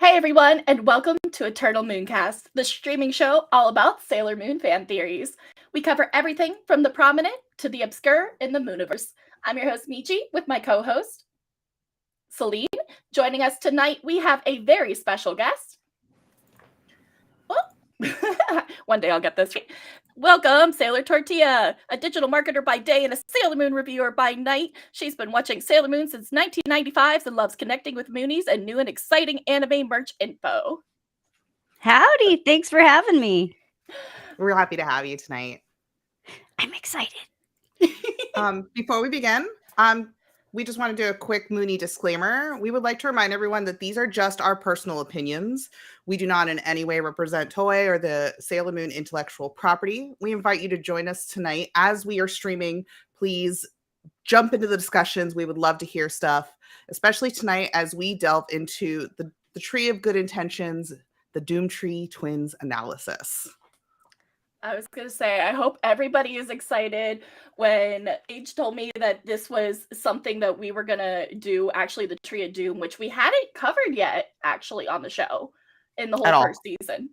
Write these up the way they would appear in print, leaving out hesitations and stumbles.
Hey everyone, and welcome to Eternal Mooncast, the streaming show all about Sailor Moon fan theories. We cover everything from the prominent to the obscure in the Mooniverse. I'm your host Michi with my co-host Celine. Joining us tonight, we have a very special guest. Oh, one day I'll get this right. Welcome, Sailor Tortilla, a digital marketer by day and a Sailor Moon reviewer by night. She's been watching Sailor Moon since 1995 and loves connecting with Moonies and new and exciting anime merch info. Howdy, thanks for having me. We're happy to have you tonight. I'm excited. Before we begin, we just want to do a quick Mooney disclaimer. We would like to remind everyone that these are just our personal opinions. We do not in any way represent Toei or the Sailor Moon intellectual property. We invite you to join us tonight as we are streaming. Please jump into the discussions. We would love to hear stuff, especially tonight as we delve into the Tree of Good Intentions, the Doom Tree Twins analysis. I was going to say, I hope everybody is excited. When H told me that this was something that we were going to do, actually the Tree of Doom, which we hadn't covered yet, actually, on the show in the whole first season.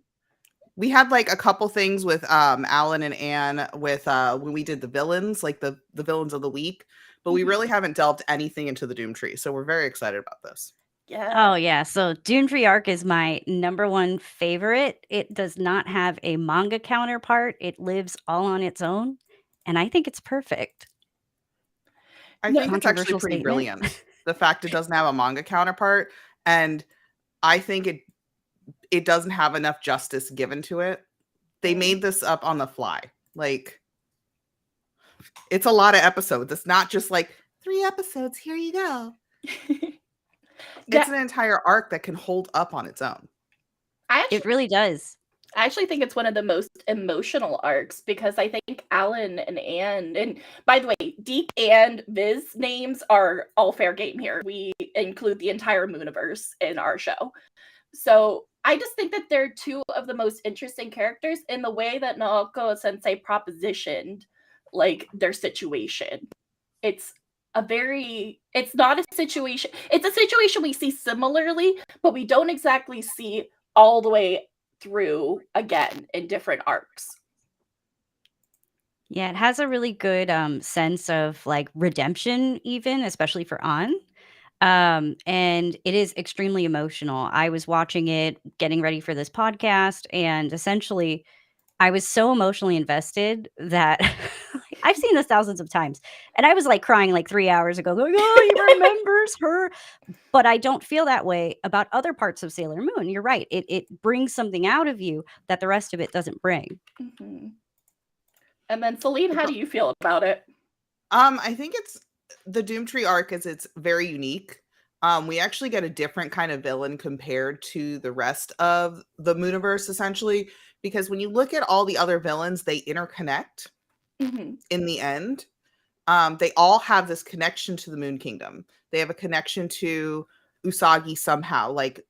We had like a couple things with Alan and Anne with when we did the villains, like the villains of the week, but we really haven't delved anything into the Doom Tree. So we're very excited about this. Yeah. Oh, yeah. So Doom Tree Arc is my number one favorite. It does not have a manga counterpart. It lives all on its own. And I think it's perfect. I think it's actually pretty brilliant. The fact it doesn't have a manga counterpart. And I think it doesn't have enough justice given to it. They made this up on the fly. Like, it's a lot of episodes. It's not just like 3 episodes. Here you go. It's an entire arc that can hold up on its own. It really does. I actually think it's one of the most emotional arcs because I think Alan and Anne, and by the way, Deke and Viz names are all fair game here. We include the entire Mooniverse in our show. So I just think that they're two of the most interesting characters in the way that Naoko Sensei propositioned like their situation. It's not a situation. It's a situation we see similarly, but we don't exactly see all the way through again in different arcs. Yeah, it has a really good sense of like redemption, even especially for An. And it is extremely emotional. I was watching it, getting ready for this podcast, and essentially I was so emotionally invested that I've seen this thousands of times. And I was like crying like 3 hours ago, going, oh, he remembers her. But I don't feel that way about other parts of Sailor Moon. You're right. It brings something out of you that the rest of it doesn't bring. Mm-hmm. And then Celine, how do you feel about it? I think it's the Doom Tree arc it's very unique. We actually get a different kind of villain compared to the rest of the Mooniverse, essentially, because when you look at all the other villains, they interconnect in the end. They all have this connection to the Moon Kingdom. They have a connection to Usagi somehow. Like,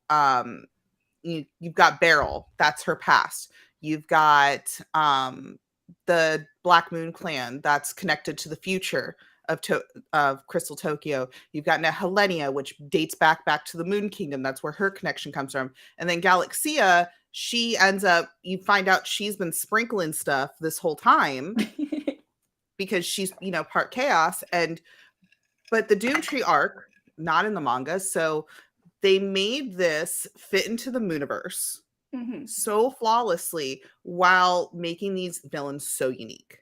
you've got Beryl, that's her past. You've got the Black Moon Clan, that's connected to the future of Crystal Tokyo. You've got Helenia, which dates back to the Moon Kingdom. That's where her connection comes from. And then Galaxia, she ends up, you find out she's been sprinkling stuff this whole time because she's, part chaos. But the Doom Tree arc, not in the manga, so they made this fit into the Mooniverse so flawlessly while making these villains so unique.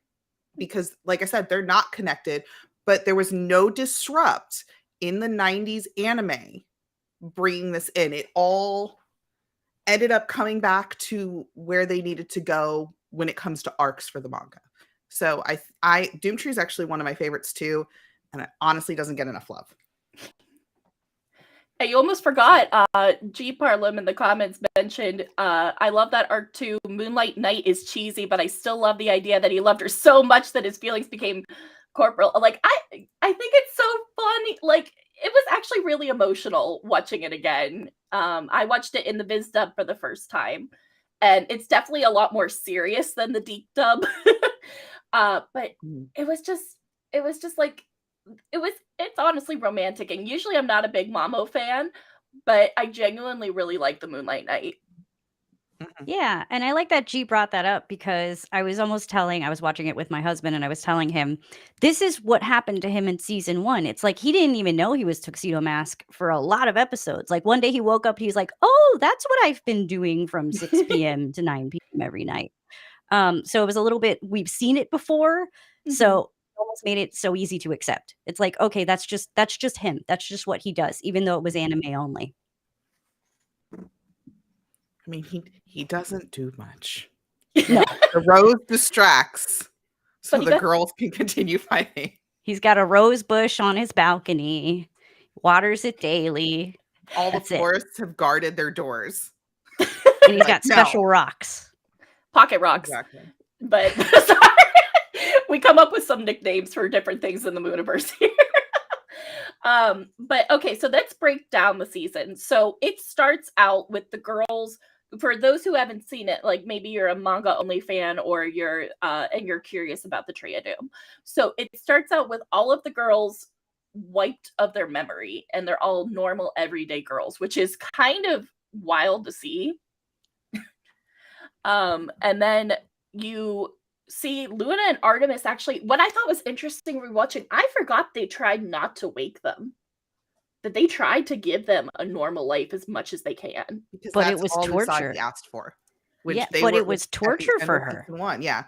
Because, like I said, they're not connected, but there was no disrupt in the 90s anime bringing this in. It all ended up coming back to where they needed to go when it comes to arcs for the manga. So I Doom Tree is actually one of my favorites too, and it honestly doesn't get enough love. Hey, you almost forgot. G Parlim in the comments mentioned, I love that arc too. Moonlight Knight is cheesy, but I still love the idea that he loved her so much that his feelings became corporal. Like, I think it's so funny. Like, it was actually really emotional watching it again. I watched it in the Viz dub for the first time, and it's definitely a lot more serious than the Deep dub. But it was just like, it's honestly romantic, and usually I'm not a big Mamo fan, but I genuinely really like the Moonlight Knight. Yeah, and I like that G brought that up because I was watching it with my husband and I was telling him, this is what happened to him in season 1. It's like he didn't even know he was Tuxedo Mask for a lot of episodes. Like one day he woke up, he's like, "Oh, that's what I've been doing from 6 p.m. to 9 p.m. every night." So it was a little bit, we've seen it before, so it almost made it so easy to accept. It's like, okay, that's just him. That's just what he does, even though it was anime only. I mean, he doesn't do much. No. The rose distracts so But he the does- girls can continue fighting. He's got a rose bush on his balcony, waters it daily, All the That's it. forests have guarded their doors. and he's Like, got no. special rocks. Pocket rocks. Exactly. But sorry. We come up with some nicknames for different things in the Mooniverse here. But okay, so let's break down the season. So it starts out with the girls. For those who haven't seen it, like maybe you're a manga only fan or you're curious about the Triadum. So it starts out with all of the girls wiped of their memory and they're all normal everyday girls, which is kind of wild to see. And then you see Luna and Artemis actually, what I thought was interesting rewatching, I forgot they tried not to wake them. That they tried to give them a normal life as much as they can. Because But it that's was all torture. Usagi asked for. Which Yeah, they but were it was at the torture end for of her. Season 1, yeah.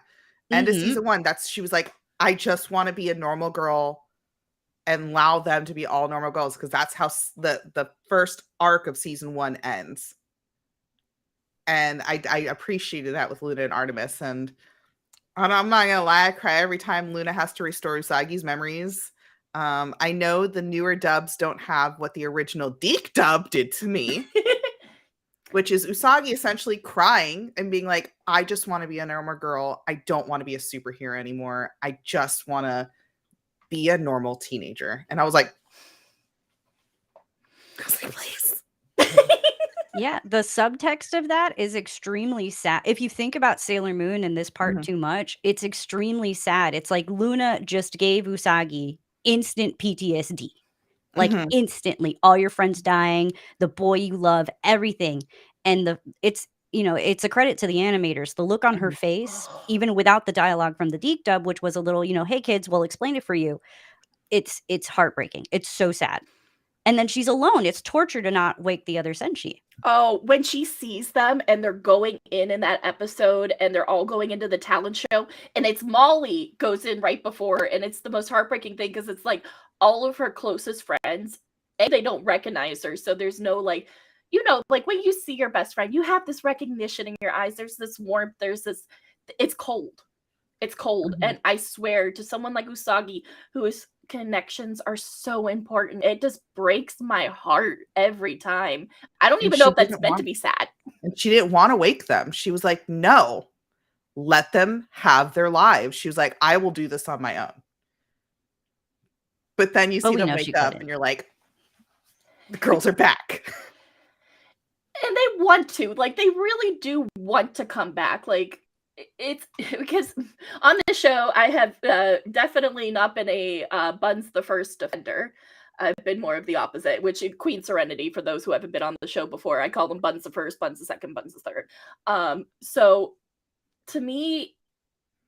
End of Mhm. season 1, she was like, I just want to be a normal girl and allow them to be all normal girls because that's how the first arc of season 1 ends. And I appreciated that with Luna and Artemis. And I'm not gonna lie, I cry every time Luna has to restore Usagi's memories. I know the newer dubs don't have what the original Deke dub did to me, which is Usagi essentially crying and being like, I just want to be a normal girl. I don't want to be a superhero anymore. I just want to be a normal teenager. And I was like, please. Yeah, the subtext of that is extremely sad. If you think about Sailor Moon and this part Mhm. too much, it's extremely sad. It's like Luna just gave Usagi instant PTSD. Like Mhm. instantly, all your friends dying, the boy you love, everything. And it's it's a credit to the animators. The look on her Mhm. face, even without the dialogue from the Deke dub, which was a little, hey kids, we'll explain it for you. It's heartbreaking. It's so sad. And then she's alone. It's torture to not wake the other Senshi. Oh, when she sees them and they're going in that episode and they're all going into the talent show and it's Molly goes in right before and it's the most heartbreaking thing because it's like all of her closest friends and they don't recognize her. So there's no like, like when you see your best friend, you have this recognition in your eyes. There's this warmth. There's this, it's cold. It's cold. Mhm. And I swear to someone like Usagi, whose connections are so important, it just breaks my heart every time. I don't And even know she if that's didn't meant to want- be sad. And she didn't want to wake them. She was like, no, let them have their lives. She was like, I will do this on my own. But then you But see we them know wake she up couldn't. and you're like, the girls are back. And they want to. Like, they really do want to come back. Like, it's because on this show, I have definitely not been a Buns the First defender. I've been more of the opposite, which is Queen Serenity, for those who haven't been on the show before. I call them Buns the First, Buns the Second, Buns the Third. So to me,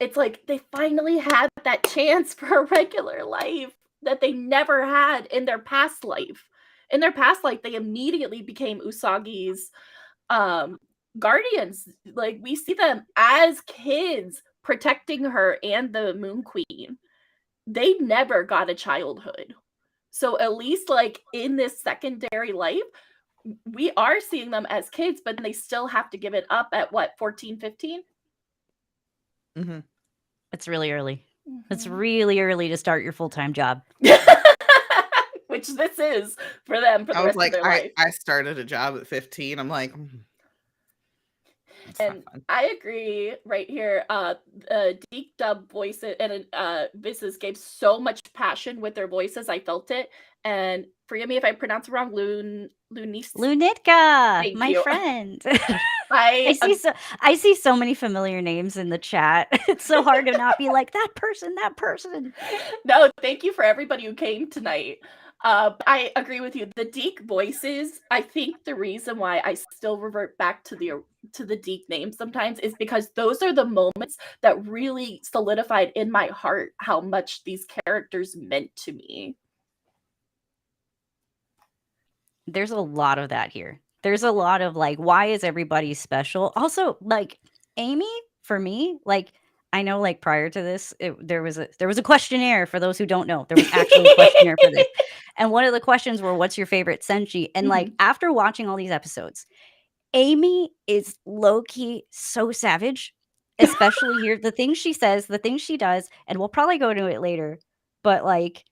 it's like they finally had that chance for a regular life that they never had in their past life. In their past life, they immediately became Usagi's guardians. Like, we see them as kids protecting her and the Moon Queen. They never got a childhood. So at least like in this secondary life, we are seeing them as kids, but they still have to give it up at what, 14, 15? Mm-hmm. It's really early. It's Mhm. really early to start your full-time job. Which this is for them for the I was rest like, of their life. I started a job at 15. I'm like, it's not And fun. I agree right here. Deke dub voices and Viz's gave so much passion with their voices. I felt it. And forgive me if I pronounce it wrong. Lunitka, Lunitka, my you. friend. I I see so many familiar names in the chat. It's so hard to not be like that person. No, thank you for everybody who came tonight. I agree with you. The Deke voices, I think the reason why I still revert back to the Deke name sometimes is because those are the moments that really solidified in my heart how much these characters meant to me. There's a lot of that here. There's a lot of like, why is everybody special? Also, like Amy, for me, like I know, like prior to this, there was a questionnaire for those who don't know. There was actually a questionnaire for this, and one of the questions were, "What's your favorite Senshi?" And like after watching all these episodes, Amy is low key so savage, especially here. The things she says, the things she does, and we'll probably go into it later. But like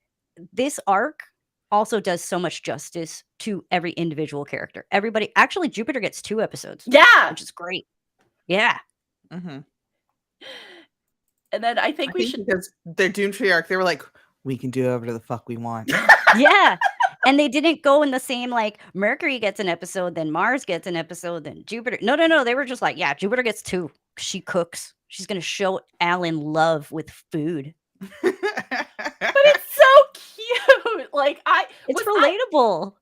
this arc also does so much justice to every individual character. Everybody, actually, Jupiter gets 2 episodes. Yeah, which is great. Yeah. Mm-hmm. And then I think we should, because their Doomtree arc, they were like, we can do whatever the fuck we want. Yeah. And they didn't go in the same, like, Mercury gets an episode, then Mars gets an episode, then Jupiter. No. They were just like, yeah, Jupiter gets 2. She cooks. She's going to show Alan love with food. But it's so cute. Like, it's relatable.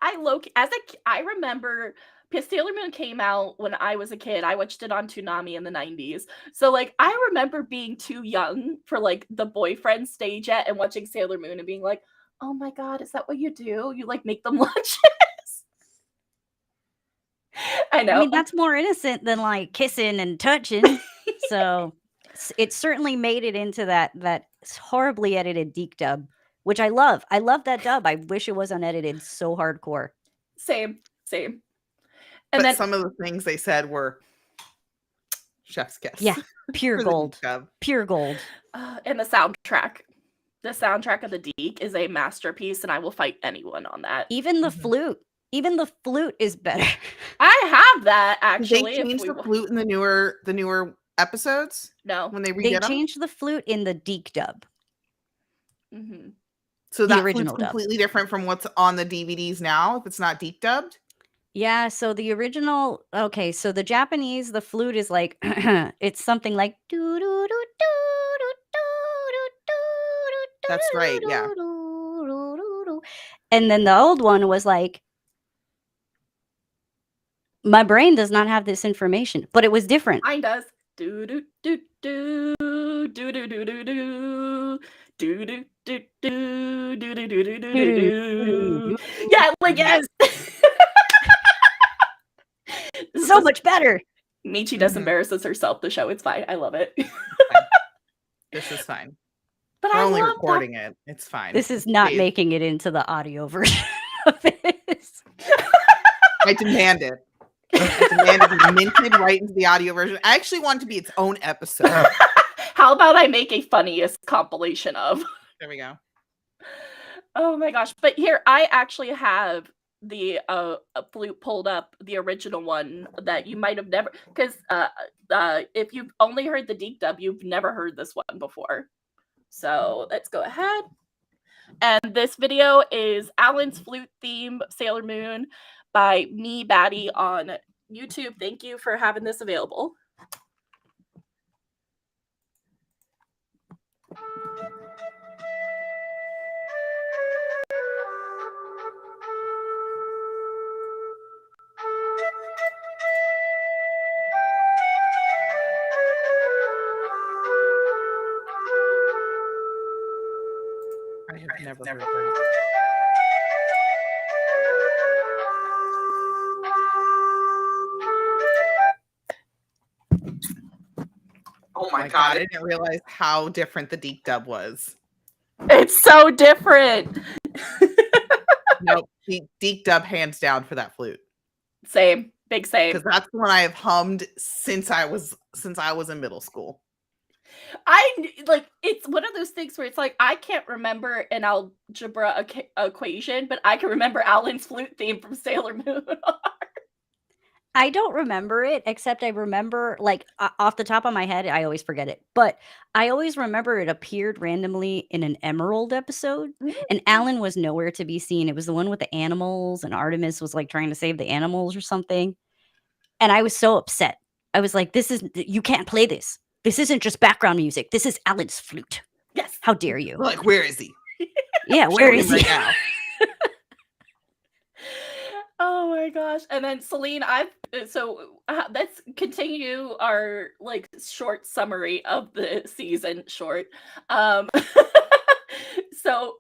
I remember because Sailor Moon came out when I was a kid. I watched it on Toonami in the 90s. So, like, I remember being too young for, like, the boyfriend stage yet and watching Sailor Moon and being like, oh my God, is that what you do? You, like, make them lunches? I know. I mean, that's more innocent than, like, kissing and touching. So, it certainly made it into that horribly edited Deke dub, which I love. I love that dub. I wish it was unedited so hardcore. Same. And then some of the things they said were chef's kiss. Yeah, pure gold. Pure gold. And the soundtrack. The soundtrack of the Deke is a masterpiece, and I will fight anyone on that. Even the flute. Even the flute is better. I have that, actually. Did they change the flute in the newer episodes? No. When they changed the flute in the Deke dub. Mm-hmm. So the original dub completely different from what's on the DVDs now, if it's not Deke dubbed? Yeah, so the original, okay, so the Japanese, the flute is like, it's something like that's right, yeah. And then the old one was like, my brain does not have this information, but it was different. Mine does. Do do do do do do do do do do do do do do do do do do. Yeah, like yes. So much better. Michi just embarrasses herself to show it's fine. I love it. This is fine. But we're only recording it. It's fine. This is not making it into the audio version of this. I demand it. I demand it be minted right into the audio version. I actually want it to be its own episode. How about I make a funniest compilation of? There we go. Oh my gosh. But here, I actually have the flute pulled up, the original one that you might have never, because if you've only heard the Deke dub, you've never heard this one before. So let's go ahead. And this video is Alan's flute theme, Sailor Moon, by me, Batty, on YouTube. Thank you for having this available. I have never heard it. Oh my God, I didn't realize how different the Deke dub was. It's so different. Nope, the Deke dub hands down for that flute. Same, big same. Because that's the one I have hummed since I was in middle school. It's one of those things where it's like I can't remember an algebra equation, but I can remember Alan's flute theme from Sailor Moon. I don't remember it, except I remember, like, off the top of my head, I always forget it. But I always remember it appeared randomly in an Emerald episode, and Alan was nowhere to be seen. It was the one with the animals, and Artemis was, like, trying to save the animals or something. And I was so upset. I was like, you can't play this. This isn't just background music. This is Alan's flute. Yes. How dare you? Like, where is he? Yeah, where is he? Right now. Oh my gosh. And then Celine, let's continue our like short summary of the season short. Um so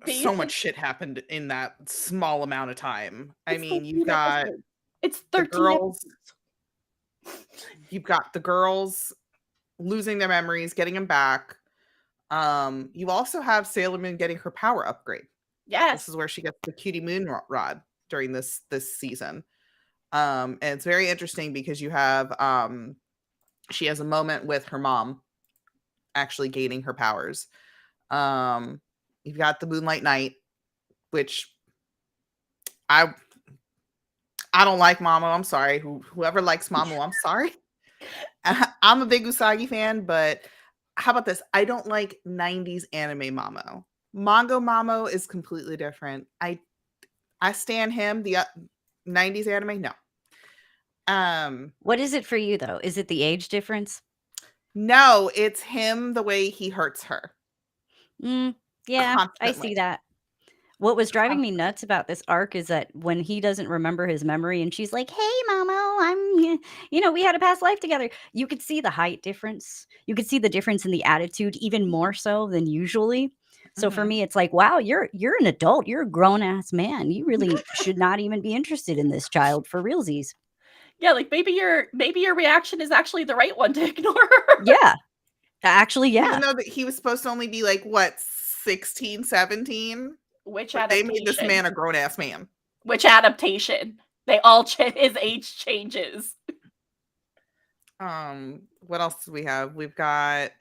So much basic shit happened in that small amount of time. I it's mean, 13 episodes. It's the 13 girls episodes. you've got the girls losing their memories, getting them back. You also have Sailor Moon getting her power upgrade. This Yes. is where she gets the cutie moon rod during this season. And it's very interesting because you have she has a moment with her mom actually gaining her powers. You've got the Moonlight Knight, which I don't like Mamo. I'm sorry. Whoever likes Mamo, I'm sorry. I'm a big Usagi fan, but how about this? I don't like 90s anime Mamo. Manga Mamo is completely different. I stan him. The 90s anime, no. What is it for you though? Is it the age difference? No, it's him the way he hurts her Yeah, I constantly. see that. What was driving me nuts about this arc is that when he doesn't remember his memory and she's like, "Hey, Momo, we had a past life together." You could see the height difference. You could see the difference in the attitude even more so than usually. So for Mhm. me, it's like, wow, you're an adult. You're a grown ass man. You really should not even be interested in this child for realsies. Yeah, like maybe your reaction is actually the right one to ignore. Yeah, actually, Even yeah. though that he was supposed to only be like what 16, 17, Which but they made this adaptation? man a grown ass man. Which adaptation? They all his age changes. What else do we have? We've got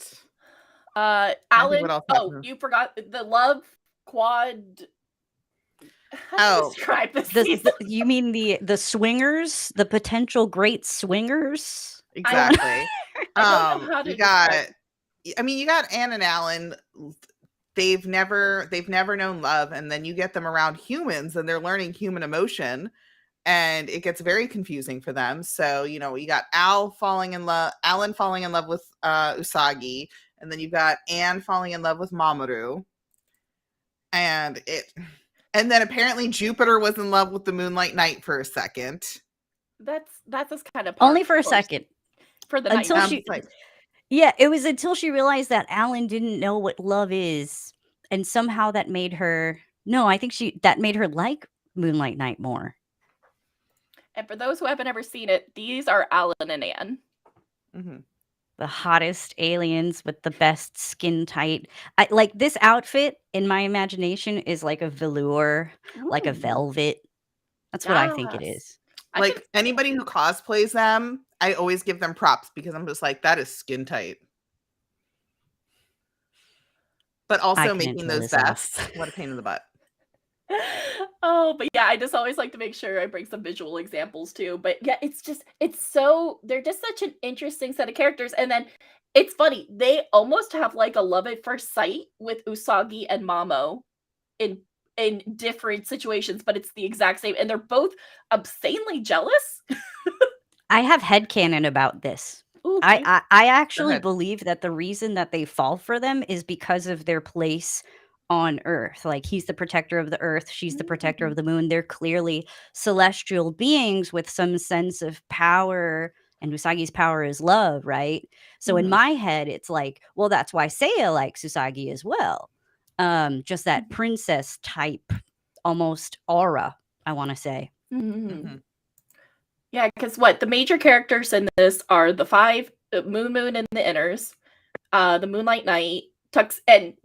Alan. what else Oh, happened? you forgot the love quad. How do you Oh, describe this The, season? you mean the swingers, the potential great swingers? exactly. I don't know how to You describe. got, I mean, you got Anne and Alan. They've never known love, and then you get them around humans, and they're learning human emotion, and it gets very confusing for them. So you got Alan falling in love with Usagi, and then you've got Anne falling in love with Mamoru, and then apparently Jupiter was in love with the Moonlight Knight for a second. That's this kind of Only for a second. For the Until night. she Yeah, it was until she realized that Alan didn't know what love is, and somehow that made her no, I think that made her like Moonlight Knight more. And for those who haven't ever seen it, these are Alan and Anne. Mm-hmm. The hottest aliens with the best skin tight. I like this outfit in my imagination is like a velour, like a Ooh. velvet. That's what I think it Yes. is. Like anybody who cosplays them, I always give them props because I'm just like, that is skin tight. But also making those vests, what a pain in the butt. Oh, but yeah, I just always like to make sure I bring some visual examples too. But yeah, they're just such an interesting set of characters. And then it's funny, they almost have like a love at first sight with Usagi and Mamo in different situations, but it's the exact same. And they're both obscenely jealous. I have headcanon about this. Ooh, I actually ahead. believe that the reason that they fall for them is because of their place on Earth. Like he's the protector of the Earth, she's the protector of the moon. They're clearly celestial beings with some sense of power, and Usagi's power is love, right? So in Mhm. my head, it's like, well, that's why Seiya likes Usagi as well. Just that princess type, almost aura, I want to say. Mhm. Yeah, because the major characters in this are the 5, Moon and the Inners, the Moonlight Knight, Tux, and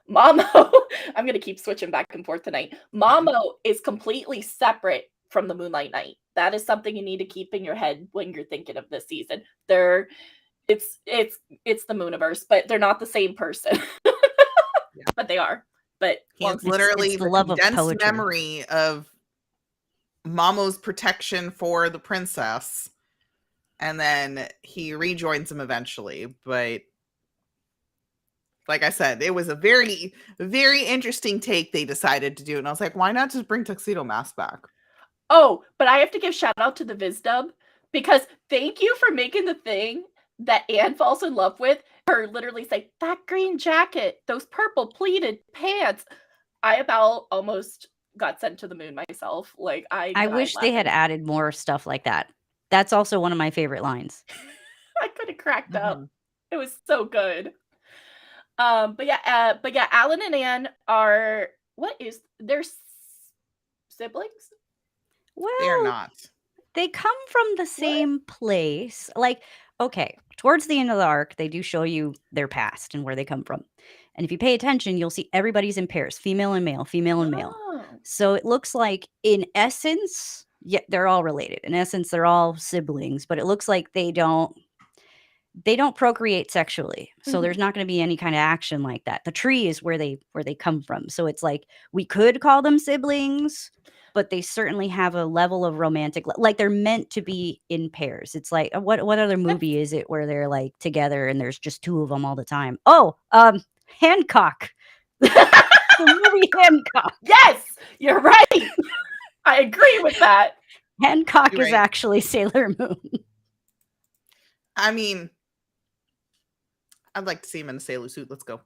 Mamo. I'm gonna keep switching back and forth tonight. Mamo is completely separate from the Moonlight Knight. That is something you need to keep in your head when you're thinking of this season. It's the Mooniverse, but they're not the same person. Yeah. But they are. But It's literally it's the love of condensed poetry. memory of Mamo's protection for the princess, and then he rejoins him eventually. But like I said, it was a very, very interesting take they decided to do, and I was like, why not just bring Tuxedo Mask back? Oh, but I have to give shout out to the VizDub, because thank you for making the thing that Anne falls in love with her literally say, that green jacket, those purple pleated pants. I about almost got sent to the moon myself. Like I died wish they had laughing. added more stuff like that. That's also one of my favorite lines. I could have cracked up. Mhm. It was so good. But yeah, Alan and Anne are they're siblings? They are Well, not. they come from the same place. Like, okay, towards the end of the arc, they do show you their past and where they come from. And if you pay attention, you'll see everybody's in pairs, female and male, female and male. Oh. So it looks like in essence, yeah, they're all related. In essence, they're all siblings, but it looks like they don't procreate sexually. So Mhm. there's not going to be any kind of action like that. The tree is where they come from. So it's like we could call them siblings, but they certainly have a level of romantic like they're meant to be in pairs. It's like what other movie is it where they're like together and there's just two of them all the time? Oh, Hancock. The movie Hancock. Yes, you're right. I agree with that. Hancock You're is right. actually Sailor Moon. I mean, I'd like to see him in a sailor suit. Let's go.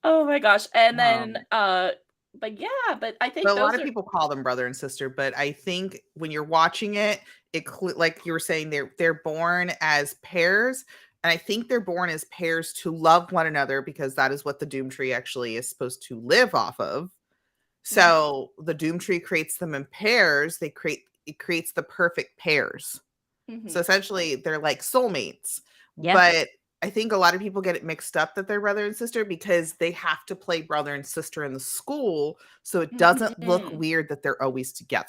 Oh my gosh. And then but I think But a lot those of are people call them brother and sister, but I think when you're watching it, like you were saying, they're born as pairs, and I think they're born as pairs to love one another because that is what the Doom Tree actually is supposed to live off of. So the Doom Tree creates them in pairs. It creates the perfect pairs. Mhm. So essentially, they're like soulmates. Yeah. But I think a lot of people get it mixed up that they're brother and sister because they have to play brother and sister in the school, so it doesn't look Mhm. weird that they're always together.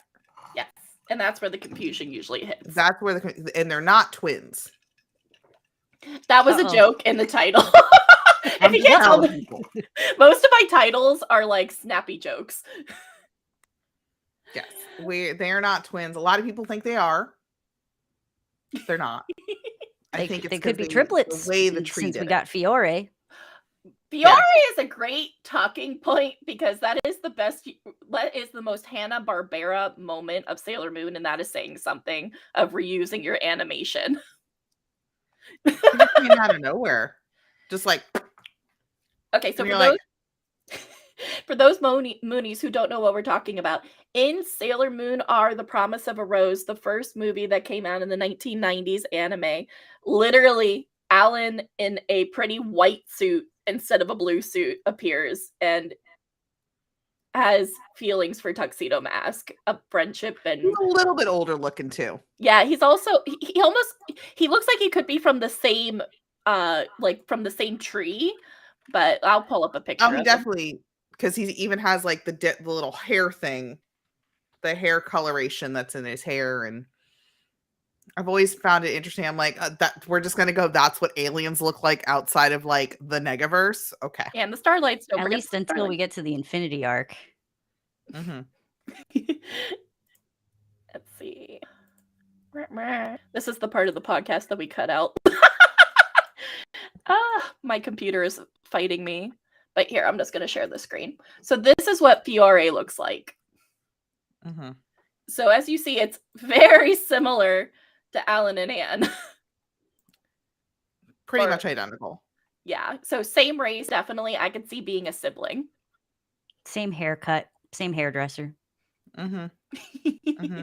Yes. And that's where the confusion usually hits. That's where and they're not twins. That was a Uh-oh. joke in the title. I'm If you just can't tell, telling people. most of my titles are like snappy jokes. Yes, they are not twins. A lot of people think they are. They're not. I think They it's could be 'cause triplets the way the tree since did we it. got Fiore. Fiore is a great talking point because that is the most Hanna-Barbera moment of Sailor Moon, and that is saying something of reusing your animation. It just came out of nowhere. Just like, Okay, so and you're like, for those Moonies who don't know what we're talking about, in Sailor Moon are The Promise of a Rose, the first movie that came out in the 1990s anime. Literally, Alan in a pretty white suit instead of a blue suit appears and has feelings for Tuxedo Mask, a friendship, and he's a little bit older looking too. yeah, he's also he looks like he could be from the same from the same tree, but I'll pull up a picture Oh, of he him. definitely, because he even has like the little hair thing, the hair coloration that's in his hair, and I've always found it interesting. I'm like, that we're just gonna go. That's what aliens look like outside of like the Negaverse. Okay. And the Starlights, don't At forget least the until we get to the Infinity arc. Mm-hmm. Let's see. This is the part of the podcast that we cut out. My computer is fighting me. But here, I'm just going to share the screen. So this is what Fiore looks like. Mm-hmm. So as you see, it's very similar to Alan and Anne. Pretty much identical. Yeah. So same race, definitely. I could see being a sibling. Same haircut, same hairdresser. Mm-hmm. Mm-hmm.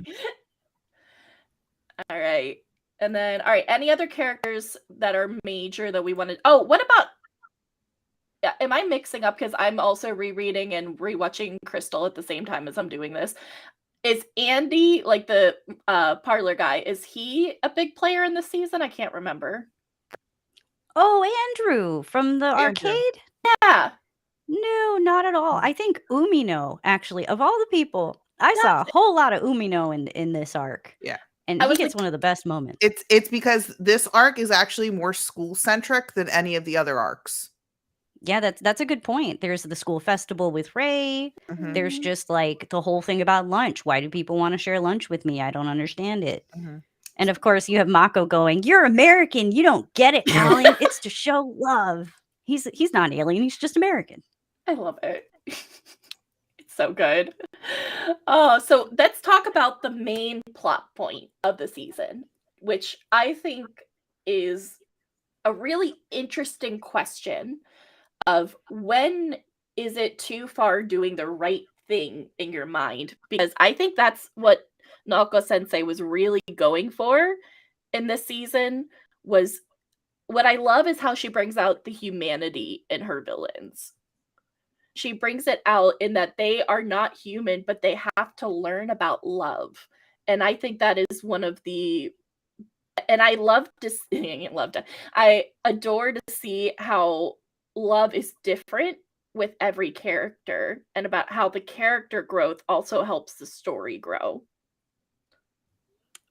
All right. And then, all right, any other characters that are major that we wanted? Oh, what about... Yeah, am I mixing up? Because I'm also rereading and rewatching Crystal at the same time as I'm doing this. Is Andy, like the parlor guy, is he a big player in this season? I can't remember. Oh, Andrew from the Andrew. arcade? Yeah. No, not at all. I think Umino, actually, of all the people, I saw a whole lot of Umino in this arc. Yeah. And he gets one of the best moments. It's because this arc is actually more school centric than any of the other arcs. Yeah, that's a good point. There's the school festival with Ray. Mm-hmm. There's just like the whole thing about lunch. Why do people want to share lunch with me? I don't understand it. Mm-hmm. And of course, you have Mako going, "You're American. You don't get it, Alan. It's to show love." He's not alien. He's just American. I love it. It's so good. So let's talk about the main plot point of the season, which I think is a really interesting question. of when is it too far doing the right thing in your mind, because I think that's what Naoko Sensei was really going for in this season. Was what I love is how she brings out the humanity in her villains. She brings it out in that they are not human, but they have to learn about love. And I think that is one of the, and I I adore to see how love is different with every character, and about how the character growth also helps the story grow.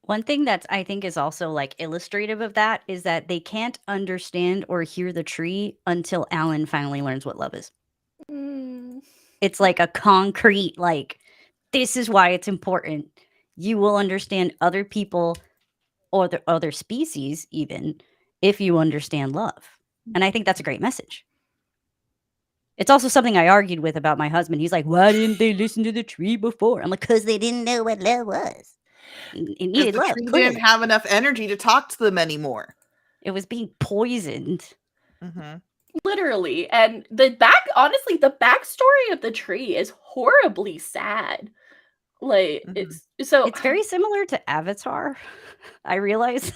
One thing that's I think is also like illustrative of that is that they can't understand or hear the tree until Alan finally learns what love is. Mm. It's like a concrete, like, this is why it's important. You will understand other people or the other species even if you understand love. And I think that's a great message. It's also something I argued with about my husband. He's like, why didn't they listen to the tree before? I'm like, because they didn't know what love was. It Because needed the love. tree Clearly. didn't have enough energy to talk to them anymore. It was being poisoned. Mm-hmm. Literally. And honestly, the backstory of the tree is horribly sad. Like, It's very similar to Avatar. I realize.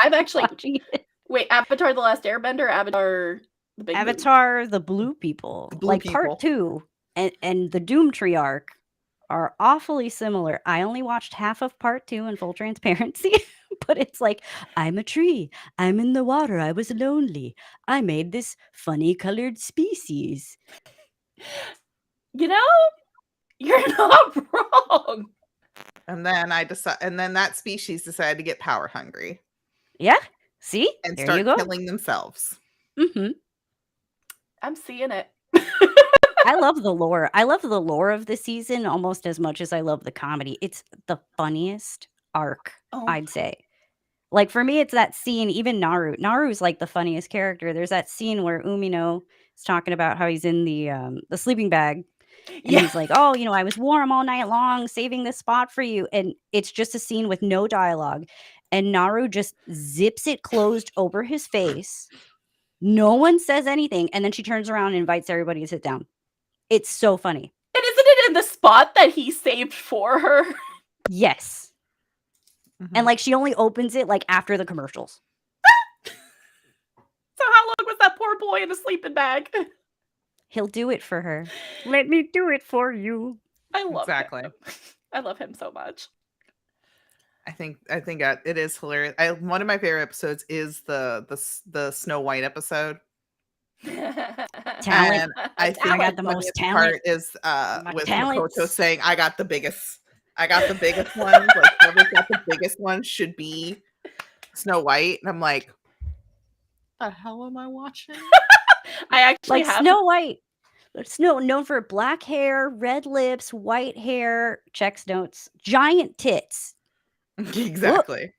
I've actually watching it. wait, Avatar: The Last Airbender, Avatar: The Big Move? Avatar, the blue people, Blue like people. part 2 and the Doomtree arc are awfully similar. I only watched half of part 2 in full transparency, but it's like, I'm a tree. I'm in the water. I was lonely. I made this funny colored species. You know, you're not wrong. And then that species decided to get power hungry Yeah. See? and There start you go. killing themselves. Mm-hmm. I'm seeing it. I love the lore. I love the lore of the season almost as much as I love the comedy. It's the funniest arc, I'd say. Like, for me, it's that scene, even Naru. Naru's like the funniest character. There's that scene where Umino is talking about how he's in the sleeping bag. And he's like, oh, I was warm all night long saving this spot for you. And it's just a scene with no dialogue. And Naru just zips it closed over his face. No one says anything. And then she turns around and invites everybody to sit down. It's so funny. And isn't it in the spot that he saved for her? Yes. Mm-hmm. And like, she only opens it like after the commercials. So how long was that poor boy in a sleeping bag? He'll do it for her. Let me do it for you. I love Exactly. him. I love him so much. I think it is hilarious. One of my favorite episodes is the Snow White episode. Talent. And I think I got the most talent. part is with talents. Makoto saying, I got the biggest one. Like, whoever's got the biggest one should be Snow White. And I'm like, the hell am I watching? I actually like have Snow White. Snow, known for black hair, red lips, white hair, checks notes, giant tits. Exactly.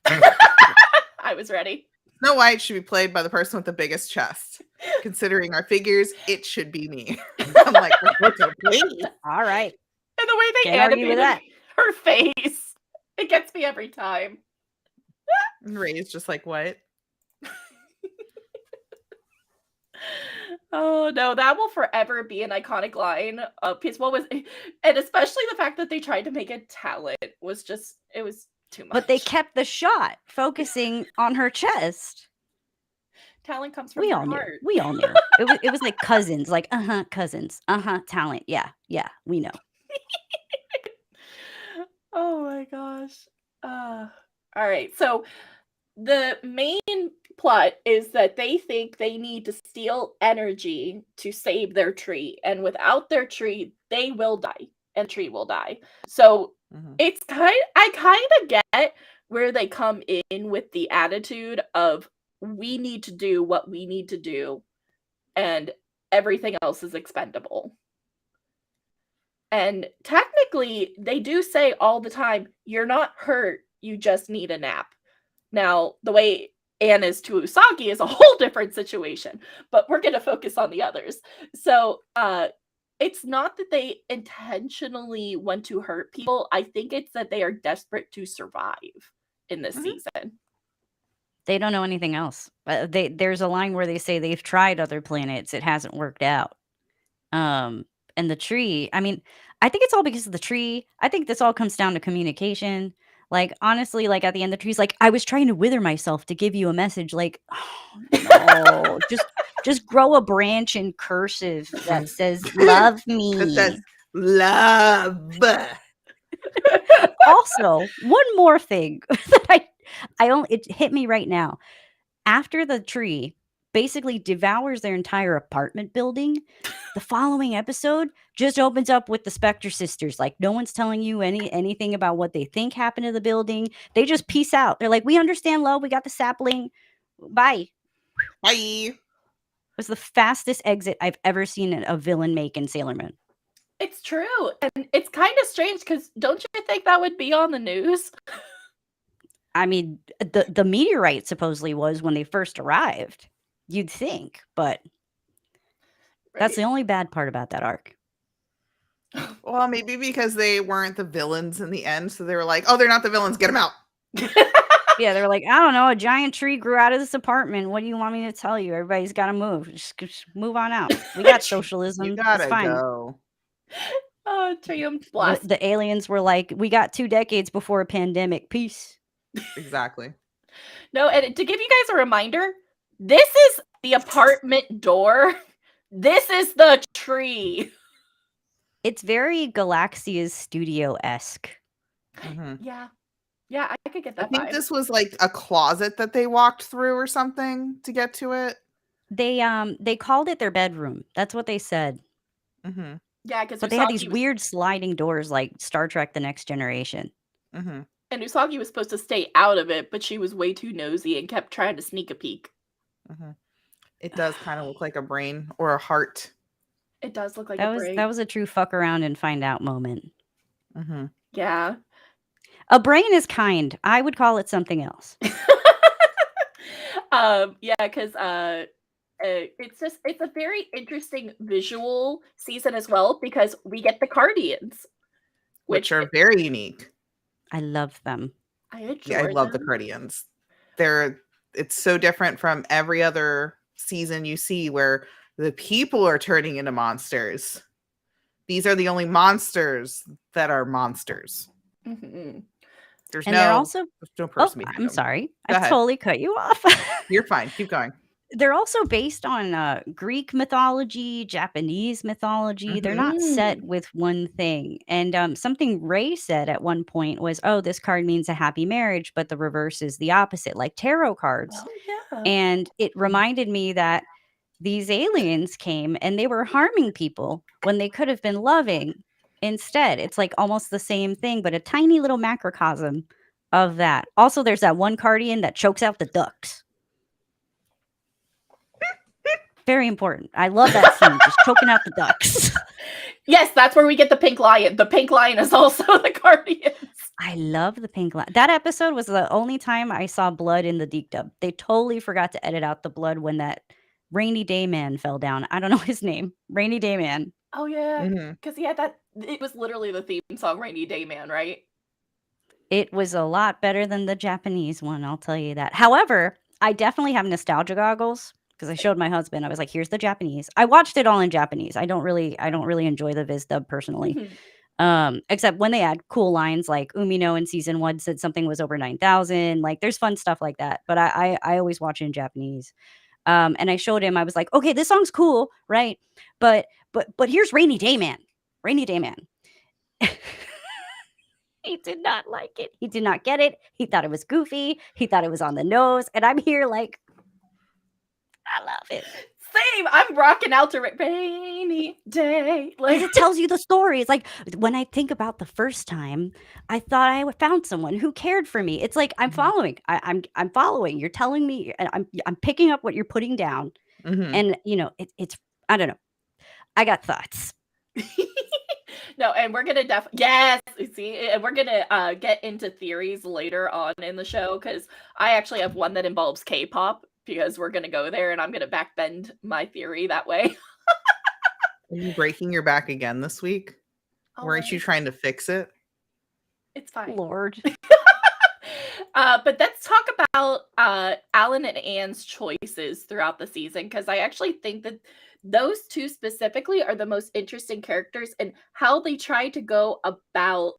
I was ready. Snow White should be played by the person with the biggest chest. Considering our figures, it should be me. I'm like, Makoto, please. All right. And the way they Can't argue with animated that. her face, it gets me every time. And Ray's just like, what? Oh no, that will forever be an iconic line. Because what was, and especially the fact that they tried to make it talent was just, it was too much. But they kept the shot focusing on her chest. Talent comes from We her all knew. heart. We all knew. It was like cousins, like cousins, talent. Yeah, we know. Oh my gosh. All right. So the main plot is that they think they need to steal energy to save their tree, and without their tree, they will die, and tree will die. So it's I kind of get where they come in with the attitude of, we need to do what we need to do, and everything else is expendable. And technically, they do say all the time, you're not hurt, you just need a nap. Now, the way Anne is to Usagi is a whole different situation, but we're going to focus on the others. So, it's not that they intentionally want to hurt people. I think it's that they are desperate to survive in this season. They don't know anything else. There's a line where they say they've tried other planets, it hasn't worked out. And the tree, I mean, I think it's all because of the tree. I think this all comes down to communication. Like, honestly, like, at the end, the tree's like, "I was trying to wither myself to give you a message." Like, oh, no. Just grow a branch in cursive that says, "Love That says me." love. Also, one more thing that it hit me right now. After the tree basically devours their entire apartment building, the following episode just opens up with the Spectre sisters. Like, no one's telling you anything about what they think happened to the building. They just peace out. They're like, "We understand, love. We got the sapling. Bye." Bye. It was the fastest exit I've ever seen a villain make in Sailor Moon. It's true. And it's kind of strange because don't you think that would be on the news? I mean, the meteorite supposedly was when they first arrived. You'd think, but that's the only bad part about that arc. Well, maybe because they weren't the villains in the end, so they were like, "Oh, they're not the villains. Get them out." Yeah, they were like, "I don't know, a giant tree grew out of this apartment. What do you want me to tell you? Everybody's got to move. Just move on out. We got socialism. You It's gotta fine." go. Oh, Triumph Blast. The aliens were like, "We got 2 decades before a pandemic. Peace." Exactly. No, and to give you guys a reminder, this is the apartment door. This is the tree. It's very Galaxia's Studio-esque. Mhm. Yeah. Yeah, I could get I that think vibe. this was like a closet that they walked through or something to get to it. They called it their bedroom. That's what they said. Mhm. Yeah, because But they had these weird sliding doors like Star Trek: The Next Generation. Mhm. And Usagi was supposed to stay out of it, but she was way too nosy and kept trying to sneak a peek. Mhm. It does kind of look like a brain or a heart. It does look like That a was brain. that was a true fuck around and find out moment. Mhm. Yeah. A brain is kind. I would call it something else. Yeah, because it's a very interesting visual season as well because we get the Cardians, Which are very unique. I love them. I adore Yeah, I love the them. Cardians. It's so different from every other season you see where the people are turning into monsters. These are the only monsters that are monsters. Mhm. There's And they're no also person behind I'm them. sorry. Go I ahead. totally cut you off. You're fine. Keep going. They're also based on Greek mythology, Japanese mythology. They're not set with one thing. And something Ray said at one point was, "Oh, this card means a happy marriage, but the reverse is the opposite, like tarot cards." Oh yeah. And it reminded me that these aliens came and they were harming people when they could have been loving instead. It's like almost the same thing, but a tiny little macrocosm of that. Also, there's that one Cardian that chokes out the ducks. Very important. I love that scene, just choking out the ducks. Yes, that's where we get the pink lion. The pink lion is also the Guardians. I love the pink lion. That episode was the only time I saw blood in the Deke dub. They totally forgot to edit out the blood when that Rainy Day Man fell down. I don't know his name. Rainy Day Man. Oh yeah, Mhm. because it was literally the theme song "Rainy Day Man," right? It was a lot better than the Japanese one, I'll tell you that. However, I definitely have nostalgia goggles because I showed my husband. I was like, "Here's the Japanese." I watched it all in Japanese. I don't really enjoy the Viz dub personally. Except when they add cool lines like Umino in season 1 said something was over 9,000. Like there's fun stuff like that. But I always watch it in Japanese. And I showed him, I was like, "Okay, this song's cool, right? But here's Rainy Day Man. Rainy Day Man." He did not like it. He did not get it. He thought it was goofy. He thought it was on the nose. And I'm here like, I love it. Same. I'm rocking out to "Rainy Day." Like It tells you the story. It's like when I think about the first time, I thought I found someone who cared for me. It's like I'm following. I'm following. You're telling me, and I'm picking up what you're putting down. And it's I don't know. I got thoughts. No, and we're gonna yes, see, and we're gonna get into theories later on in the show because I actually have one that involves K-pop because we're gonna go there and I'm gonna backbend my theory that way. Are you breaking your back again this week? Weren't you trying to fix it? It's fine. Lord. But let's talk about Alan and Anne's choices throughout the season, because I actually think that those two specifically are the most interesting characters, and how they try to go about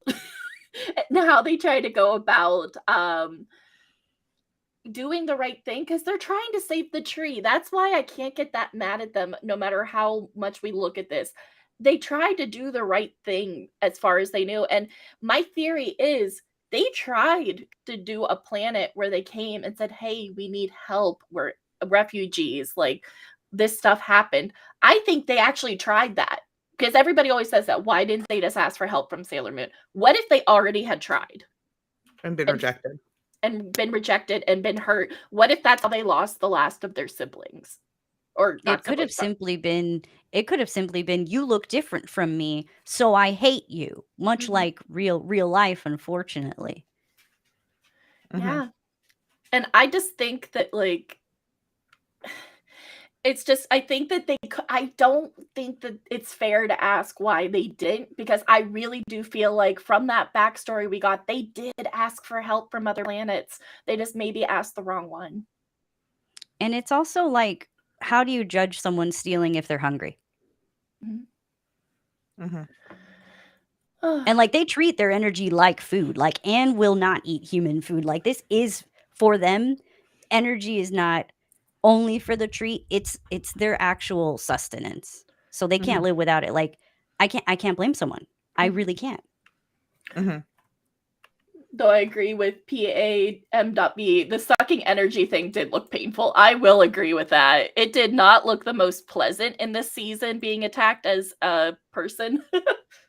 doing the right thing, because they're trying to save the tree. That's why I can't get that mad at them, no matter how much we look at this. They tried to do the right thing as far as they knew. And my theory is they tried to do a planet where they came and said, hey, we need help. We're refugees. Like, this stuff happened. I think they actually tried that, because everybody always says that. Why didn't they just ask for help from Sailor Moon? What if they already had tried And been rejected. and been rejected and been hurt? What if that's how they lost the last of their siblings? Or not It could have siblings, simply been you look different from me, so I hate you. Much Mhm. like real life, unfortunately. Mhm. Yeah. And I just think that, like, it's just, I think that I don't think that it's fair to ask why they didn't, because I really do feel like from that backstory we got, they did ask for help from other planets. They just maybe asked the wrong one. And it's also like, how do you judge someone stealing if they're hungry? Mhm. And like, they treat their energy like food. Like, Anne will not eat human food. Like, this is for them. Energy is not only for the treat. It's their actual sustenance. So they can't Mhm. live without it. Like, I can't blame someone. I really can't. Mhm. Though I agree with PAM.B, the sucking energy thing did look painful. I will agree with that. It did not look the most pleasant in this season, being attacked as a person.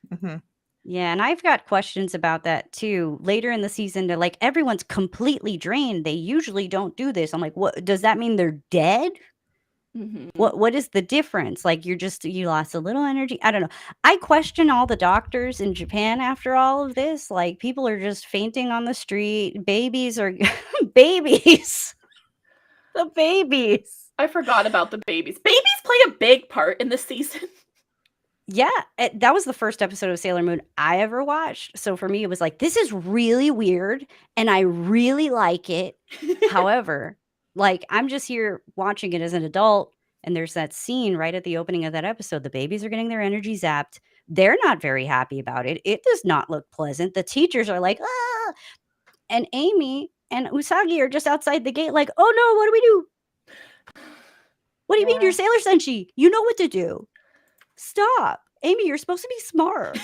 Mhm. Yeah, and I've got questions about that too. Later in the season, they're like, everyone's completely drained. They usually don't do this. I'm like, what does that mean? They're dead? Mhm. What is the difference? Like, you lost a little energy. I don't know. I question all the doctors in Japan after all of this. Like, people are just fainting on the street. Babies are babies. The babies. I forgot about the babies. Babies play a big part in this season. Yeah, that was the first episode of Sailor Moon I ever watched. So for me, it was like, this is really weird, and I really like it. However, like, I'm just here watching it as an adult, and there's that scene right at the opening of that episode. The babies are getting their energy zapped. They're not very happy about it. It does not look pleasant. The teachers are like, ah, and Amy and Usagi are just outside the gate, like, oh no, what do we do? What do you mean Yeah. you're Sailor Senshi? You know what to do. Stop. Amy, you're supposed to be smart.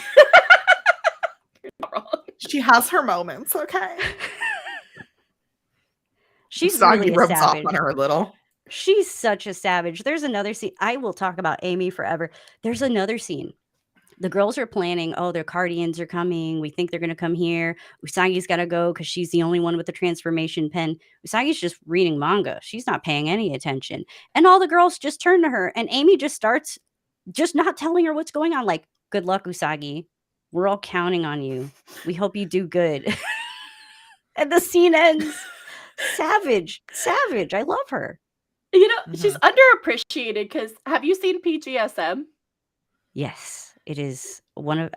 Not wrong. She has her moments, okay? She's Usagi really a rubs off savage. on her a little. She's such a savage. There's another scene. I will talk about Amy forever. There's another scene. The girls are planning, oh, their Cardians are coming. We think they're going to come here. Usagi's got to go because she's the only one with the transformation pen. Usagi's just reading manga. She's not paying any attention. And all the girls just turn to her, and Amy just starts just not telling her what's going on. Like, good luck, Usagi. We're all counting on you. We hope you do good. And the scene ends. Savage. I love her. You know, she's Mhm. underappreciated, because have you seen PGSM? Yes, it is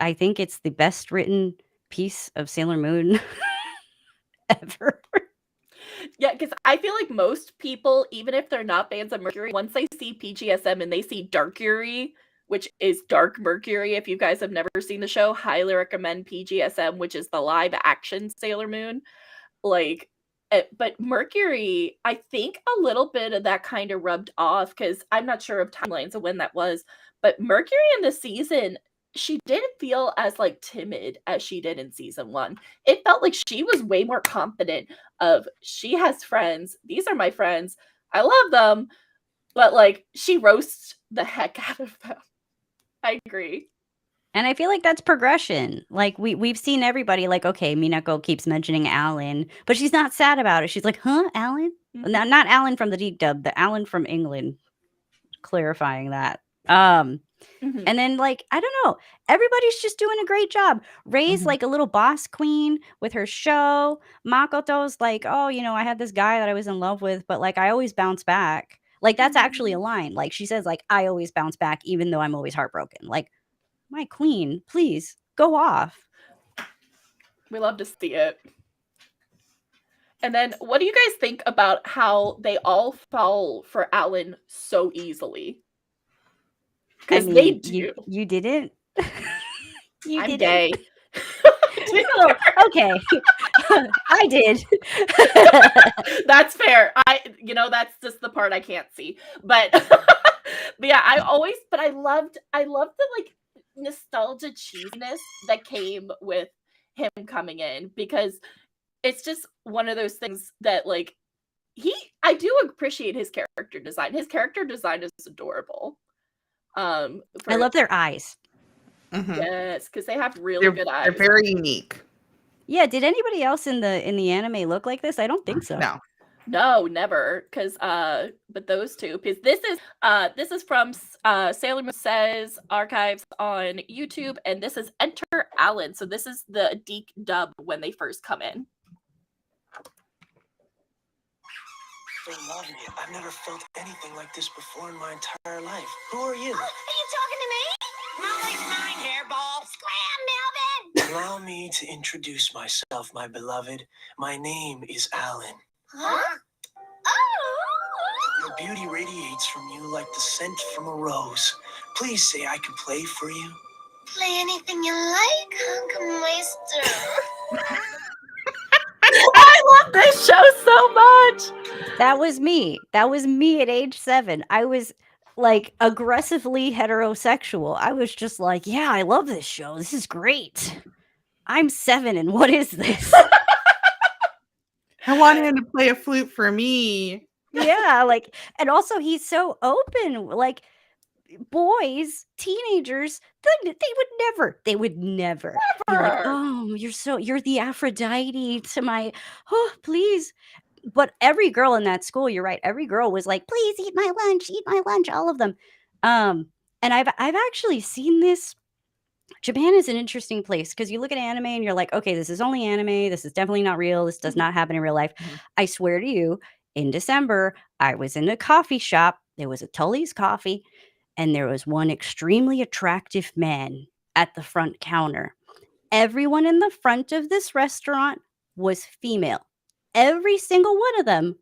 I think it's the best written piece of Sailor Moon ever. Yeah, because I feel like most people, even if they're not fans of Mercury, once they see PGSM and they see Dark Yuri, which is Dark Mercury, if you guys have never seen the show, highly recommend PGSM, which is the live action Sailor Moon. Like, but Mercury, I think a little bit of that kind of rubbed off, because I'm not sure of timelines of when that was, but Mercury in the season, she didn't feel as like timid as she did in season 1. It felt like she was way more confident of, she has friends, these are my friends, I love them, but like, she roasts the heck out of them. I agree. And I feel like that's progression. Like, we've seen everybody, like, okay, Minako keeps mentioning Alan, but she's not sad about it. She's like, huh, Alan? Mhm. Not Alan from the deep dub, the Alan from England. Clarifying that. Mhm. And then, like, I don't know, everybody's just doing a great job. Ray's Mhm. like a little boss queen with her show. Makoto's like, oh, I had this guy that I was in love with, but like, I always bounce back. Like, that's actually a line. Like, she says, like, I always bounce back, even though I'm always heartbroken. Like, my queen, please go off. We love to see it. And then what do you guys think about how they all fall for Alan so easily? I Because they mean, do. you didn't. You I'm didn't. gay. Oh, okay. I did. That's fair. That's just the part I can't see. But yeah, I loved the like nostalgia cheesiness that came with him coming in, because it's just one of those things that like I do appreciate his character design. His character design is adorable. I love their eyes. Yes, because they have really good eyes. They're very unique. Yeah, did anybody else in the anime look like this? I don't think so. No, never. But those two, because this is from Sailor Moon Says archives on YouTube, and this is Enter Alan. So this is the Deke dub when they first come in. They love me. I've never felt anything like this before in my entire life. Who are you? Are you talking to me? Molly's mine, hairball. Scram, Melvin! Allow me to introduce myself, my beloved. My name is Alan. Huh? Oh! Your beauty radiates from you like the scent from a rose. Please say I can play for you. Play anything you like, Hunkameister. I love this show so much. That was me. That was me at age 7. I was like aggressively heterosexual. I was just like, yeah, I love this show. This is great. I'm 7, and what is this? I want him to play a flute for me. Yeah, like, and also he's so open. Like, boys, teenagers, they would never be like, oh, you're the Aphrodite to my, oh, please. But every girl in that school, you're right, every girl was like, please eat my lunch, all of them. And I've actually seen this. Japan is an interesting place because you look at anime and you're like, okay, this is only anime. This is definitely not real. This does not happen in real life. I swear to you, in December, I was in a coffee shop. There was a Tully's coffee, and there was one extremely attractive man at the front counter. Everyone in the front of this restaurant was female. Every single one of them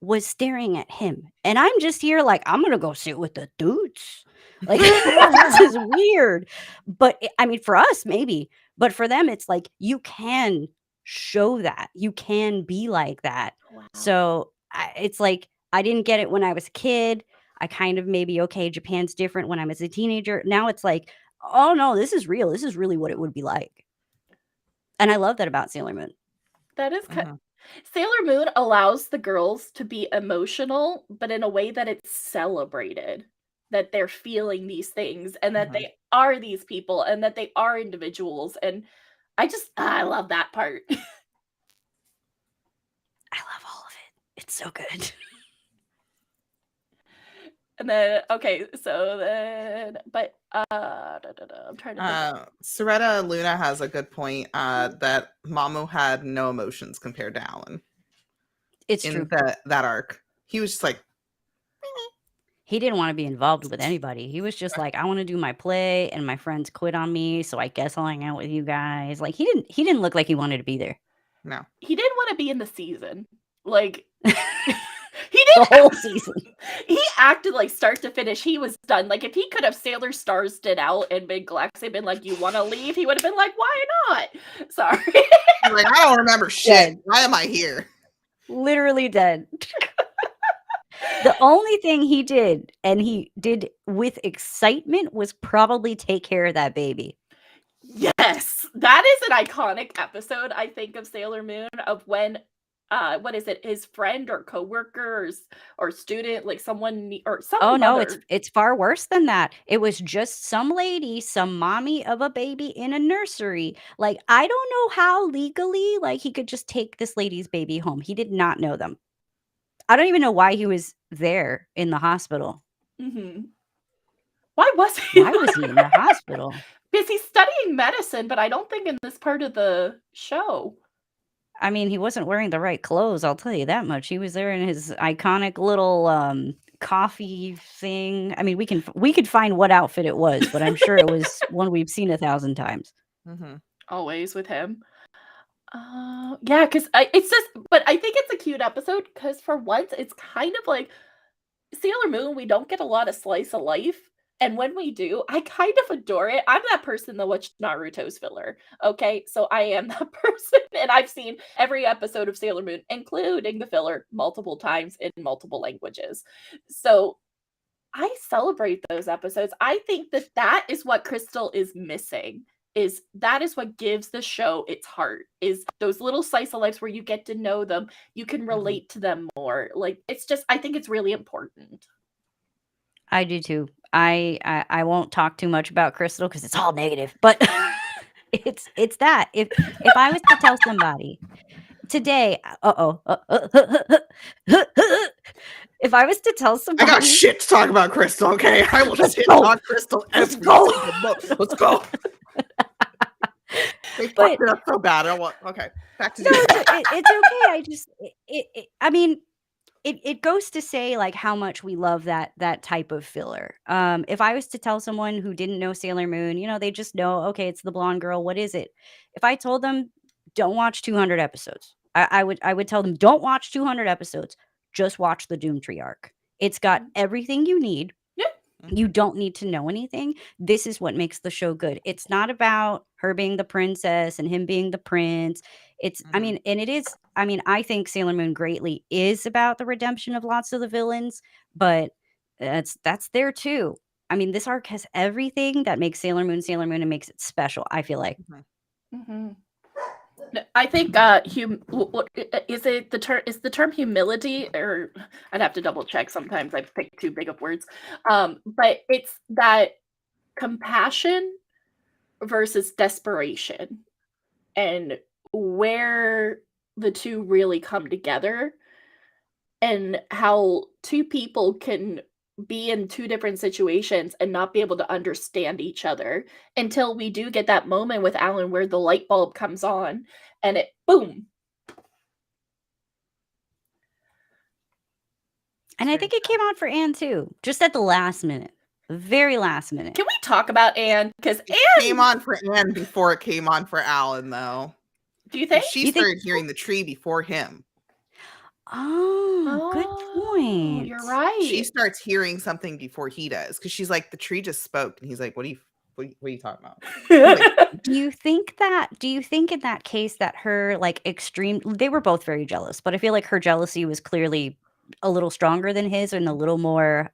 was staring at him. And I'm just here like, I'm going to go sit with the dudes. Like, this is weird. But I mean, for us, maybe. But for them, it's like, you can show that. You can be like that. Wow. So it's like, I didn't get it when I was a kid. I kind of maybe, okay, Japan's different when I was a teenager. Now it's like, oh no, this is real. This is really what it would be like. And I love that about Sailor Moon. That is Sailor Moon allows the girls to be emotional, but in a way that it's celebrated, that they're feeling these things and that they are these people and that they are individuals. And I love that part. I love all of it. It's so good. And then, okay, so then, but, I'm trying to think. Soretta Luna has a good point that Mamu had no emotions compared to Alan. It's true. In that arc. He was just like, he didn't want to be involved with anybody. He was just like, I want to do my play, and my friends quit on me, so I guess I'll hang out with you guys. Like, he didn't look like he wanted to be there. No. He didn't want to be in the season. Like, he The didn't whole season. He acted like start to finish, he was done. Like, if he could have Sailor Stars it out and been Galaxy been like, you want to leave? He would have been like, why not? Sorry. Like, I don't remember shit. Why am I here? Literally dead. The only thing he did, and he did with excitement, was probably take care of that baby. Yes, that is an iconic episode, I think, of Sailor Moon, of when what is it, his friend or coworker or student, like someone or some Oh no, mother. it's far worse than that. It was just some lady, some mommy of a baby in a nursery. Like, I don't know how legally, like, he could just take this lady's baby home. He did not know them. I don't even know why he was there in the hospital. Why was he Why was he in the hospital? Because he's studying medicine, but I don't think in this part of the show. I mean, he wasn't wearing the right clothes, I'll tell you that much. He was there in his iconic little coffee thing. I mean, we could find what outfit it was, but I'm sure it was one we've seen 1,000 times. Always with him. Yeah, because it's just, but I think it's a cute episode because for once it's kind of like Sailor Moon. We don't get a lot of slice of life, and when we do, I kind of adore it. I'm that person that watched Naruto's filler. Okay, so I am that person, and I've seen every episode of Sailor Moon, including the filler, multiple times in multiple languages. So I celebrate those episodes. I think that that is what Crystal is missing. Is that is what gives the show its heart, is those little slice of lives where you get to know them, you can relate to them more. Like, it's just, I think it's really important. I do too. I won't talk too much about Crystal because it's all negative, but it's that. If I was to tell somebody today, if I was to tell I somebody, got shit to talk about Crystal, okay? I will Let's shit go. talk Crystal Let's every go. single month. Let's go. They But- fucked it up so bad. I don't want. Okay, back to no, you. it's okay. I just I mean, it goes to say like how much we love that type of filler. If I was to tell someone who didn't know Sailor Moon, they just know, okay, it's the blonde girl. What is it? If I told them don't watch 200 episodes, I would tell them don't watch 200 episodes. Just watch the Doomtree arc. It's got everything you need. Yeah. You don't need to know anything. This is what makes the show good. It's not about her being the princess and him being the prince. It's, I mean, and it is, I mean, I think Sailor Moon greatly is about the redemption of lots of the villains, but that's there too. I mean, this arc has everything that makes Sailor Moon and makes it special, I feel like. I think is it the term, is the term humility, or I'd have to double check, sometimes I pick too big of words, but it's that compassion versus desperation, and where the two really come together, and how two people can be in two different situations and not be able to understand each other until we do get that moment with Alan where the light bulb comes on and it boom. And I think it came on for Anne too, just at the last minute, the very last minute. Can we talk about Anne? Because It Anne came on for Anne before it came on for Alan, though. Do you think? She started hearing the tree before him. Oh, good point. You're right. She starts hearing something before he does, because she's like, the tree just spoke, and he's like, what are you talking about? Like, Do you think in that case that her like extreme, they were both very jealous, but I feel like her jealousy was clearly a little stronger than his and a little more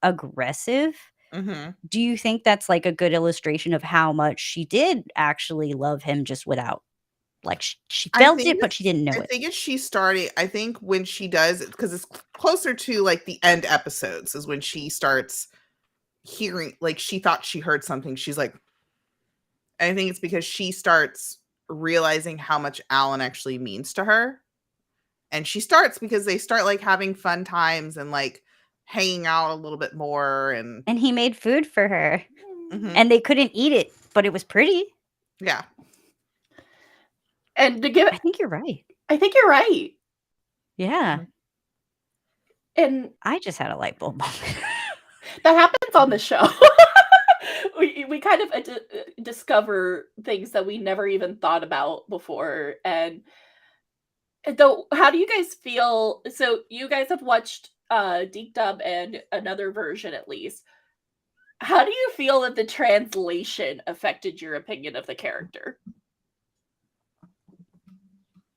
aggressive. Do you think that's like a good illustration of how much she did actually love him just without, like, she felt it, but she didn't know I it? think she started, I think when she does it, because it's closer to like the end episodes, is when she starts hearing, like, she thought she heard something. She's like, I think it's because she starts realizing how much Alan actually means to her. And she starts, because they start like having fun times and like hanging out a little bit more. And And he made food for her, and they couldn't eat it, but it was pretty. yeah. And to give I think you're right. I think you're right. Yeah. And I just had a light bulb moment. that happens on the show. we kind of discover things that we never even thought about before. And though, how do you guys feel? So you guys have watched Deep Dub and another version at least. How do you feel that the translation affected your opinion of the character?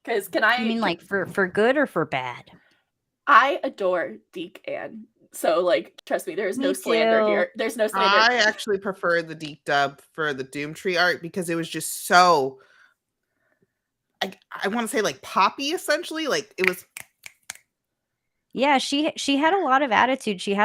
Because You mean like for good or for bad? I adore Deke Ann. So, like, trust me, there's no Me slander too. here. There's no slander. I actually prefer the deep dub for the Doomtree art, because it was just so, I want to say like poppy, essentially. Like, it was. Yeah, she had a lot of attitude. She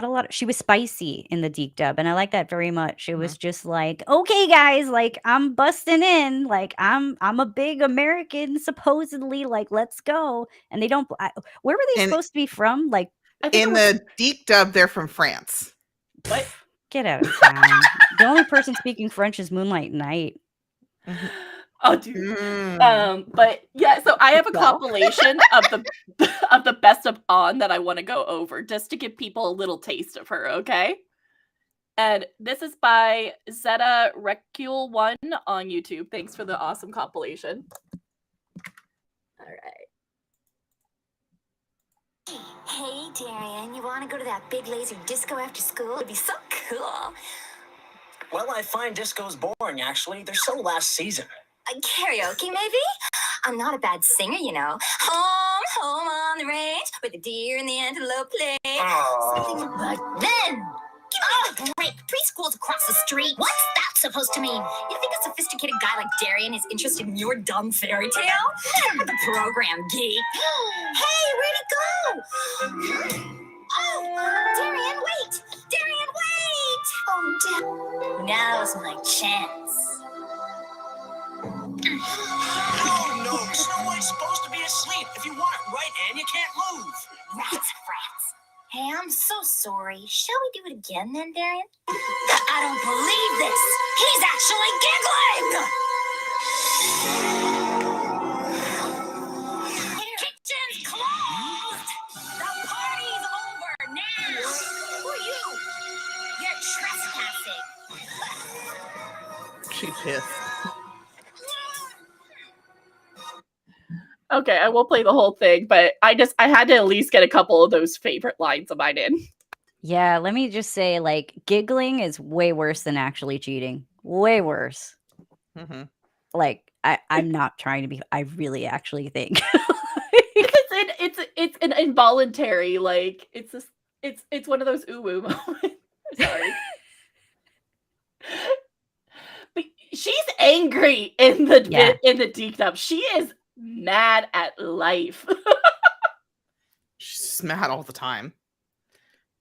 was spicy in the Deke Dub, and I like that very much. It was just like, okay, guys, like, I'm busting in, like, I'm a big American, supposedly, like, let's go. And they don't. Where were they supposed to be from? Like, In the Deke Dub, they're from France. What? Get out of town. The only person speaking French is Moonlight Knight. Oh, dude. But yeah, so I have a compilation of the best of On that I want to go over, just to give people a little taste of her, okay? And this is by Zeta Recule1 on YouTube. Thanks for the awesome compilation. All right. Hey, Darian, you want to go to that big laser disco after school? It'd be so cool. Well, I find discos boring, actually. They're so last season. Karaoke, maybe? I'm not a bad singer, you know. Home, home on the range, where the deer and the antelope play. Something but then. Oh, great. Preschool's across the street. What's that supposed to mean? You think a sophisticated guy like Darian is interested in your dumb fairy tale? Get with the program, geek. Hey, where'd it go? Oh, Darian, wait! Darian, wait! Oh, now's my chance. No, Snow White's supposed to be asleep. If you want it right, Anne, you can't move. Rats, frats. Hey, I'm so sorry. Shall we do it again then, Darian? I don't believe this. He's actually giggling. Kitchen's closed. The party's over now. Who are you? You're trespassing. She's pissed. Okay, I won't play the whole thing, but I had to at least get a couple of those favorite lines of mine in. Yeah, let me just say, like, giggling is way worse than actually cheating. Way worse. Mm-hmm. Like, I'm not trying to be. I really actually think. It's an involuntary, like it's one of those ooh-woo moments. Sorry. But she's angry in the in the deep dub. She is mad at life. She's mad all the time.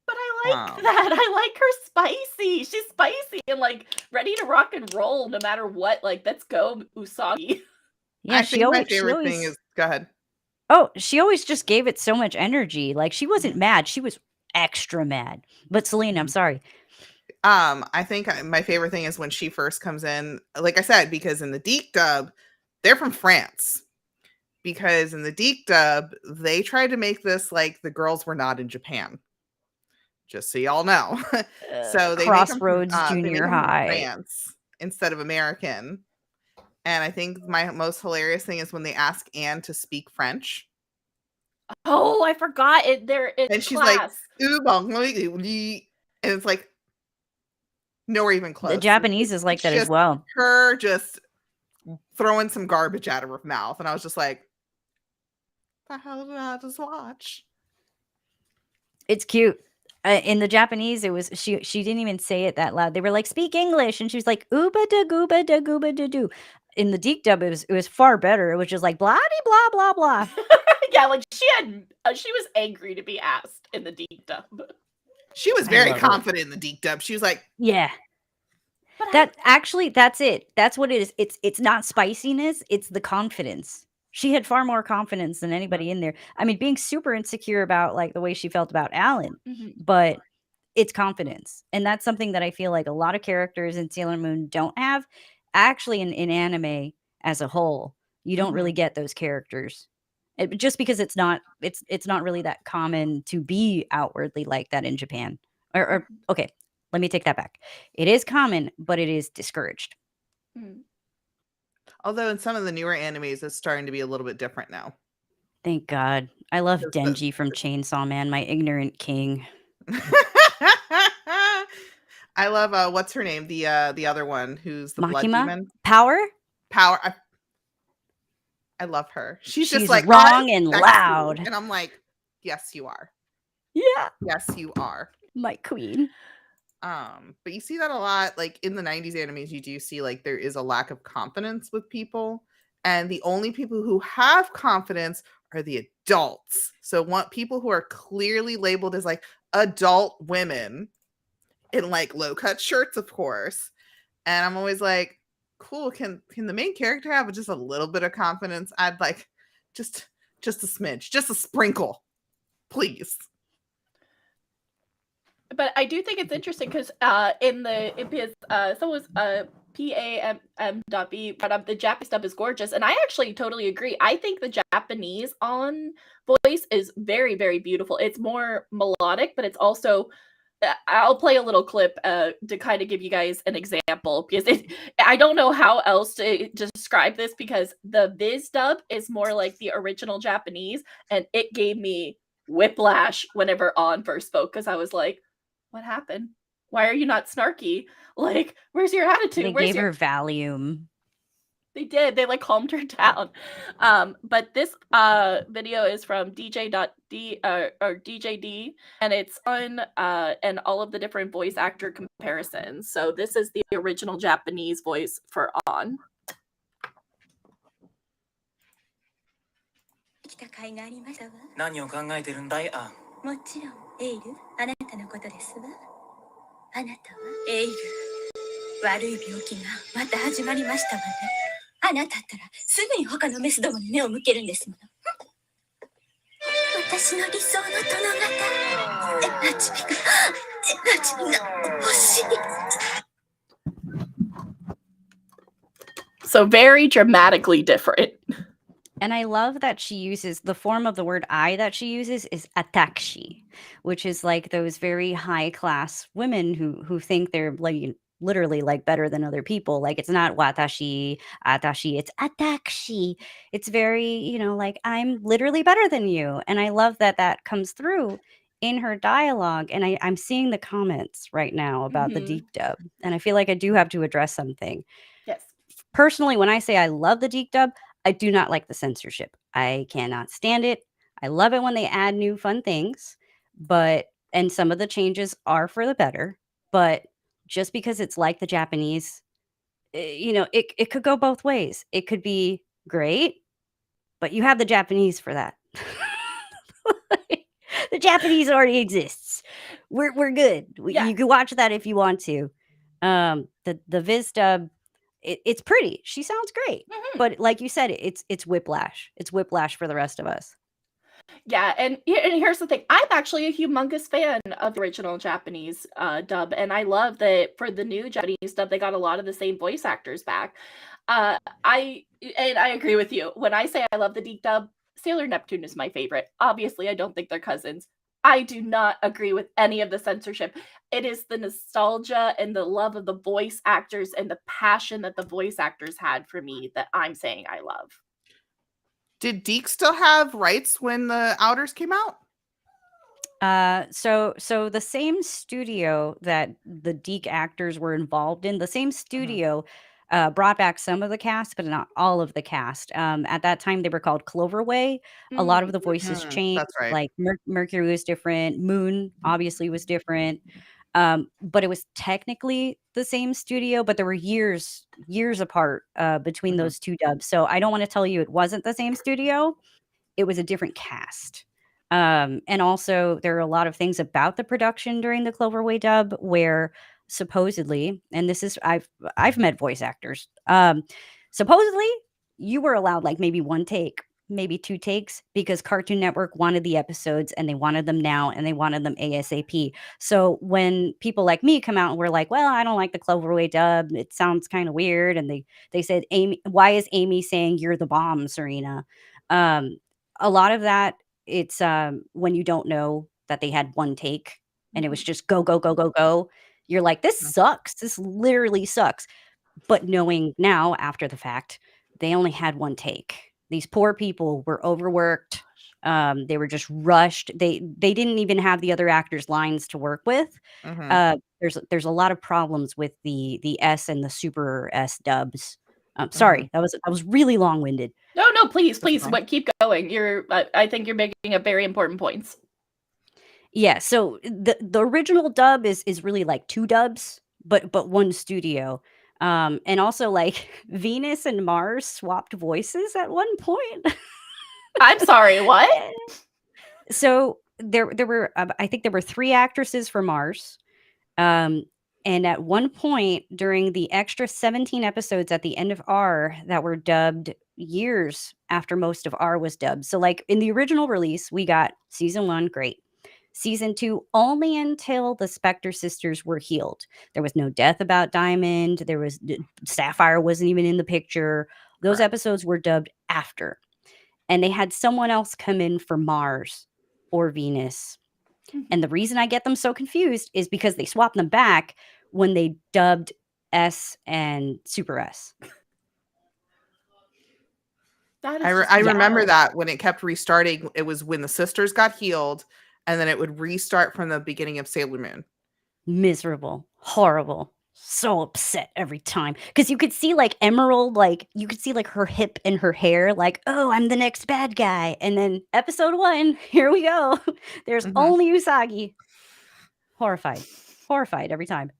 But I like that. I like her spicy. She's spicy and like ready to rock and roll no matter what. Like, let's go, Usagi. Yeah, I think my favorite thing is go ahead. Oh, she always just gave it so much energy. Like, she wasn't mad. She was extra mad. But Celine, I'm sorry. I think my favorite thing is when she first comes in, like I said, because in the Deke dub, they're from France. Because in the Deke dub, they tried to make this like the girls were not in Japan. Just so y'all know. So they Crossroads make them, Junior High France instead of American. And I think my most hilarious thing is when they ask Anne to speak French. Oh, I forgot it. And she's class. like, and it's like, nowhere even close. The Japanese is like that as well. Her just throwing some garbage out of her mouth. And I was just like, the hell did I just watch? It's cute. In the Japanese, it was she didn't even say it that loud. They were like, speak English, and she was like, ooba da gooba da gooba da doo. In the Deke dub, it was far better. It was just like blah blah blah blah. Yeah, like she was angry to be asked in the Deke dub. She was very confident in the Deke dub. She was like, yeah. That's it. That's what it is. It's not spiciness, it's the confidence. She had far more confidence than anybody in there. I mean, being super insecure about like the way she felt about Alan, but it's confidence. And that's something that I feel like a lot of characters in Sailor Moon don't have. Actually, in anime as a whole, you don't really get those characters. Just because it's not really that common to be outwardly like that in Japan. Or okay, let me take that back. It is common, but it is discouraged. Although in some of the newer animes, it's starting to be a little bit different now. Thank God. I love Denji from Chainsaw Man, my ignorant king. I love what's her name? The other one who's the blood demon. Power. I love her. She's just like wrong and loud. And I'm like, yes, you are. Yeah. Yes, you are. My queen. But you see that a lot, like in the 90s animes, you do see like there is a lack of confidence with people. And the only people who have confidence are the adults. So people who are clearly labeled as like adult women in like low-cut shirts, of course. And I'm always like, cool, can the main character have just a little bit of confidence? I'd like just a smidge, just a sprinkle, please. But I do think it's interesting because someone's PAMM.B brought up the Japanese dub is gorgeous, and I actually totally agree. I think the Japanese on voice is very, very beautiful. It's more melodic, but it's also I'll play a little clip to kind of give you guys an example, because I don't know how else to describe this, because the Viz dub is more like the original Japanese, and it gave me whiplash whenever On first spoke, because I was like, what happened? Why are you not snarky? Like, where's your attitude? They gave her Valium. They did. They like calmed her down. But this video is from DJ.D or DJD, and it's on and all of the different voice actor comparisons. So this is the original Japanese voice for On. 来た甲斐がありましたわ。何を考えてるんだい、アン。もちろん、エイル、あなたのことですわ。あなたはエイル。悪い病気がまた始まりましたわね。あなたったらすぐに他のメスどもに目を向けるんですもの。私の理想の殿方。エナチビが欲しい。 So very dramatically different. And I love that she uses the form of the word I that she uses is atakushi, which is like those very high class women who think they're like literally like better than other people. Like it's not watashi, atashi, it's atakushi. It's very, you know, like I'm literally better than you. And I love that that comes through in her dialogue. And I'm seeing the comments right now about the deep dub. And I feel like I do have to address something. Yes. Personally, when I say I love the deep dub, I do not like the censorship. I cannot stand it. I love it when they add new fun things, and some of the changes are for the better, but just because it's like the Japanese, you know, it could go both ways. It could be great, but you have the Japanese for that. The Japanese already exists. We're good. Yeah. You can watch that if you want to. The Viz dub, it's pretty. She sounds great. But like you said, it's whiplash. It's whiplash for the rest of us. Yeah, and here's the thing. I'm actually a humongous fan of the original Japanese dub, and I love that for the new Japanese dub, they got a lot of the same voice actors back. I agree with you. When I say I love the deep dub, Sailor Neptune is my favorite. Obviously, I don't think they're cousins. I do not agree with any of the censorship. It is the nostalgia and the love of the voice actors and the passion that the voice actors had for me that I'm saying I love. Did Deke still have rights when the Outers came out? So the same studio that the Deke actors were involved in, the same studio brought back some of the cast, but not all of the cast. At that time, they were called Cloverway. A lot of the voices changed. That's right. Like Mercury was different. Moon obviously was different. But it was technically the same studio, but there were years apart between those two dubs. So I don't want to tell you it wasn't the same studio. It was a different cast. And also there are a lot of things about the production during the Cloverway dub where supposedly, and this is I've met voice actors. Supposedly you were allowed like maybe one take, maybe two takes, because Cartoon Network wanted the episodes and they wanted them now and they wanted them ASAP. So when people like me come out and we're like, well, I don't like the Cloverway dub, it sounds kind of weird, and they said, Amy, why is Amy saying you're the bomb, Serena? A lot of that, it's when you don't know that they had one take and it was just go, go, go, go, go. You're like, this sucks. This literally sucks. But knowing now after the fact, they only had one take. These poor people were overworked. They were just rushed. They didn't even have the other actors' lines to work with. There's a lot of problems with the S and the Super S dubs. Sorry, that was really long-winded. No, please, keep going. I think you're making a very important points. Yeah, so the original dub is really like two dubs, but one studio. And also like Venus and Mars swapped voices at one point. I'm sorry, what? So there were I think there were 3 actresses for Mars. And at one point during the extra 17 episodes at the end of R that were dubbed years after most of R was dubbed. So like in the original release, we got season 1, great. Season 2, only until the Spectre sisters were healed. There was no death about Diamond. There was Sapphire wasn't even in the picture. Those episodes were dubbed after. And they had someone else come in for Mars or Venus. And the reason I get them so confused is because they swapped them back when they dubbed S and Super S. That is I just remember wild. that when it kept restarting, it was when the sisters got healed, and then it would restart from the beginning of Sailor Moon. Miserable, horrible, so upset every time. Because you could see like Emerald, like you could see like her hip and her hair, like, oh, I'm the next bad guy. And then episode 1, here we go. There's Mhm. only Usagi. Horrified every time.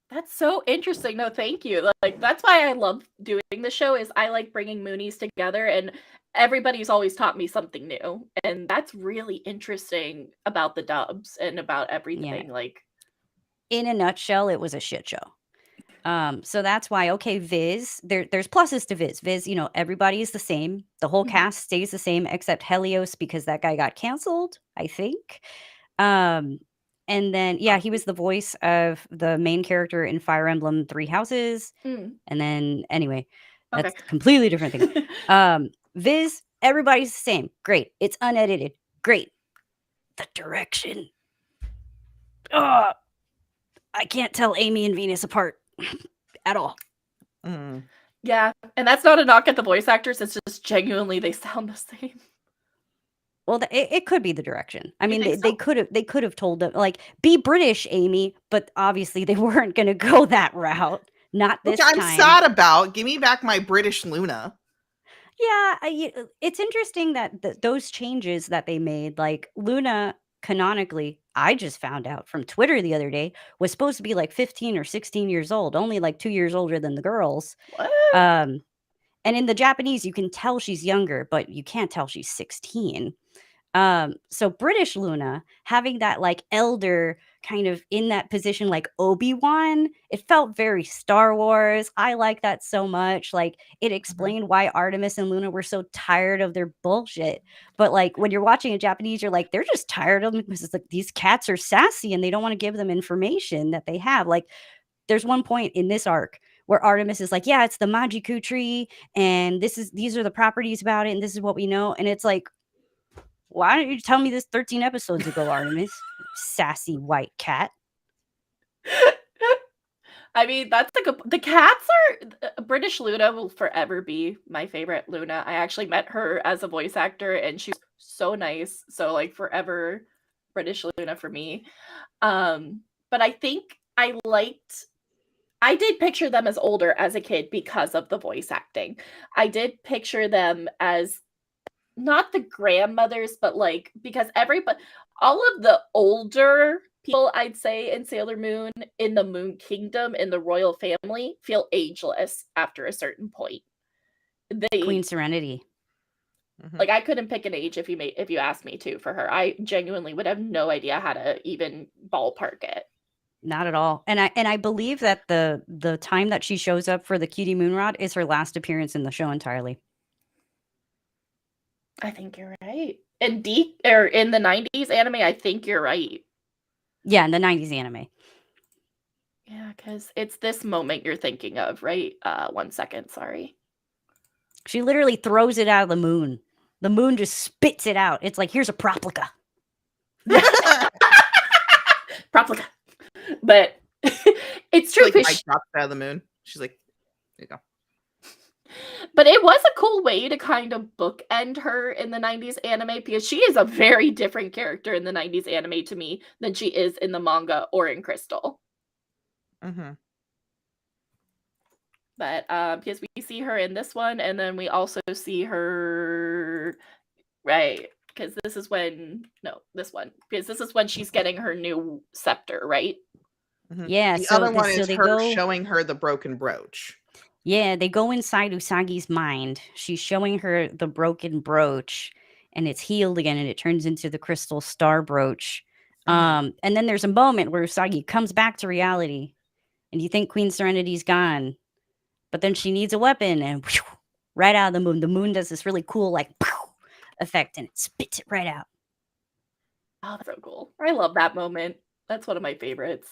That's so interesting. No, thank you. Like that's why I love doing the show is I like bringing Moonies together and everybody's always taught me something new. And that's really interesting about the dubs and about everything. Like In a nutshell, it was a shit show. So that's why, okay, Viz, there's pluses to Viz. Viz, you know, everybody is the same. The whole Mhm. cast stays the same except Helios because that guy got canceled, I think. And then, yeah, he was the voice of the main character in Fire Emblem Three Houses. Mm. And then, anyway, that's Okay. a completely different thing. Viz, everybody's the same. Great. It's unedited. Great. The direction. Ugh. I can't tell Amy and Venus apart at all. Mm. Yeah. And that's not a knock at the voice actors. It's just genuinely they sound the same. Well, it could be the direction. I You mean, think they could have told them like be British, Amy, but obviously they weren't going to go that route. Not this Which I'm time. sad about. Give me back my British Luna. Yeah, it's interesting that those changes that they made, like Luna, canonically, I just found out from Twitter the other day, was supposed to be like 15 or 16 years old, only like 2 years older than the girls. What? And in the Japanese, you can tell she's younger, but you can't tell she's 16. So British Luna having that like elder kind of in that position like Obi-Wan, it felt very Star Wars. I like that so much. Like it explained why Artemis and Luna were so tired of their bullshit. But like when you're watching in Japanese, you're like, they're just tired of them because it's like these cats are sassy and they don't want to give them information that they have. Like there's one point in this arc where Artemis is like, yeah, it's the Majiku tree, and these are the properties about it, and this is what we know. And it's like, why don't you tell me this 13 episodes ago, Artemis? Sassy white cat. I mean, that's like the cats are British Luna will forever be my favorite Luna. I actually met her as a voice actor and she's so nice. So like forever British Luna for me. But I think I did picture them as older as a kid because of the voice acting. I did picture them as not the grandmothers, but like because all of the older people I'd say in Sailor Moon, in the Moon Kingdom, in the royal family, feel ageless after a certain point. Queen Serenity. Like I couldn't pick an age if you asked me to for her. I genuinely would have no idea how to even ballpark it. Not at all. And I believe that the time that she shows up for the Cutie Moonrod is her last appearance in the show entirely. I think you're right. In the 90s anime, I think you're right. Yeah, in the 90s anime. Yeah, because it's this moment you're thinking of, right? 1 second, sorry. She literally throws it out of the moon. The moon just spits it out. It's like, here's a Proplica. Proplica. But it's true. Like Mike drops out of the moon. She's like, there you go. But it was a cool way to kind of bookend her in the 90s anime because she is a very different character in the 90s anime to me than she is in the manga or in Crystal. But because we see her in this one, and then we also see her, right? Because this is when she's getting her new scepter, right? Yeah. The other one is her showing her the broken brooch. Yeah, they go inside Usagi's mind. She's showing her the broken brooch, and it's healed again, and it turns into the crystal star brooch. And then there's a moment where Usagi comes back to reality, and you think Queen Serenity's gone, but then she needs a weapon, and whew, right out of the moon. The moon does this really cool, like, pow, effect, and it spits it right out. Oh, that's so cool. I love that moment. That's one of my favorites.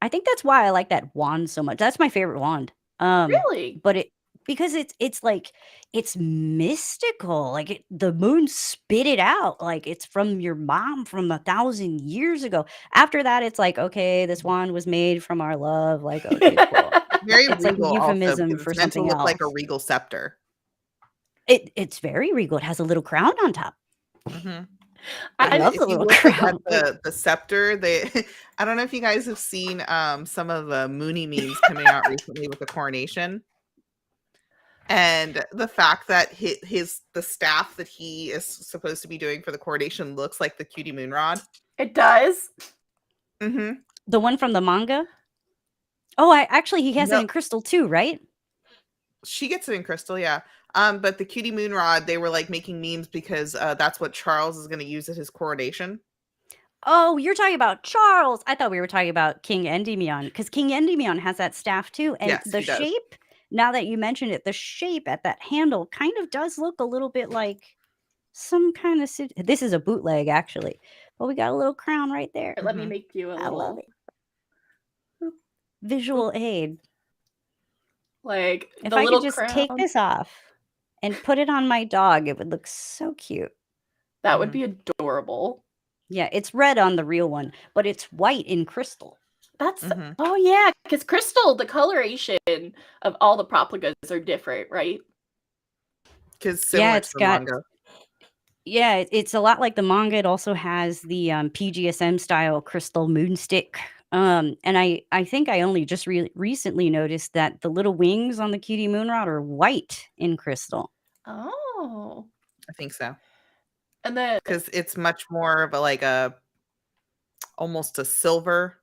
I think that's why I like that wand so much. That's my favorite wand. Really? But because it's like it's mystical. Like the moon spit it out. Like it's from your mom from 1,000 years ago. After that, it's like, okay, this wand was made from our love. Like, okay, cool. Very It's like a regal also euphemism because for it's meant to something look like a else. regal scepter. It's very regal. It has a little crown on top. Mhm. I And love if the you little look like crown. at the scepter, they I don't know if you guys have seen some of the Mooney memes coming out recently with the coronation. And the fact that the staff that he is supposed to be doing for the coronation looks like the cutie moon rod. It does. Mm-hmm. The one from the manga? Oh, he has it No, in crystal too, right? she gets it in crystal, yeah. But the cutie moon rod, they were like making memes because that's what Charles is going to use at his coronation. Oh, you're talking about Charles. I thought we were talking about King Endymion because King Endymion has that staff too. And Yes, the he does. shape, now that you mentioned it, the shape at that handle kind of does look a little bit like some kind of. This is a bootleg, actually. But we got a little crown right there. Let me make you a I love little it. Visual aid. like If the I little could just crown. take this off and put it on my dog, it would look so cute. That would be adorable. Yeah, it's red on the real one, but it's white in crystal. That's oh yeah, because crystal, the coloration of all the Propagas are different, right? Because similar to the manga. Yeah, it's a lot like the manga. It also has the PGSM style crystal moonstick. And I think I only just recently noticed that the little wings on the cutie moonrod are white in crystal. Oh, I think so. And then because it's much more of almost a silver.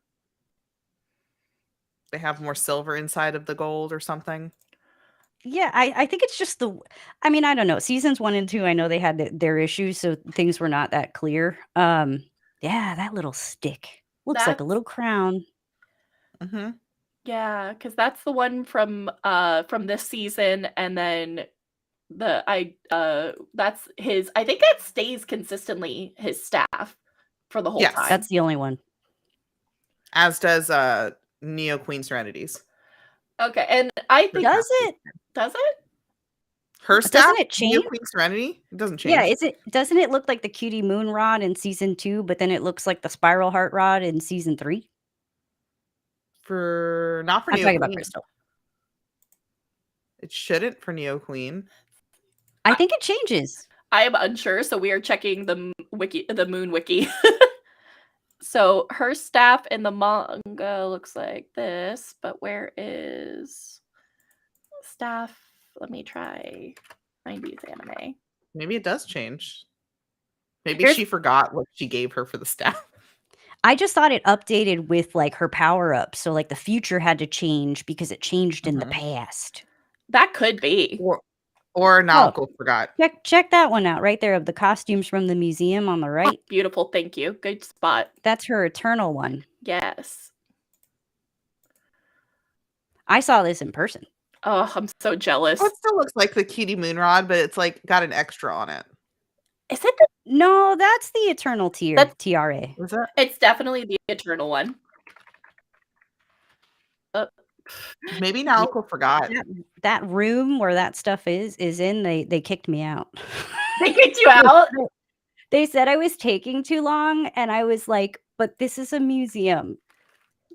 They have more silver inside of the gold or something. Yeah, I think it's just I don't know. Seasons 1 and 2, I know they had their issues, so things were not that clear. Yeah, that little stick looks like a little crown. Mm-hmm. Yeah, because that's the one from this season, and then that's his. I think that stays consistently his staff for the whole time. That's the only one. As does Neo Queen Serenity's. Okay, and I think does it? Her staff, doesn't it change? Neo Queen Serenity, it doesn't change. Yeah, doesn't it look like the cutie moon rod in season 2, but then it looks like the spiral heart rod in season 3? Not for I'm Neo talking Queen. about crystal. It shouldn't for Neo Queen. I think it changes. I am unsure, so we are checking the Moon Wiki. So her staff in the manga looks like this, but where is staff? Let me try find these anime. Maybe it does change. Maybe she forgot what she gave her for the staff. I just thought it updated with like her power up, so like the future had to change because it changed in the past. That could be. Or Naoko forgot. Check that one out right there of the costumes from the museum on the right. Oh, beautiful, thank you. Good spot. That's her eternal one. Yes. I saw this in person. Oh, I'm so jealous. It still looks like the cutie moon rod, but it's like got an extra on it. Is it No, that's the eternal tiara. Is it? It's definitely the eternal one. Maybe Naoko forgot. That room where that stuff is in, they kicked me out. They kicked you out? They said I was taking too long, and I was like, but this is a museum.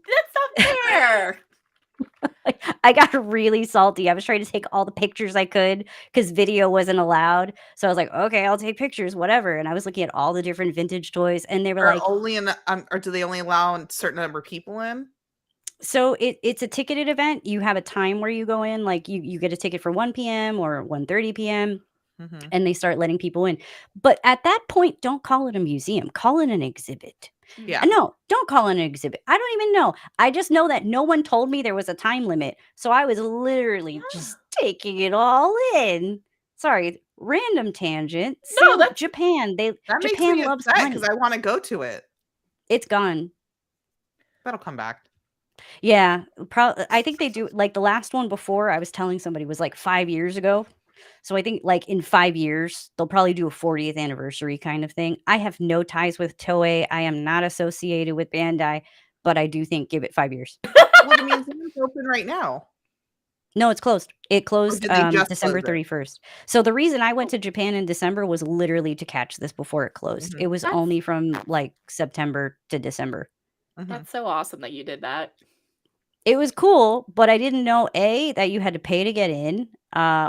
That's not fair. I got really salty. I was trying to take all the pictures I could because video wasn't allowed. So I was like, okay, I'll take pictures, whatever. And I was looking at all the different vintage toys, and they were like, only in or do they only allow a certain number of people in? So it's a ticketed event. You have a time where you go in, like you get a ticket for 1 p.m. or 1:30 p.m. And they start letting people in. But at that point, don't call it a museum. Call it an exhibit. Yeah. No, don't call it an exhibit. I don't even know. I just know that no one told me there was a time limit. So I was literally just taking it all in. Sorry, random tangent. No, that's Japan. Japan loves money money. because I want to go to it. It's gone. That'll come back. Yeah, I think they do. Like the last one before, I was telling somebody was like 5 years ago. So I think like in 5 years, they'll probably do a 40th anniversary kind of thing. I have no ties with Toei. I am not associated with Bandai, but I do think give it 5 years. Well, the museum's open right now. No, it's closed. It Or closed did they just December close it? 31st. So the reason I went to Japan in December was literally to catch this before it closed. Mhm. It was That's only from like September to December. Mhm. that's so awesome that you did that. It was cool, but I didn't know A, that you had to pay to get in,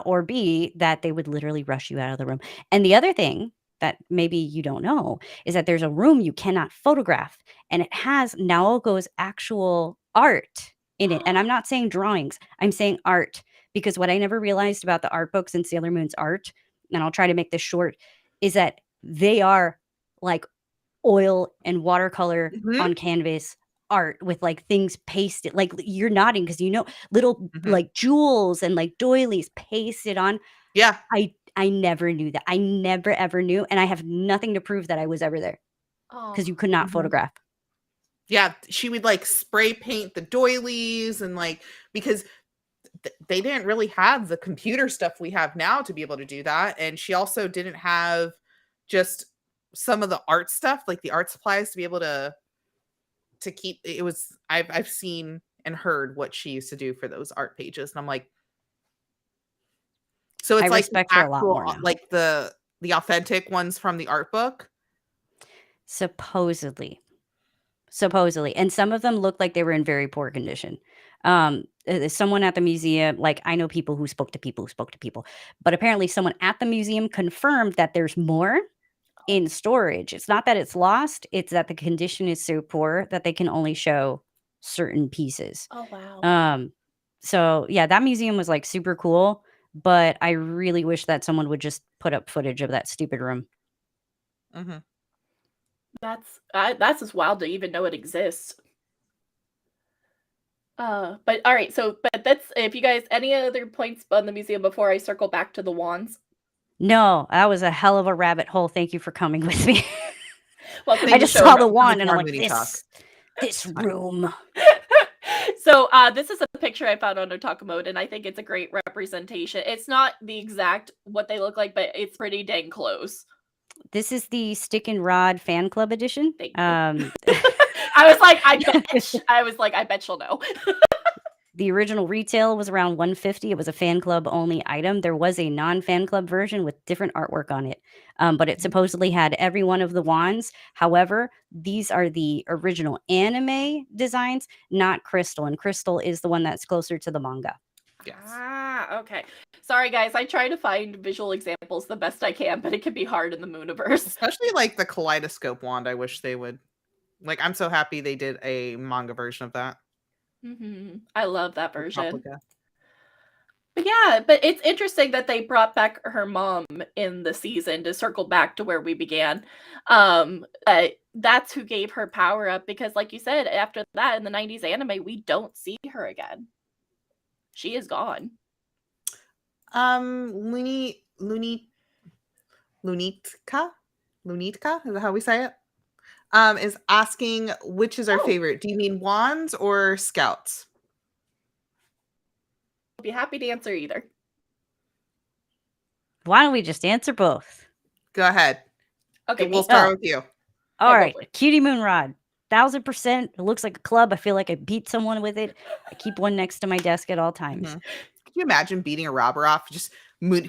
or B, that they would literally rush you out of the room. And the other thing that maybe you don't know is that there's a room you cannot photograph, and it has Naoko's actual art in it. And I'm not saying drawings, I'm saying art, because what I never realized about the art books and Sailor Moon's art, and I'll try to make this short, is that they are like oil and watercolor Mhm. on canvas art with like things pasted, like you're nodding because you know little Mhm. like jewels and like doilies pasted on. Yeah. I never knew that. I never ever knew, and I have nothing to prove that I was ever there because Oh, you could not Mhm. photograph. Yeah, she would like spray paint the doilies and like because they didn't really have the computer stuff we have now to be able to do that, and she also didn't have just some of the art stuff, like the art supplies to be able to keep it was I've seen and heard what she used to do for those art pages, and I'm like, so I it's like the respect her a lot actual more now. like the authentic ones from the art book. Supposedly, and some of them looked like they were in very poor condition. Someone at the museum, like I know people who spoke to people who spoke to people, but apparently someone at the museum confirmed that there's more in storage. It's not that it's lost, it's that the condition is so poor that they can only show certain pieces. oh wow. Um, so yeah, that museum was like super cool, but I really wish that someone would just put up footage of that stupid room. Mm-hmm. That's just wild to even know it exists. But all right, so but that's if you guys any other points on the museum before I circle back to the wands. No, that was a hell of a rabbit hole. Thank you for coming with me. Welcome I to the just show. saw the Welcome to wand and I'm more like, Mooney talk. this room. So this is a picture I found on Otaku Mode, and I think it's a great representation. It's not the exact what they look like, but it's pretty dang close. This is the Stick and Rod fan club edition. Thank you. I was like, I bet she'll know. The original retail was around $150. It was a fan club only item. There was a non-fan club version with different artwork on it, but it supposedly had every one of the wands. However, these are the original anime designs, not Crystal, and Crystal is the one that's closer to the manga. Yes. Ah, okay. Sorry, guys. I try to find visual examples the best I can, but it can be hard in the Mooniverse. Especially like the kaleidoscope wand. I wish they would. Like, I'm so happy they did a manga version of that. I love that with version. Paprika. But yeah, but it's interesting that they brought back her mom in the season to circle back to where we began. That's who gave her power up because, like you said, after that in the 90s anime, we don't see her again. She is gone. Lunitka? Lunitka? Is that how we say it? Is asking which is our Oh. favorite. Do you mean wands or scouts? I'll be happy to answer either. Why don't we just answer both? Go ahead. Okay, We'll me. start with you. All Yeah, right, go for it. Cutie Moonrod, 1000%. It looks like a club. I feel like I beat someone with it. I keep one next to my desk at all times. Mhm. Can you imagine beating a robber off? Just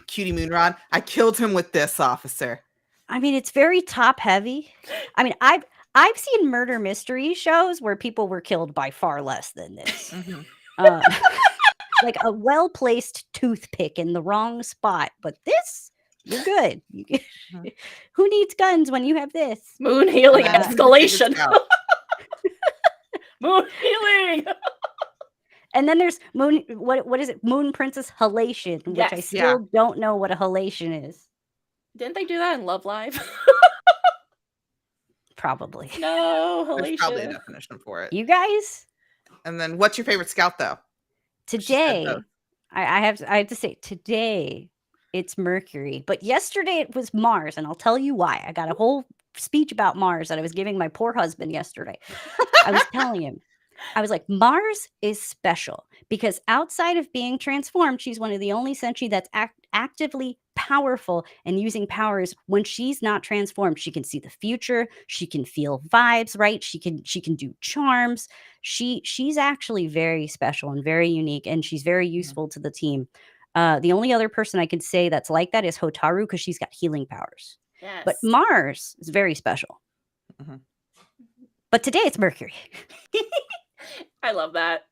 Cutie Moonrod. I killed him with this, officer. I mean, it's very top heavy. I mean, I've seen murder mystery shows where people were killed by far less than this. Mhm. Like a well-placed toothpick in the wrong spot, but this, you're good. Mhm. Who needs guns when you have this? Moon healing And then who's your favorite escalation. scout? Moon healing. And then there's Moon. What is it? Moon Princess Halation, which I Yes. still don't know what a halation is. Didn't they do that in Love Live? Probably. No, There's probably a halation. definition for it. You guys, And then what's your favorite scout though? She said today, both. I have to say today it's Mercury, but yesterday it was Mars, and I'll tell you why. I got a whole speech about Mars that I was giving my poor husband yesterday. I was telling him I was like, Mars is special because outside of being transformed, she's one of the only sentry that's actively powerful and using powers when she's not transformed. She can see the future. She can feel vibes, right? She can do charms. She's actually very special and very unique, and she's very useful to the team. The only other person I could say that's like that is Hotaru because she's got healing powers. But Yes. Mars is very special. Mhm. But today it's Mercury. I love that.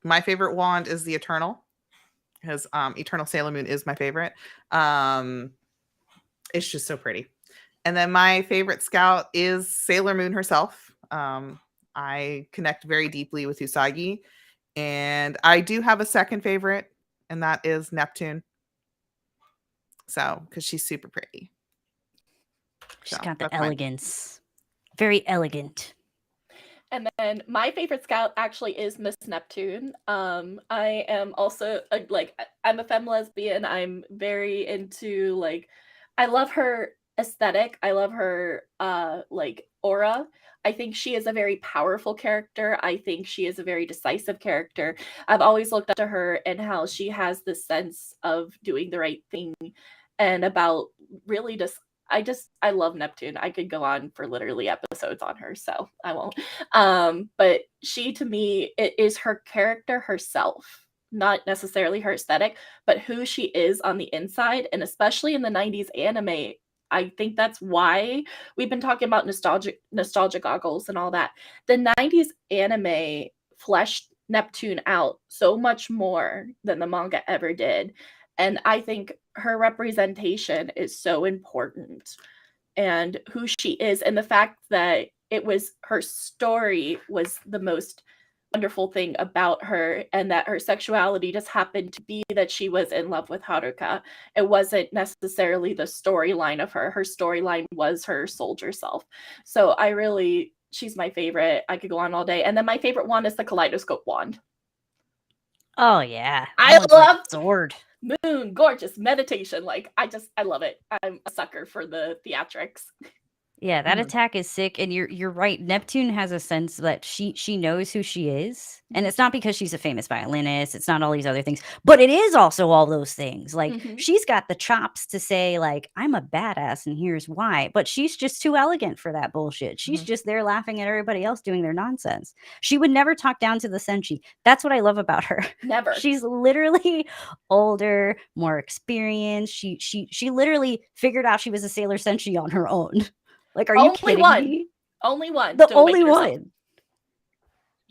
My favorite wand is the Eternal, because Eternal Sailor Moon is my favorite. It's just so pretty. And then my favorite scout is Sailor Moon herself. I connect very deeply with Usagi, and I do have a second favorite, and that is Neptune. So, because she's super pretty. She's So, got the that's mine. elegance. Very elegant. And then my favorite scout actually is Miss Neptune. I am also I'm a femme lesbian. I'm very into I love her aesthetic. I love her aura. I think she is a very powerful character. I think she is a very decisive character. I've always looked up to her and how she has this sense of doing the right thing and about really just I love Neptune. I could go on for literally episodes on her, so I won't. But she to me it is her character herself, not necessarily her aesthetic, but who she is on the inside, and especially in the 90s anime. I think that's why we've been talking about nostalgia goggles and all that. The 90s anime fleshed Neptune out so much more than the manga ever did. And I think her representation is so important and who she is, and the fact that it was her story was the most wonderful thing about her, and that her sexuality just happened to be that she was in love with Haruka. It wasn't necessarily the storyline of her. Her storyline was her soldier self. So she's my favorite. I could go on all day. And then my favorite one is the kaleidoscope wand. Oh yeah. I love sword. Moon, gorgeous meditation. I love it. I'm a sucker for the theatrics. Yeah, that Mhm. attack is sick, and you're right. Neptune has a sense that she knows who she is, and it's not because she's a famous violinist. It's not all these other things, but it is also all those things. Like Mhm. she's got the chops to say like I'm a badass, and here's why. But she's just too elegant for that bullshit. She's Mhm. just there laughing at everybody else doing their nonsense. She would never talk down to the Senshi. That's what I love about her. Never. She's literally older, more experienced. She literally figured out she was a sailor Senshi on her own. Like, are you Only kidding one. me? Only one. The Don't only wake yourself. one.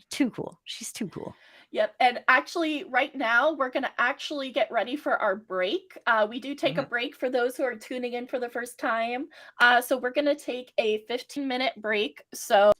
Too cool. She's too cool. Yep. And actually, right now, we're going to actually get ready for our break. We do take a break for those who are tuning in for the first time. So we're going to take a 15-minute break. So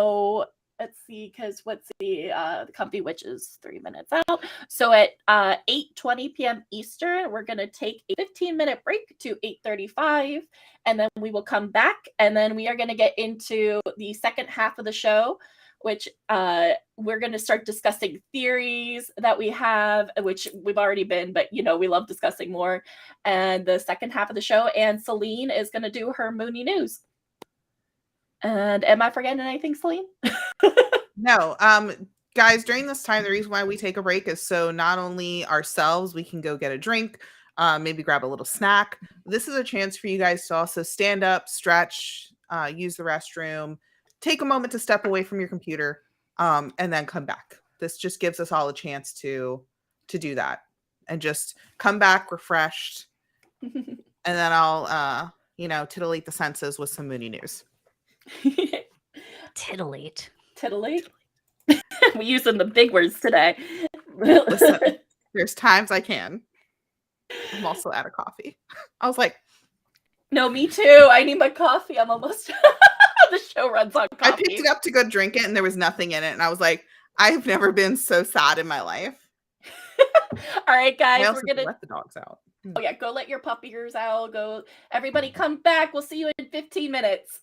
let's see, because what's the Comfy Witch is 3 minutes out. So at 8:20 p.m. Eastern, we're going to take a 15-minute break to 8:35, and then we will come back, and then we are going to get into the second half of the show, which we're going to start discussing theories that we have, which we've already been, but we love discussing more. And the second half of the show, and Celine is going to do her Mooney news. And am I forgetting anything, Celine? No, guys, during this time, the reason why we take a break is so not only ourselves, we can go get a drink, maybe grab a little snack. This is a chance for you guys to also stand up, stretch, use the restroom, take a moment to step away from your computer, and then come back. This just gives us all a chance to do that and just come back refreshed. And then I'll, titillate the senses with some Mooney news. Titillate. Titillate? We're using the big words today. Listen, there's times I can. I'm also out of coffee. I was like, no, me too. I need my coffee. I'm almost the show runs on coffee. I picked it up to go drink it and there was nothing in it. And I was like, I've never been so sad in my life. All right, guys, I also we're gonna let the dogs out. Oh yeah, go let your puppy ears out. Go, everybody, come back. We'll see you in 15 minutes.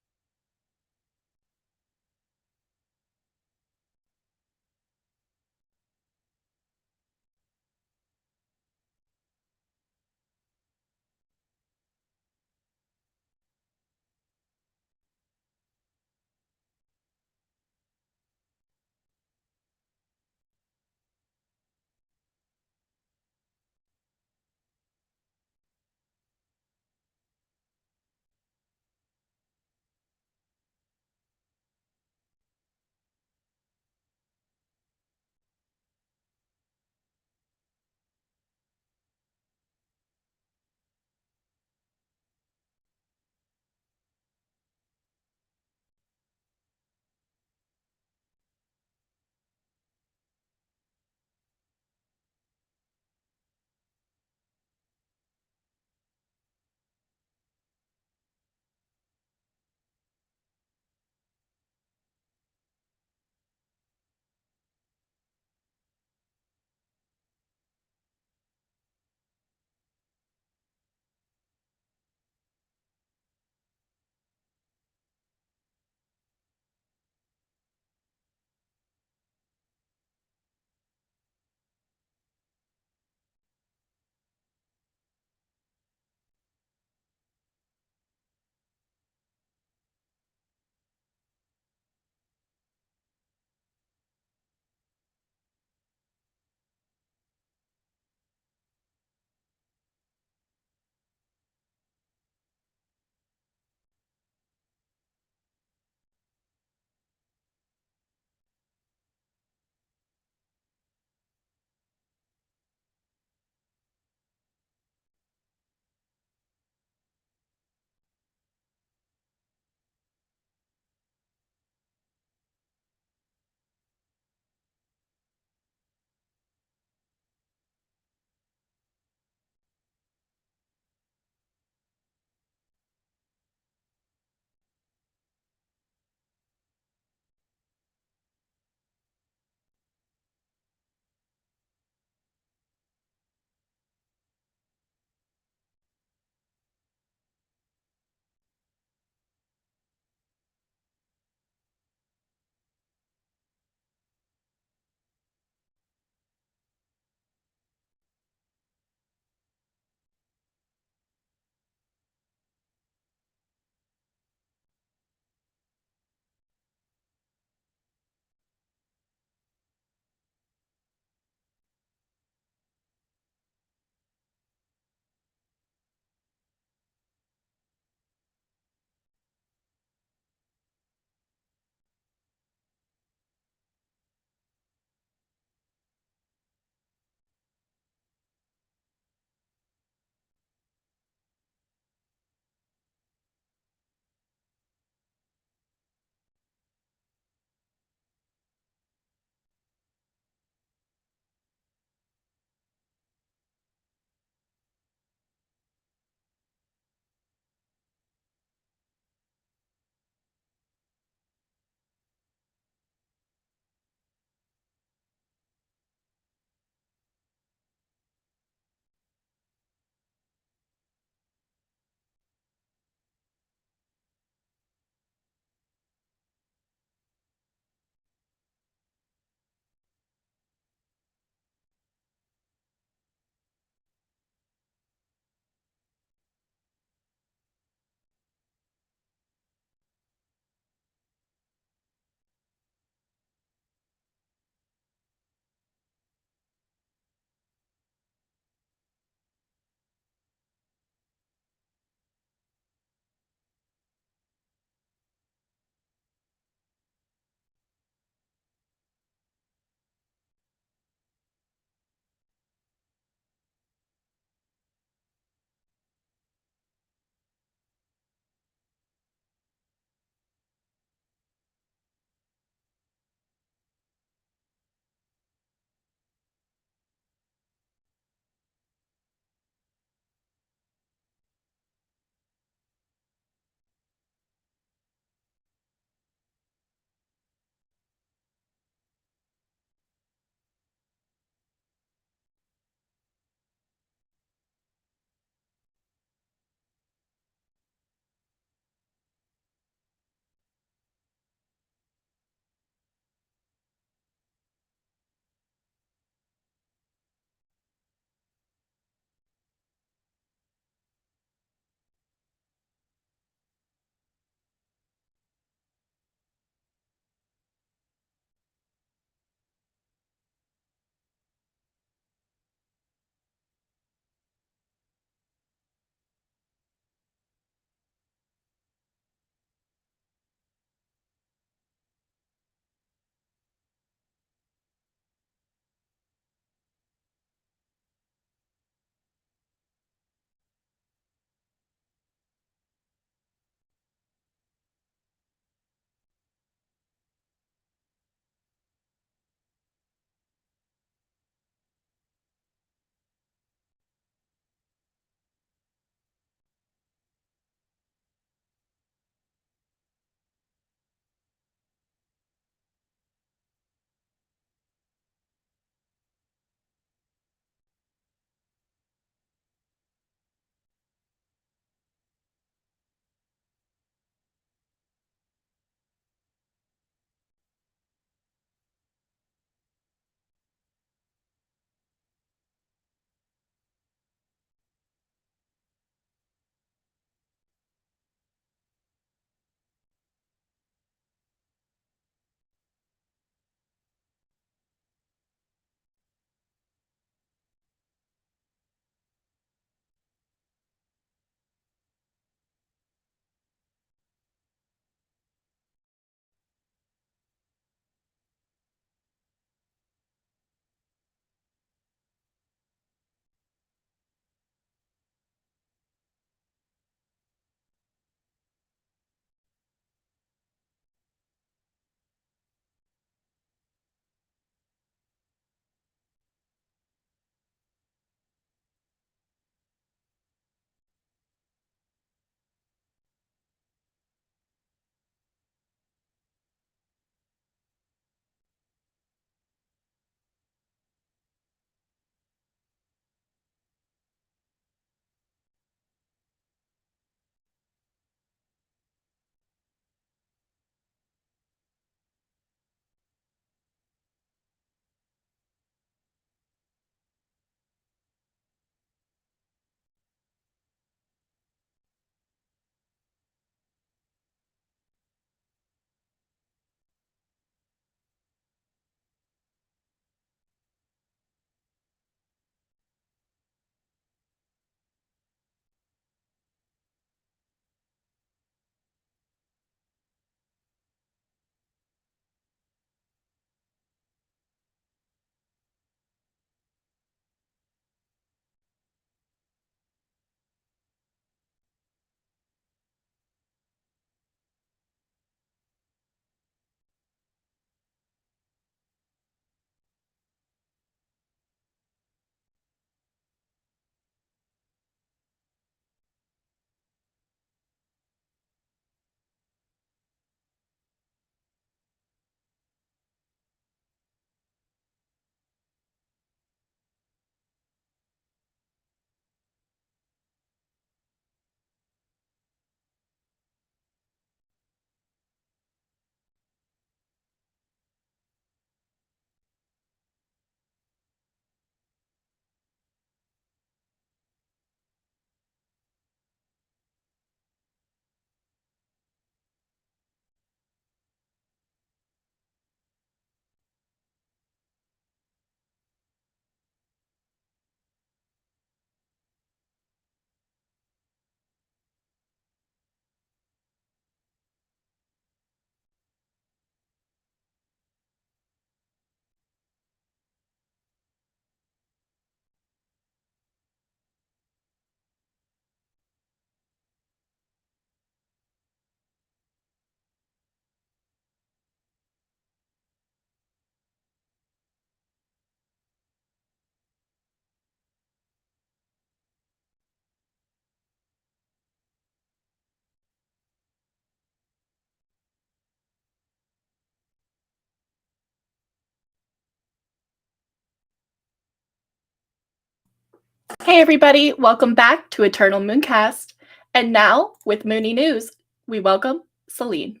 Hey everybody, welcome back to Eternal Mooncast. And now, with Mooney News, we welcome Celine.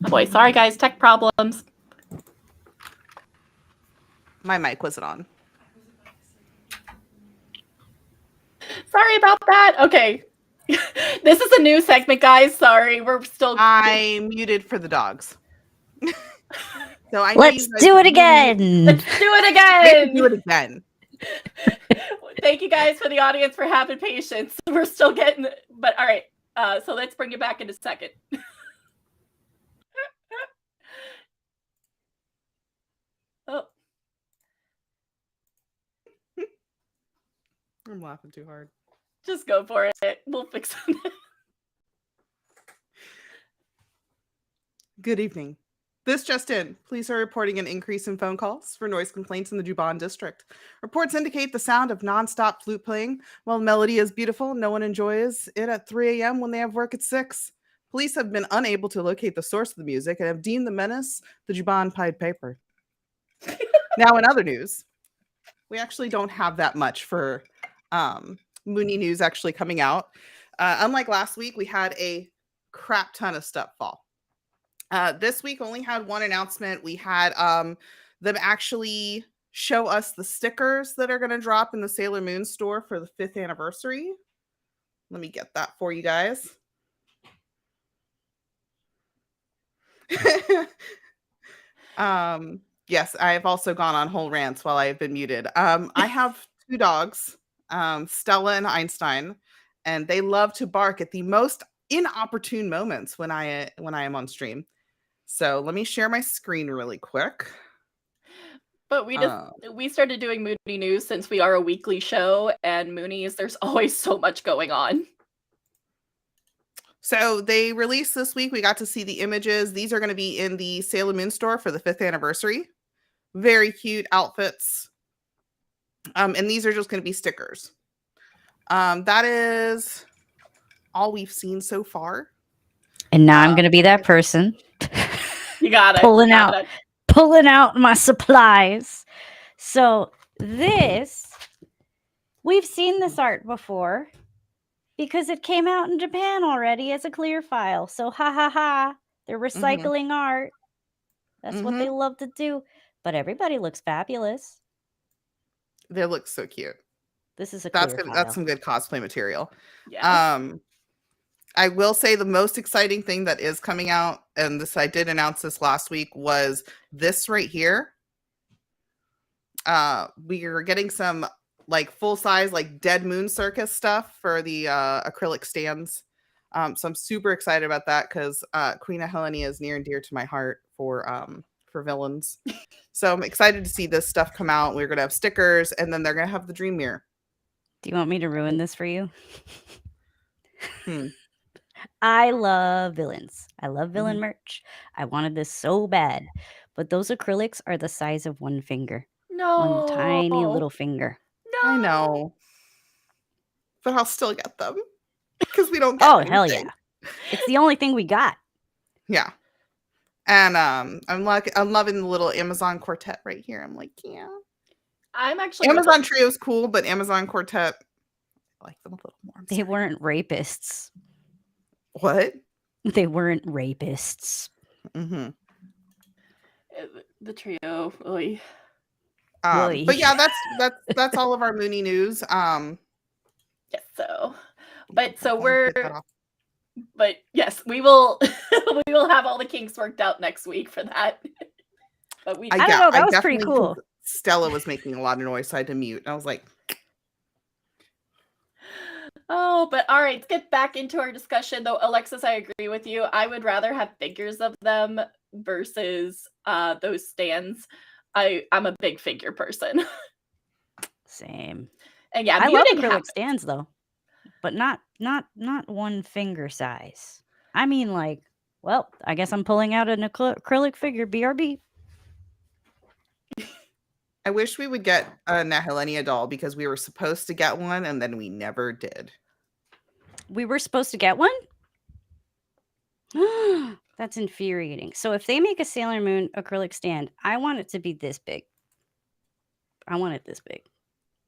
Oh boy, sorry guys, tech problems. My mic wasn't on. Sorry about that. Okay. This is a new segment, guys. Sorry, we're still. I muted for the dogs. So I know Let's you guys do it really- again. Let's do it We have to again. do it again. Thank you guys for the audience for having patience. We're still getting, but all right. So let's bring it back in a second. Oh, I'm laughing too hard. just go for it. We'll fix it. Good evening. This just in. Police are reporting an increase in phone calls for noise complaints in the Juban district. Reports indicate the sound of nonstop flute playing. While the melody is beautiful, no one enjoys it at 3 a.m. when they have work at 6. Police have been unable to locate the source of the music and have deemed the menace the Juban Pied Piper. Now, in other news, we actually don't have that much for Mooney News actually coming out. Unlike last week, we had a crap ton of stuff fall. This week only had one announcement. We had them actually show us the stickers that are going to drop in the Sailor Moon store for the 5th anniversary. Let me get that for you guys. Yes, I have also gone on whole rants while I have been muted. I have 2 dogs, Stella and Einstein, and they love to bark at the most inopportune moments when I am on stream. So let me share my screen really quick. But we started doing Mooney News since we are a weekly show, and Mooney's, there's always so much going on. So they released this week. We got to see the images. These are going to be in the Sailor Moon store for the 5th anniversary. Very cute outfits. And these are just going to be stickers. That is all we've seen so far. And now I'm going to be that person You got it. Pulling You out. got it. pulling out my supplies. So this, we've seen this art before because it came out in Japan already as a clear file. So ha ha ha, they're recycling art. That's what they love to do. But everybody looks fabulous. They look so cute. This is a That's clear good, file. that's some good cosplay material. Yeah. I will say the most exciting thing that is coming out, and this I did announce this last week, was this right here. We are getting some like full size like Dead Moon Circus stuff for the acrylic stands. So I'm super excited about that because Queen of Helenia is near and dear to my heart for villains. So I'm excited to see this stuff come out. We're gonna have stickers, and then they're gonna have the Dream Mirror. Do you want me to ruin this for you? Hmm. I love villains. I love villain merch. I wanted this so bad. But those acrylics are the size of one finger. No. One tiny little finger. No. I know, but I'll still get them because we don't get Oh, hell anything. yeah. It's the only thing we got. Yeah. And I'm loving the little Amazon Quartet right here. I'm like, yeah. I'm actually Amazon Trio is cool, but Amazon Quartet, I like them a little more. I'm They sorry. weren't rapists. What? They weren't rapists. Mm-hmm. the trio. Oy. Oy. But yeah, that's all of our Mooney news. Yes. So, but so I'll we're. get that off. But yes, we will. We will have all the kinks worked out next week for that. But we. I don't know, that was pretty definitely- cool. Stella was making a lot of noise, so I had to mute. I was like, Oh, but all right, let's get back into our discussion though. Alexis, I agree with you. I would rather have figures of them versus those stands. I'm a big figure person. Same. And yeah, I love muting acrylic happens. stands though, but not one finger size. I mean, like, well, I guess I'm pulling out an acrylic figure. BRB. I wish we would get a Nahilenia doll because we were supposed to get one and then we never did. We were supposed to get one? That's infuriating. So if they make a Sailor Moon acrylic stand, I want it to be this big. I want it this big.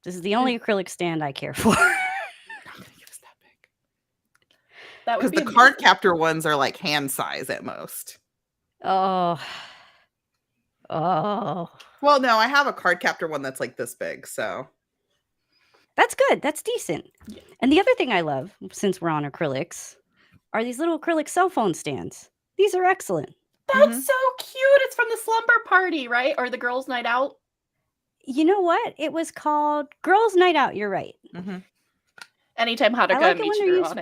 This is the only acrylic stand I care for. Not gonna get us that big. That would Because be the card amazing. captor ones are like hand size at most. Oh. Oh. Well, no, I have a card captor one that's like this big, so. That's good. That's decent. Yeah. And the other thing I love, since we're on acrylics, are these little acrylic cell phone stands. These are excellent. That's so cute. It's from the slumber party, right? Or the girls' night out. You know what? It was called Girls' Night Out. You're right. Anytime I Haruka like and it when Michiru they're on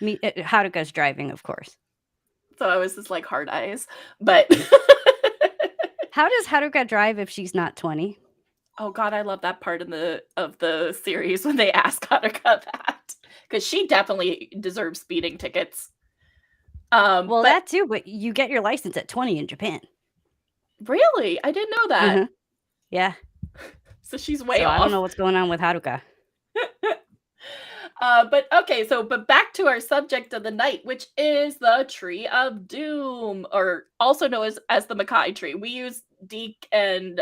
useful. it. Haruka's driving, of course. So I was just like hard eyes. But How does Haruka drive if she's not 20? oh god, I love that part of the series when they ask Haruka that. Because she definitely deserves speeding tickets. Well, but that too, but you get your license at 20 in Japan. really? I didn't know that. Mhm. Yeah. So she's way So off. I don't know what's going on with Haruka. But back to our subject of the night, which is the Tree of Doom, or also known as the Makai tree. We use Deke and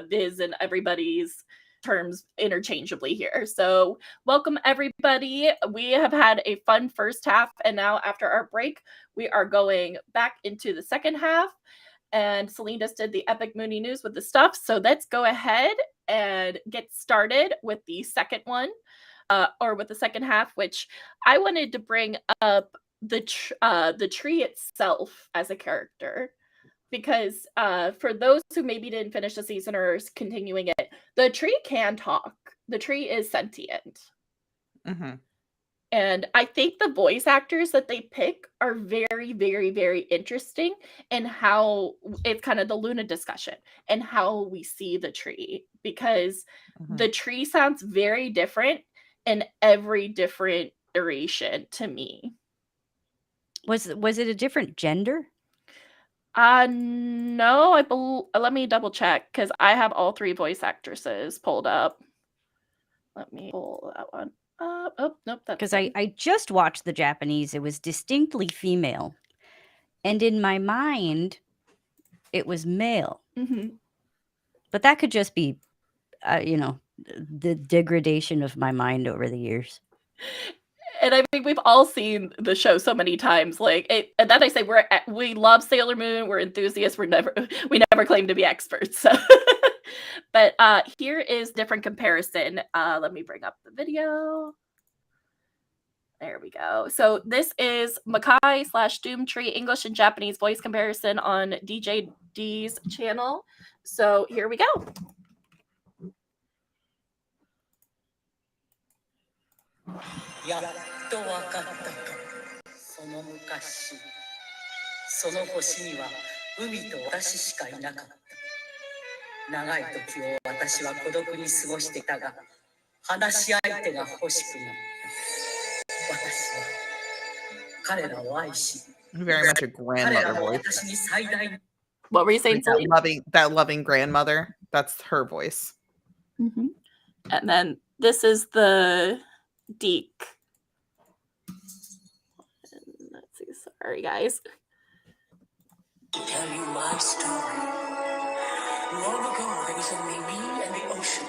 Viz and everybody's terms interchangeably here. So welcome everybody. We have had a fun first half, and now after our break, we are going back into the second half. And Celine just did the epic Mooney news with the stuff. So let's go ahead and get started with the second one. Or with the second half, which I wanted to bring up the tree itself as a character, because for those who maybe didn't finish the season or is continuing it, the tree can talk. The tree is sentient, and I think the voice actors that they pick are very, very, very interesting in how it's kind of the Luna discussion and how we see the tree, because the tree sounds very different in every different iteration to me. Was it a different gender? No, let me double check because I have all three voice actresses pulled up. Let me pull that one up. Oh, nope, that's Because I just watched the Japanese. It was distinctly female. And in my mind, it was male. But that could just be, the degradation of my mind over the years. And I mean, we've all seen the show so many times. Like, and that I say, we love Sailor Moon. We're enthusiasts. We never claim to be experts. So, but here is different comparison. Let me bring up the video. There we go. So this is Makai / Doomtree English and Japanese voice comparison on DJ D's channel. So here we go. やっとわかったか。その昔、その星には海と私しかいなかった。長い時を私は孤独に過ごしていたが、話し相手が欲しくなった。私は彼らを愛し、 Very much a 彼 grandmother らも voice. 私に最大の What were you saying, Like Celine? that loving grandmother. That's her voice. And then this is the Deke. Let's see. Sorry, guys. To tell you my story. Long ago, there was only me and the ocean.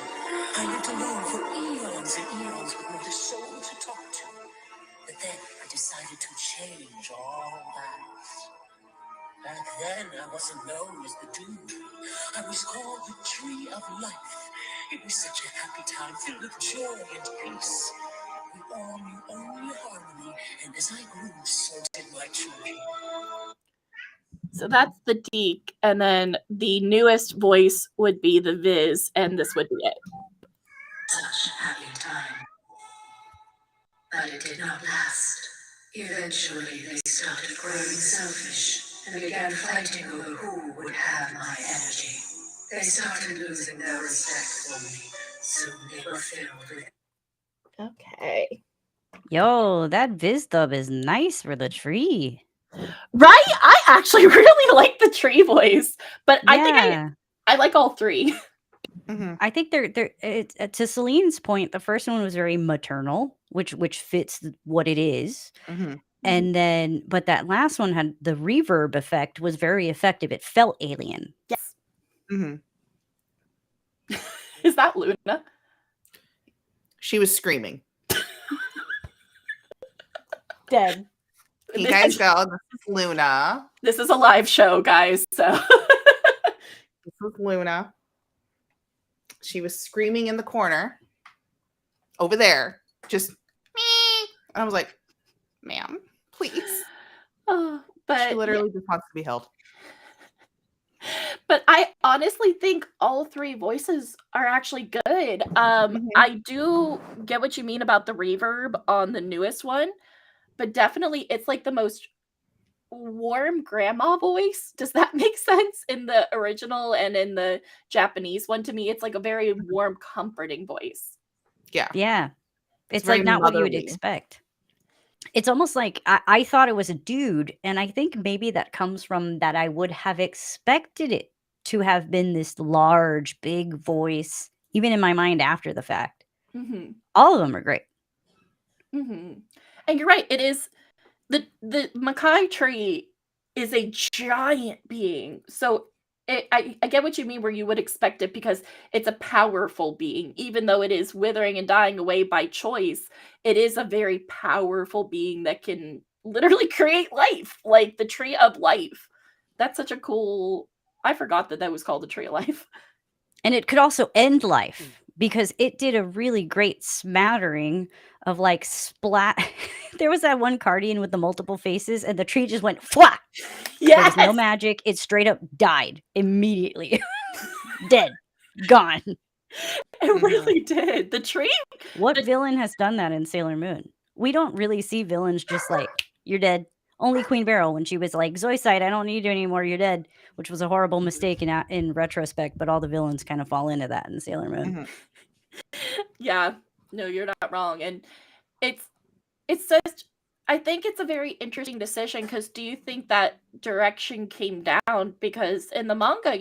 I lived alone for eons and eons with not a soul to talk to. But then I decided to change all that. Back then, I wasn't known as the Doom Tree. I was called the Tree of Life. It was such a happy time filled with joy and peace. We all knew only harmony, and as I grew, so did my tree. So that's the Deke, and then the newest voice would be the Viz, and this would be it. Such happy times. But it did not last. Eventually, they started growing selfish and began fighting over who would have my energy. They started losing their respect for me. Soon they were filled with... Okay. Yo, that Viz dub is nice for the tree. Right? I actually really like the tree voice, but I think Yeah. I like all three. Mhm. I think to Celine's point, the first one was very maternal, which fits what it is. Mhm. And then, but that last one had the reverb effect was very effective. It felt alien. Yes. Mhm. Is that Luna? She was screaming. Dead. You This guys is, go. This is Luna. this is a live show, guys. So This was Luna. She was screaming in the corner over there. Just me. And I was like, ma'am, please. oh, She but literally just wants to be held. but I honestly think all three voices are actually good. Mhm. I do get what you mean about the reverb on the newest one, but definitely it's like the most warm grandma voice. Does that make sense? In the original and in the Japanese one, to me, it's like a very warm, comforting voice. Yeah. Yeah. It's very like not what you would motherly. expect. It's almost like I thought it was a dude, and I think maybe that comes from that I would have expected it to have been this large, big voice, even in my mind after the fact. Mm-hmm. All of them are great. Mm-hmm. And you're right. It is the Makai tree is a giant being. So I get what you mean where you would expect it because it's a powerful being. Even though it is withering and dying away by choice, it is a very powerful being that can literally create life, like the tree of life. That's such a cool. I forgot that was called the tree of life. And it could also end life because it did a really great smattering of like splat. There was that one Cardian with the multiple faces, and the tree just went flat. There was no Yes, magic. It straight up died immediately. Dead. Gone. it Mhm. really did. The tree. What The- villain has done that in Sailor Moon? We don't really see villains just like, you're dead. Only Queen Beryl when she was like, Zoisite, I don't need you anymore, you're dead, which was a horrible mistake in retrospect, but all the villains kind of fall into that in Sailor Moon. Mhm. Yeah, no, you're not wrong, and it's such. I think it's a very interesting decision because do you think that direction came down because in the manga,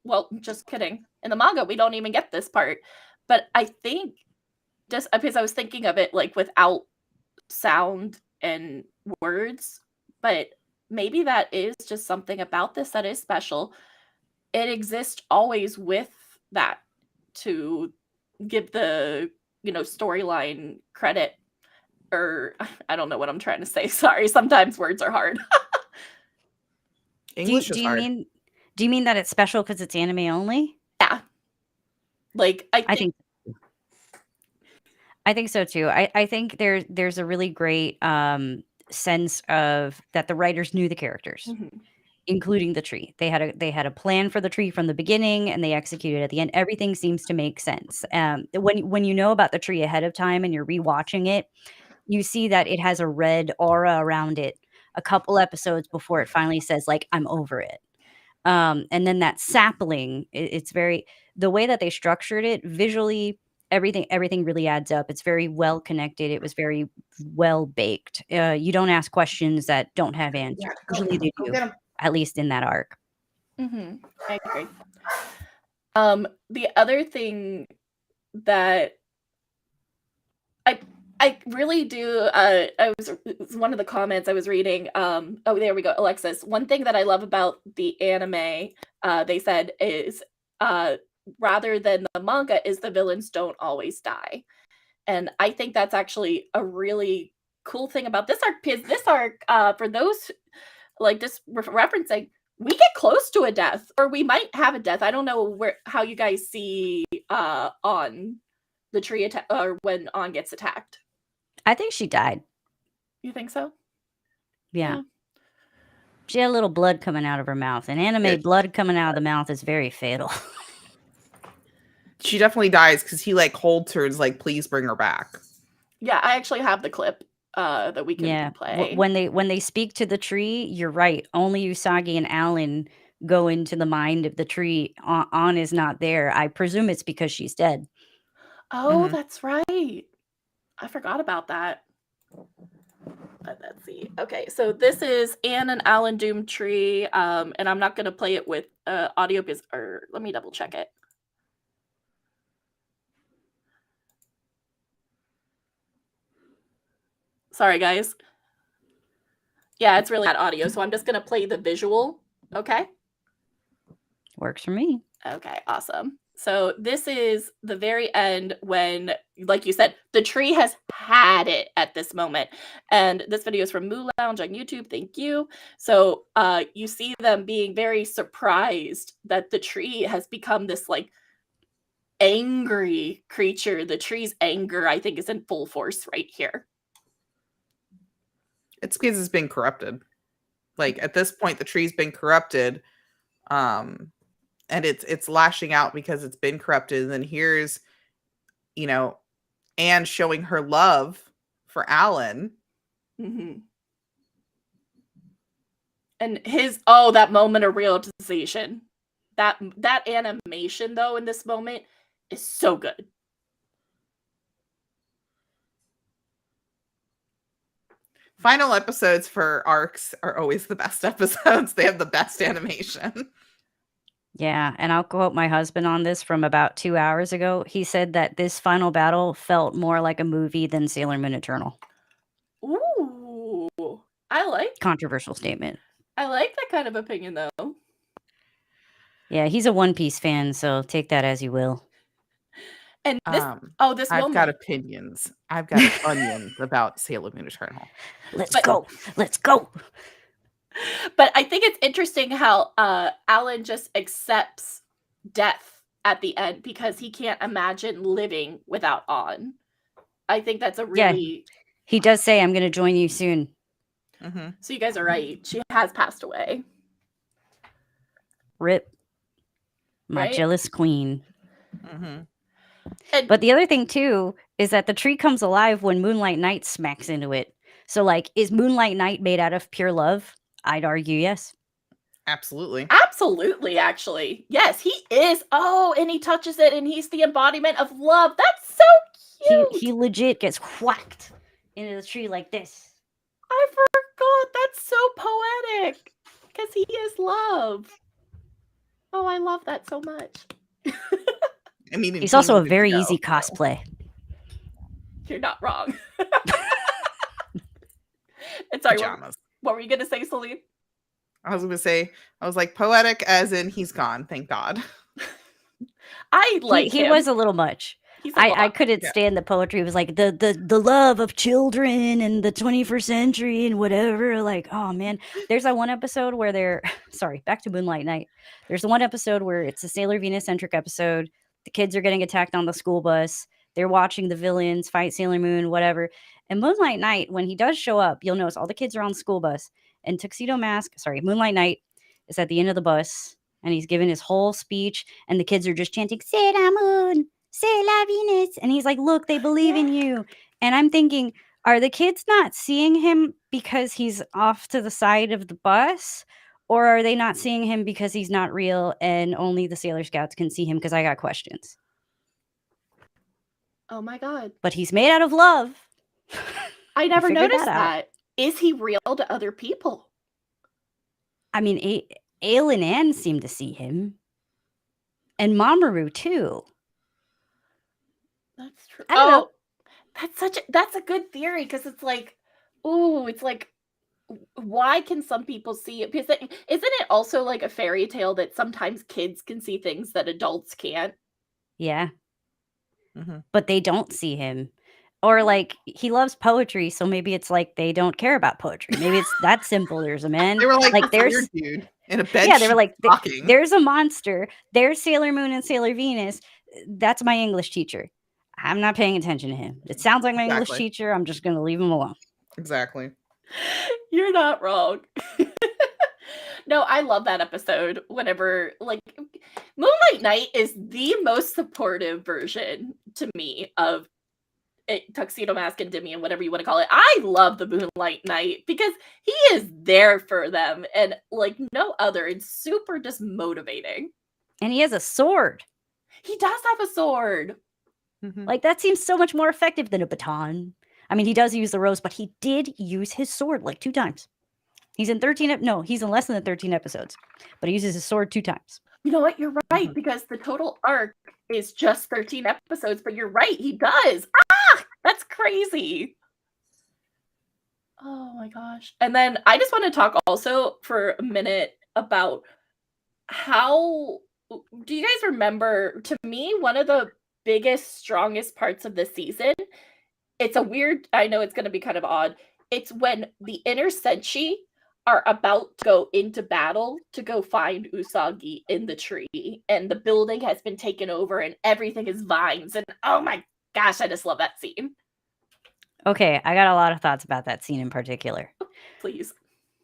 well, just kidding. In the manga, we don't even get this part, but I think just because I was thinking of it like without sound and words, but maybe that is just something about this that is special. It exists always with that to give the storyline credit, or I don't know what I'm trying to say. Sorry, sometimes words are hard. English is hard. Do you mean that it's special because it's anime only? Yeah, like I think so too. I think there's a really great sense of that the writers knew the characters, Mhm. including the tree. They had a plan for the tree from the beginning, and they executed at the end. Everything seems to make sense. When you know about the tree ahead of time and you're rewatching it, you see that it has a red aura around it a couple episodes before it finally says like, I'm over it. And then that sapling, it's very, the way that they structured it visually, everything really adds up. It's very well connected. It was very well baked. You don't ask questions that don't have answers. Yeah, Usually they go do, get him. at least in that arc. Mhm. I agree. The other thing that I really do. It was one of the comments I was reading. Oh, there we go, Alexis. One thing that I love about the anime, they said, is rather than the manga, is the villains don't always die, and I think that's actually a really cool thing about this arc. Because this arc, for those like just referencing, we get close to a death, or we might have a death. I don't know how you guys see on the tree attack, or when On gets attacked. I think she died. You think so? Yeah. She had a little blood coming out of her mouth. And anime Good. blood coming out of the mouth is very fatal. She definitely dies because he like holds her and is like, please bring her back. Yeah, I actually have the clip that we can Yeah. play. When they speak to the tree, you're right. Only Usagi and Alan go into the mind of the tree. On is not there. I presume it's because she's dead. Oh, Mhm. that's right. I forgot about that. Let's see. Okay, so this is Anne and Alan Doomtree, and I'm not going to play it with audio because, or let me double check it. Sorry, guys. Yeah, it's really bad audio, so I'm just going to play the visual. Okay. Works for me. Okay, awesome. So this is the very end when, like you said, the tree has had it at this moment. And this video is from Moo Lounge on YouTube. Thank you. So you see them being very surprised that the tree has become this like angry creature. The tree's anger, I think, is in full force right here. It's because it's been corrupted. Like at this point, the tree's been corrupted. And it's lashing out because it's been corrupted. And then here's, Anne showing her love for Alan. Mm-hmm. And that moment of realization. That animation, though, in this moment is so good. Final episodes for arcs are always the best episodes. They have the best animation. Yeah, and I'll quote my husband on this from about 2 hours ago. He said that this final battle felt more like a movie than Sailor Moon Eternal. Ooh, Controversial statement. I like that kind of opinion, though. Yeah, he's a One Piece fan, so take that as you will. And this I've moment. got opinions. I've got onions about Sailor Moon Eternal. Let's go. But I think it's interesting how Alan just accepts death at the end because he can't imagine living without On. I think that's a really... Yeah, he does say, I'm going to join you soon. Mm-hmm. So you guys are right. She has passed away. Rip. My Right? jealous queen. Mm-hmm. But the other thing, too, is that the tree comes alive when Moonlight Knight smacks into it. So, like, is Moonlight Knight made out of pure love? I'd argue yes. Absolutely. Absolutely, actually. Yes, he is. Oh, and he touches it, and he's the embodiment of love. That's so cute. He legit gets whacked into the tree like this. I forgot. That's so poetic. Because he is love. Oh, I love that so much. I mean, he's also a very easy cosplay. You're not wrong. And sorry, pajamas. What were you going to say, Celine? I was going to say, I was like, poetic as in he's gone. Thank God. I like he him. was a little much. I couldn't stand the poetry. It was like the love of children and the 21st century and whatever. Like, oh man, there's that one episode where they're back to Moonlight Knight. There's the one episode where it's a Sailor Venus centric episode. The kids are getting attacked on the school bus. They're watching the villains fight Sailor Moon, whatever. And Moonlight Knight, when he does show up, you'll notice all the kids are on the school bus. And Moonlight Knight is at the end of the bus. And he's giving his whole speech. And the kids are just chanting, Sailor Moon, c'est la Venus. And he's like, look, they believe in you. And I'm thinking, are the kids not seeing him because he's off to the side of the bus? Or are they not seeing him because he's not real and only the Sailor Scouts can see him? Because I got questions. Oh my God. But he's made out of love. I never noticed that. Is he real to other people? I mean, Ale and Anne seem to see him. And Mamoru, too. That's true. I don't know. That's a good theory because it's like, why can some people see it? Because isn't it also like a fairy tale that sometimes kids can see things that adults can't? Yeah. Mm-hmm. But they don't see him. Or like he loves poetry, so maybe it's like they don't care about poetry. Maybe it's that simple. There's a man. They were like there's weird dude in a bed. Yeah, they were like talking. There's a monster. There's Sailor Moon and Sailor Venus. That's my English teacher. I'm not paying attention to him. It sounds like my English teacher. I'm just gonna leave him alone. Exactly. You're not wrong. No, I love that episode. Whenever Moonlight Knight is the most supportive version to me of Tuxedo Mask and Endymion, whatever you want to call it. I love the Moonlight Knight because he is there for them and like no other. It's super just motivating. And he has a sword. He does have a sword. Like, that seems so much more effective than a baton. I mean, he does use the rose, but he did use his sword like 2 times. He's in he's in less than 13 episodes, but he uses his sword 2 times. You know what? You're right, because the total arc is just 13 episodes, but you're right, he does. Ah! That's crazy. Oh my gosh. And then I just want to talk also for a minute about how do you guys remember, to me, one of the biggest, strongest parts of the season, I know it's going to be kind of odd, it's when the inner Senshi are about to go into battle to go find Usagi in the tree, and the building has been taken over and everything is vines, and oh my gosh, I just love that scene. Okay, I got a lot of thoughts about that scene in particular. Please.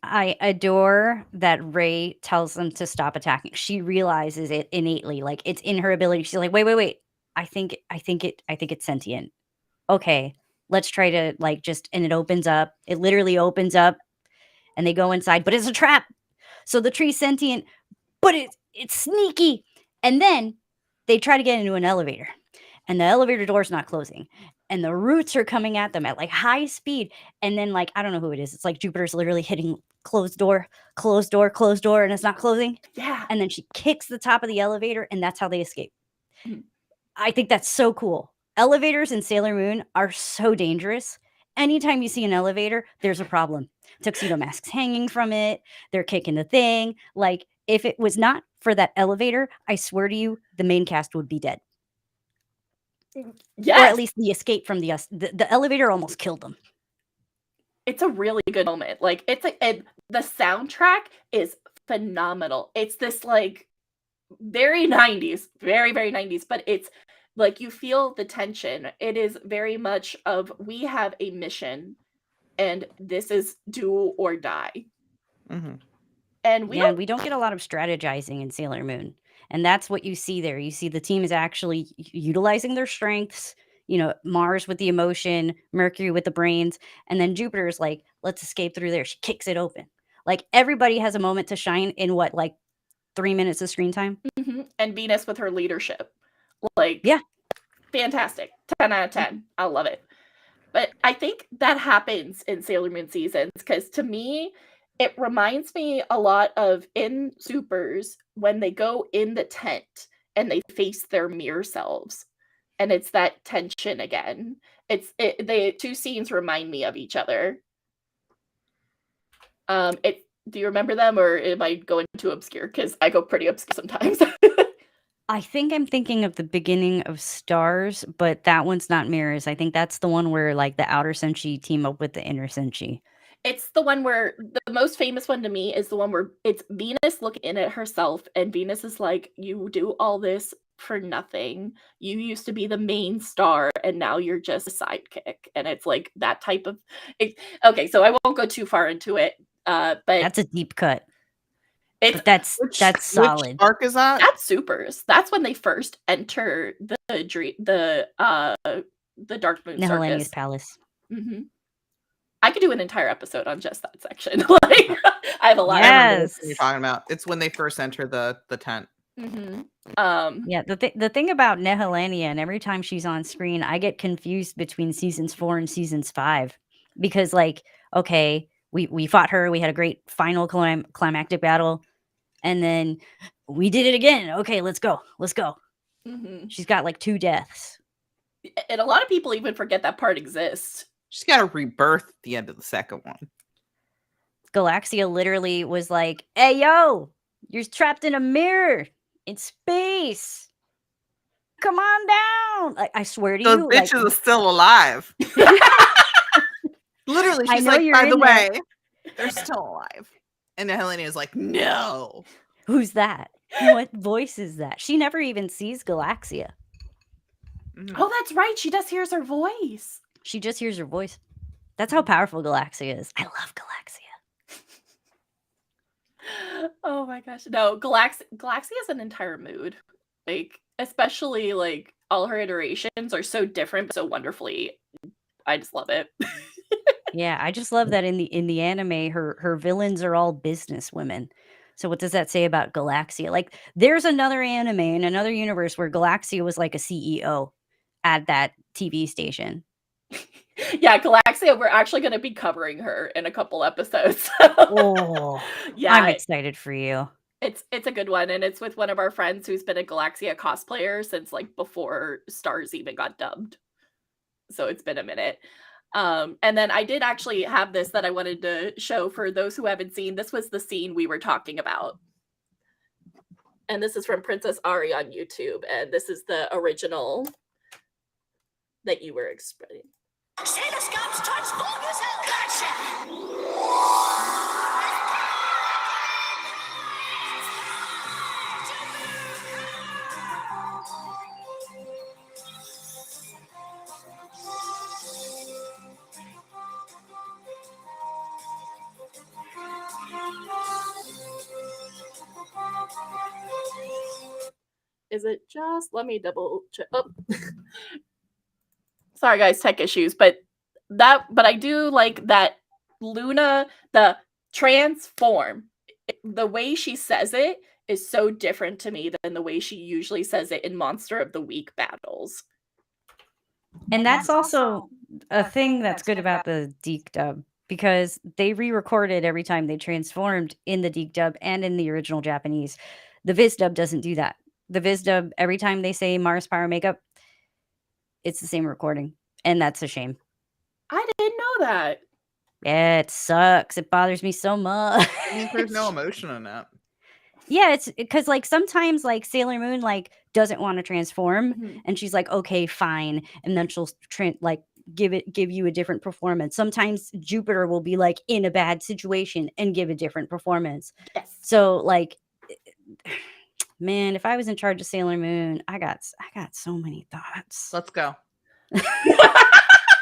I adore that Rei tells them to stop attacking. She realizes it innately, like it's in her ability. She's like, wait. I think it's sentient. Okay, let's try to and it opens up. It literally opens up, and they go inside, but it's a trap. So the tree's sentient, but it's sneaky. And then they try to get into an elevator, and the elevator door's not closing. And the roots are coming at them at like high speed. And then I don't know who it is. It's like Jupiter's literally hitting closed door, and it's not closing. Yeah. And then she kicks the top of the elevator, and that's how they escape. I think that's so cool. Elevators in Sailor Moon are so dangerous. Anytime you see an elevator, there's a problem. Tuxedo Mask's hanging from it. They're kicking the thing. Like, if it was not for that elevator, I swear to you, the main cast would be dead. Yes. Or at least the escape from the elevator almost killed them. It's a really good moment. Like, the soundtrack is phenomenal. It's this like very 90s, very, very 90s, but it's like you feel the tension. It is very much of, we have a mission and this is do or die. And we don't get a lot of strategizing in Sailor Moon. And that's what you see there. You see the team is actually utilizing their strengths, Mars with the emotion, Mercury with the brains, and then Jupiter's like, let's escape through there. She kicks it open. Like, everybody has a moment to shine in 3 minutes of screen time. And Venus with her leadership. Like, yeah, fantastic. 10 out of 10. I love it. But I think that happens in Sailor Moon seasons because, to me, it reminds me a lot of in Supers when they go in the tent and they face their mirror selves. And it's that tension again. The 2 scenes remind me of each other. Do you remember them, or am I going too obscure? Because I go pretty obscure sometimes. I think I'm thinking of the beginning of Stars, but that one's not mirrors. I think that's the one where the outer Senshi team up with the inner Senshi. It's the one where the most famous one to me is the one where it's Venus looking in at herself, and Venus is like, you do all this for nothing. You used to be the main star, and now you're just a sidekick. And it's like that type of... Okay, so I won't go too far into it. But that's a deep cut. That's solid. Which arc is that? That's Supers. That's when they first enter the Dark Moon Nehelenia's Circus. palace. I could do an entire episode on just that section. I have a lot. Yes. What you're talking about. It's when they first enter the tent. The thing about Nehelenia, and every time she's on screen, I get confused between seasons 4 and seasons 5 because, okay, we fought her, we had a great final climactic battle, and then we did it again. Okay, let's go. She's got 2 deaths, and a lot of people even forget that part exists. She's got a rebirth at the end of the second one. Galaxia literally was like, hey, yo, you're trapped in a mirror in space. Come on down. I swear to Those you. bitches are still alive. Literally, she's like, by the way, they're still alive. And Helena is like, no. Who's that? What voice is that? She never even sees Galaxia. Oh, that's right. She just hears her voice. She just hears her voice. That's how powerful Galaxia is. I love Galaxia. Oh my gosh. No, Galaxia is an entire mood. Like, especially like all her iterations are so different, but so wonderfully. I just love it. Yeah, I just love that in the anime, her villains are all business women. So what does that say about Galaxia? Like, there's another anime in another universe where Galaxia was like a CEO at that TV station. Yeah, Galaxia, we're actually going to be covering her in a couple episodes. Oh, I'm Yeah, excited for you. it's a good one, and it's with one of our friends who's been a Galaxia cosplayer since like before Stars even got dubbed. So it's been a minute. And then I did actually have this that I wanted to show for those who haven't seen. This was the scene we were talking about. And this is from Princess Ari on YouTube, and this is the original that you were explaining. Sailor Scouts, transform yourself! Gotcha! Is it just, let me double check. Oh. Sorry guys, tech issues, but I do like that Luna, the transform, the way she says it is so different to me than the way she usually says it in Monster of the Week battles. And that's also a thing that's good about the Deke dub, because they re-recorded every time they transformed in the Deke dub and in the original Japanese. The Viz dub doesn't do that. The Viz dub, every time they say Mars Power Makeup, it's the same recording. And that's a shame. I didn't know that. Yeah, it sucks. It bothers me so much. It means there's no emotion in it. Yeah, it's because like sometimes like Sailor Moon like doesn't want to transform, Mhm. and she's like, okay, fine, and then she'll like give you a different performance. Sometimes Jupiter will be like in a bad situation and give a different performance. Yes. So like, man, if I was in charge of Sailor Moon, I got so many thoughts. Let's go.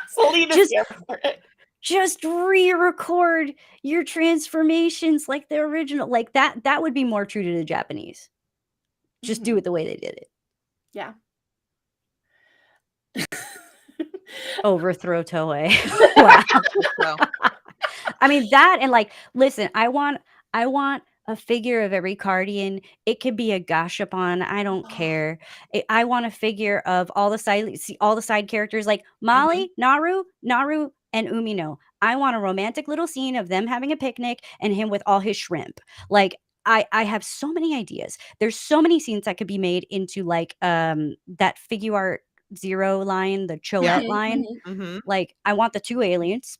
Selena Just- here for it. Just re-record your transformations like the original. Like that would be more true to the Japanese. Just do it the way they did it. Yeah. Overthrow Toei. Wow. So, I mean that, and like, listen, I want a figure of every Cardian. It could be a Gashapon. I don't care. I want a figure of all the side characters like Molly, Naru, and Umino. I want a romantic little scene of them having a picnic and him with all his shrimp. Like, I have so many ideas. There's so many scenes that could be made into like that Figure Art Zero line, the Choette line. mhm. Like, I want the two aliens,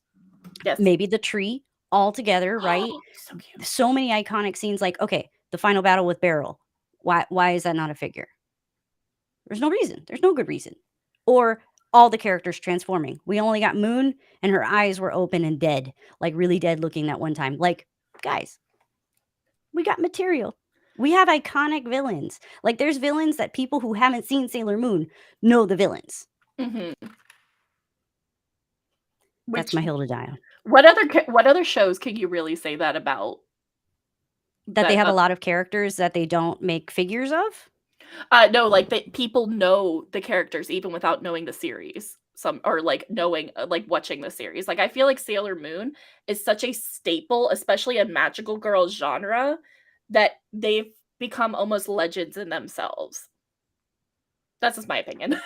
Yes. maybe the tree all together, right? So cute. So many iconic scenes. Like, okay, the final battle with Beryl. Why is that not a figure? There's no reason. There's no good reason. Or all the characters transforming. We only got Moon, and her eyes were open and dead, like really dead looking that one time. Like, guys, we got material. We have iconic villains. Like, there's villains that people who haven't seen Sailor Moon know the villains. Mhm. That's Which- my hill to die on. What other shows can you really say that about? That they have a lot of characters that they don't make figures of. No, like people know the characters even without knowing the series. Or like knowing, like watching the series. Like I feel like Sailor Moon is such a staple, especially in magical girl genre, that they've become almost legends in themselves. That's just my opinion.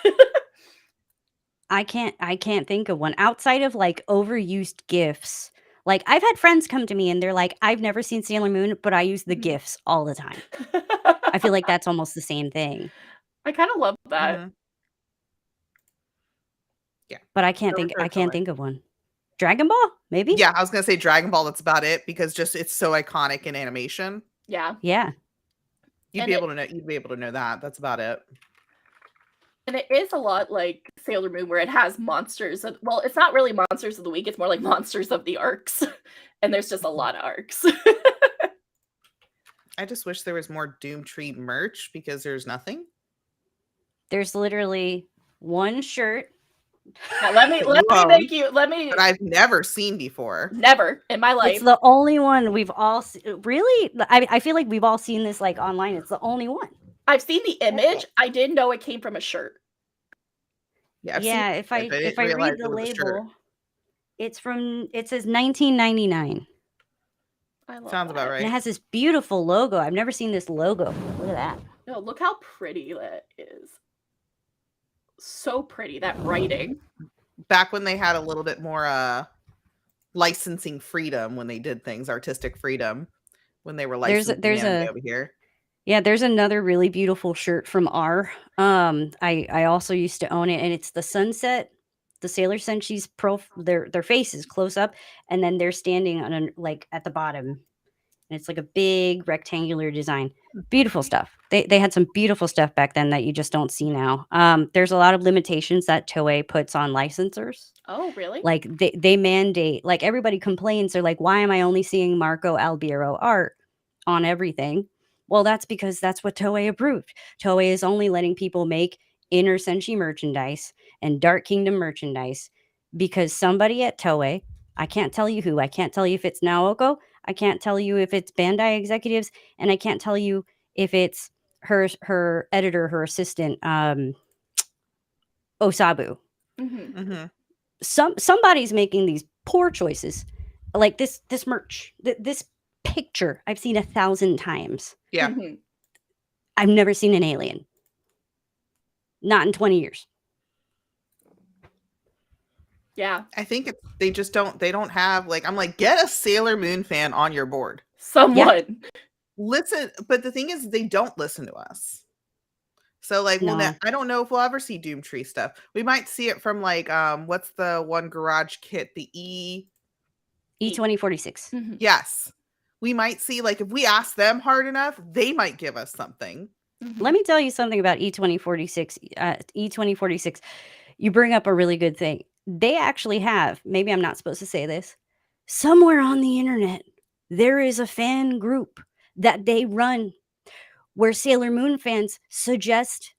I can't think of one outside of like overused gifs. Like, I've had friends come to me and they're like, I've never seen Sailor Moon, but I use the gifs all the time. I feel like that's almost the same thing. I kind of love that. Mhm. But I can't think of one. Dragon Ball, maybe? Yeah, I was gonna say Dragon Ball. That's about it because just it's so iconic in animation. Yeah. Yeah. You'd And be able to know that. That's about it. And it is a lot like Sailor Moon where it has monsters. Well, it's not really monsters of the week. It's more like monsters of the arcs. And there's just a lot of arcs. I just wish there was more Doomtree merch because there's nothing. There's literally one shirt. Now, let me But I've never seen before. never in my life. It's the only one we've all really. I feel like we've all seen this like online. It's the only one. I've seen the image. I didn't know it came from a shirt. Yeah, I've seen Yeah, it, if but I I didn't read realize the it was a shirt. label, it says 1999. I love Sounds about that. And it right. has this beautiful logo. I've never seen this logo. Look at that. No, look how pretty that is. So pretty, that writing. Back when they had a little bit more licensing freedom when they did things, artistic freedom, when they were licensing anime over here. Yeah, there's another really beautiful shirt from R. I also used to own it, and it's the sunset, the Sailor Senshi's their faces close up, and then they're standing on like at the bottom, and it's like a big rectangular design. Beautiful stuff. They had some beautiful stuff back then that you just don't see now. There's a lot of limitations that Toei puts on licensors. Oh, really? Like they mandate, like everybody complains, they're like, why am I only seeing Marco Albiero art on everything? Well, that's because that's what Toei approved. Toei is only letting people make Inner Senshi merchandise and Dark Kingdom merchandise because somebody at Toei, I can't tell you who, I can't tell you if it's Naoko, I can't tell you if it's Bandai executives, and I can't tell you if it's her editor, her assistant, Osabu. Somebody's making these poor choices, like this merch, this picture I've seen 1,000 times. Yeah. I've never seen an alien, not in 20 years. Yeah, I think they don't have, like, I'm like, get a Sailor Moon fan on your board. someone. Listen, but the thing is, they don't listen to us. So, like, No. I don't know if we'll ever see Doomtree stuff. We might see it from, like, what's the one garage kit? The E2046. Yes. We might see, like, if we ask them hard enough, they might give us something. Let me tell you something about E2046. E2046, you bring up a really good thing. They actually have, maybe I'm not supposed to say this, somewhere on the internet, there is a fan group that they run where Sailor Moon fans suggest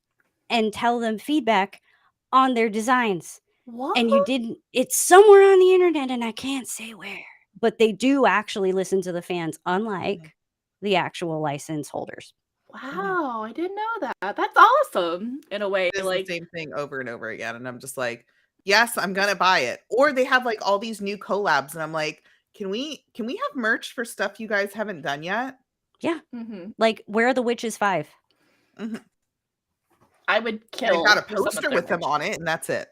and tell them feedback on their designs. What? And it's somewhere on the internet, and I can't say where, but they do actually listen to the fans, unlike the actual license holders. Wow, I didn't know that. That's awesome in a way. It's Like, the same thing over and over again. And I'm just like, yes, I'm gonna buy it. Or they have, like, all these new collabs, and I'm like, can we have merch for stuff you guys haven't done yet? Yeah. Like, where are the Witches 5? I would kill. They've got a for some of poster their with them merch. on it, and that's it.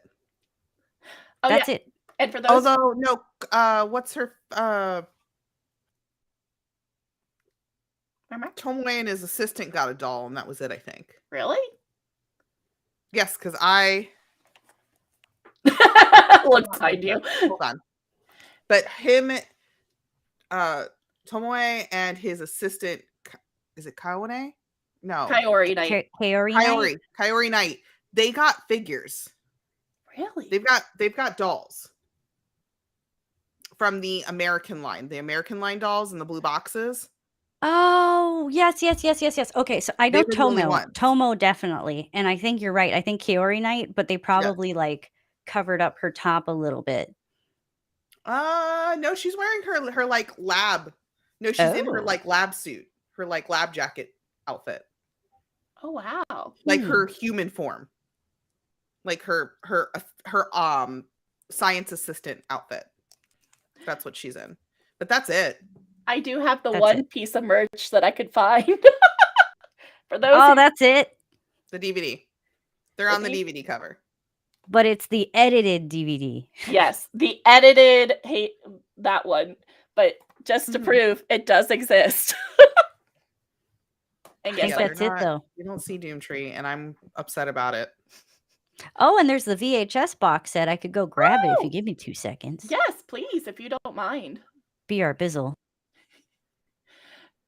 Oh, That's yeah. it. And for those, Although, no, what's her Tomoe and his assistant got a doll, and that was it, I think. really? Yes, because I Look behind you. hold on. But him, Tomoe and his assistant, is it Kaone? No. Kaori Knight. Kaori Knight. They got figures. Really? They've got dolls from the American line. The American line dolls in the blue boxes. Oh, yes. Okay, so I know They were the only Tomo. ones. Tomo, definitely. And I think you're right. I think Kaori Knight, but they probably like covered up her top a little bit. No, she's wearing her like lab. No, she's in her like lab suit, her like lab jacket outfit. Oh, wow. Like her human form. Like her science assistant outfit. That's what she's in. But that's it. I do have the one piece of merch that I could find. For those Oh, that's it. The DVD. They're on the DVD cover. But it's the edited DVD. Yes, the edited that one. But just to prove it does exist. And I think that's it, though. You don't see Doomtree, and I'm upset about it. Oh, and there's the VHS box set. I could go grab it if you give me 2 seconds. Yes, please, if you don't mind. BR Bizzle.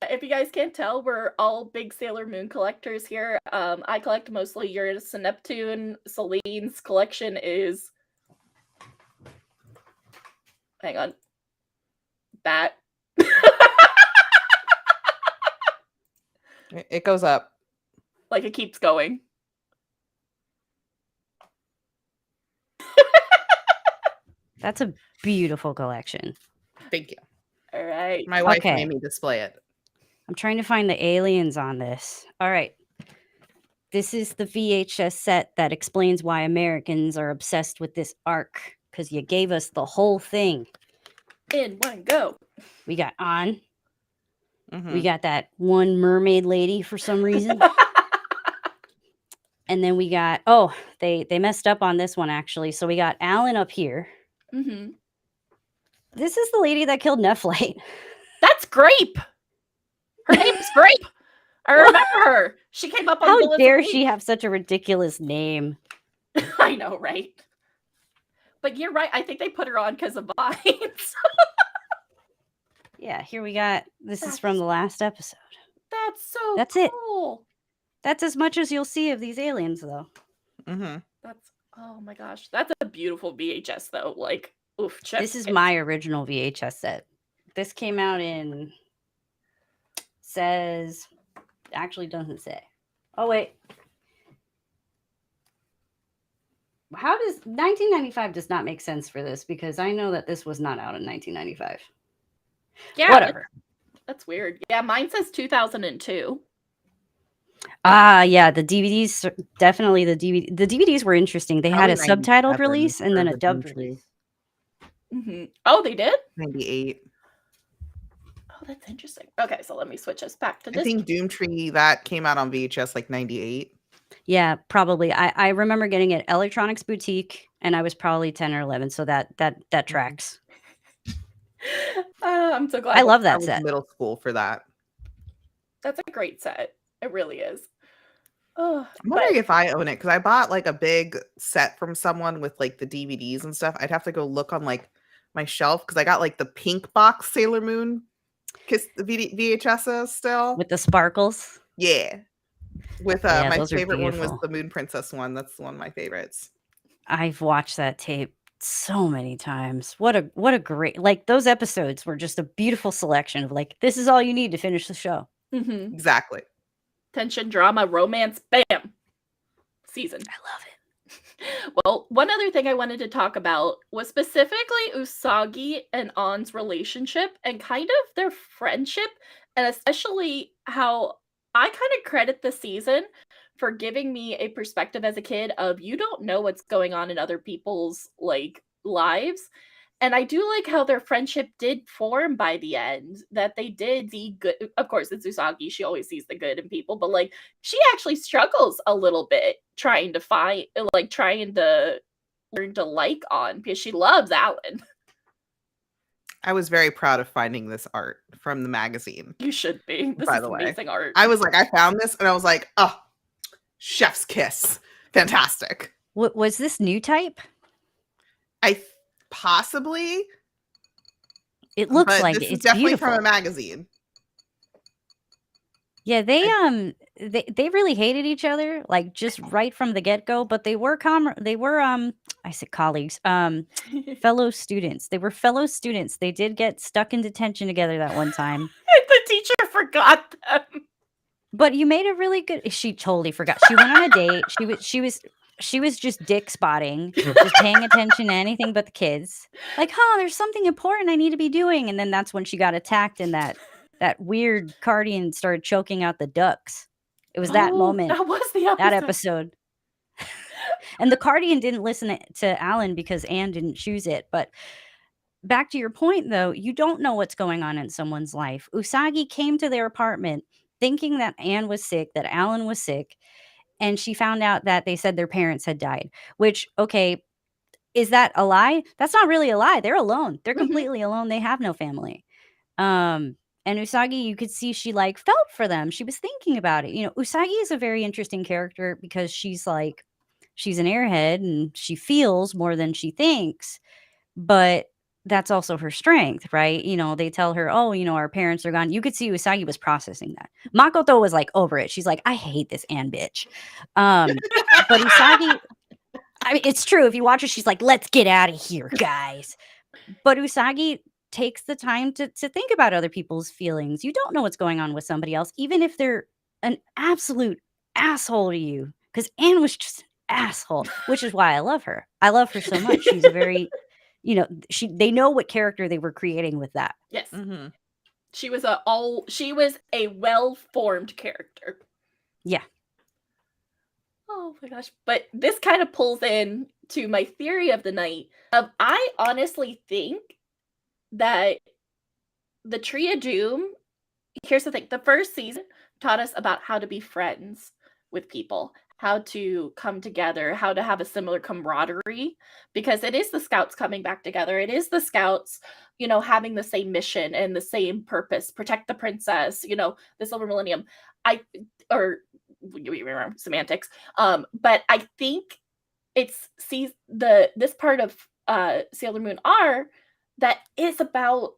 If you guys can't tell, we're all big Sailor Moon collectors here. I collect mostly Uranus and Neptune. Celine's collection is... Hang on. That. It goes up. Like it keeps going. That's a beautiful collection. Thank you. All right. My wife made me display it. I'm trying to find the aliens on this. All right. This is the VHS set that explains why Americans are obsessed with this arc, because you gave us the whole thing. In one go. We got On. Mhm. We got that one mermaid lady for some reason. And then we got, they messed up on this one, actually. So we got Alan up here. Mm-hmm. This is the lady that killed Nephlite. That's Grape. Her name's Grape. I remember her. She came up on How Villas of dare Week. she have such a ridiculous name? I know, right? But you're right. I think they put her on because of Vines. Yeah, here we got, this is from the last episode. That's so That's it. cool. That's as much as you'll see of these aliens, though. Mhm. That's, oh my gosh. That's a beautiful VHS, though. Like, oof. This is my original VHS set. This came out in, actually doesn't say. Oh, wait. How does 1995 does not make sense for this, because I know that this was not out in 1995. Yeah, Whatever. That's weird. Yeah, mine says 2002. Yeah, the DVDs, definitely the DVDs were interesting. They had a Probably subtitled 97 release and for then a the dubbed Doomtree. release. Mm-hmm. Oh, they did? 98. Oh, that's interesting. Okay, so let me switch us back to I this. think Doomtree, that came out on VHS like 98. Yeah, probably. I remember getting it Electronics Boutique, and I was probably 10 or 11, so that tracks. I'm so glad. I love I that was set. middle school for that. That's a great set. It really is. Oh, I'm wondering if I own it, because I bought like a big set from someone with like the DVDs and stuff. I'd have to go look on like my shelf, because I got like the pink box Sailor Moon VHSs still. With the sparkles. Yeah. With Yeah, my those are favorite one was beautiful. the Moon Princess one. That's one of my favorites. I've watched that tape so many times. What a great, like, those episodes were just a beautiful selection of like, this is all you need to finish the show. mm-hmm. Exactly. Tension, drama, romance, bam. Season. I love it. Well, one other thing I wanted to talk about was specifically Usagi and An's relationship and kind of their friendship, and especially how I kind of credit the season for giving me a perspective as a kid of you don't know what's going on in other people's like lives. And I do like how their friendship did form by the end, that they did the good. Of course, it's Usagi. She always sees the good in people, but like she actually struggles a little bit trying to learn to like On, because she loves Alan. I was very proud of finding this art from the magazine. You should be. This By is the way. amazing art. I was like, I found this and I was like, oh, chef's kiss. Fantastic. What was this new type? Possibly. It looks but like this it. is It's definitely beautiful. from a magazine. Yeah, they really hated each other, like just right from the get-go, but they were I said colleagues, fellow students. They were fellow students. They did get stuck in detention together that one time. The teacher forgot them. But you made a really good. She totally forgot. She went on a date. She was just dick spotting, just paying attention to anything but the kids. Like, there's something important I need to be doing. And then that's when she got attacked, and that weird Cardian started choking out the ducks. It was that moment, That was the episode. that episode. And the Cardian didn't listen to Alan because Anne didn't choose it. But back to your point, though, you don't know what's going on in someone's life. Usagi came to their apartment thinking that Anne was sick, that Alan was sick, and she found out that they said their parents had died, which, okay, is that a lie? That's not really a lie. They're alone. They're Mhm. completely alone. They have no family. And Usagi, you could see she like felt for them. She was thinking about it. You know, Usagi is a very interesting character because she's an airhead and she feels more than she thinks, but that's also her strength, right? You know, they tell her, oh, you know, our parents are gone. You could see Usagi was processing that. Makoto was like over it. She's like, I hate this Ann bitch. But Usagi, I mean, it's true. If you watch her, she's like, let's get out of here, guys. But Usagi takes the time to think about other people's feelings. You don't know what's going on with somebody else, even if they're an absolute asshole to you. Because Anne was just an asshole, which is why I love her. I love her so much. She's a very, you know, they know what character they were creating with that. Yes. Mm-hmm. She was a well-formed character. Yeah. Oh my gosh. But this kind of pulls in to my theory of the night. I honestly think that the Tree of Doom, here's the thing, the first season taught us about how to be friends with people, how to come together, how to have a similar camaraderie, because it is the scouts coming back together. It is the scouts, having the same mission and the same purpose, protect the princess, the silver millennium. Or semantics. But I think it's this part of Sailor Moon R that is about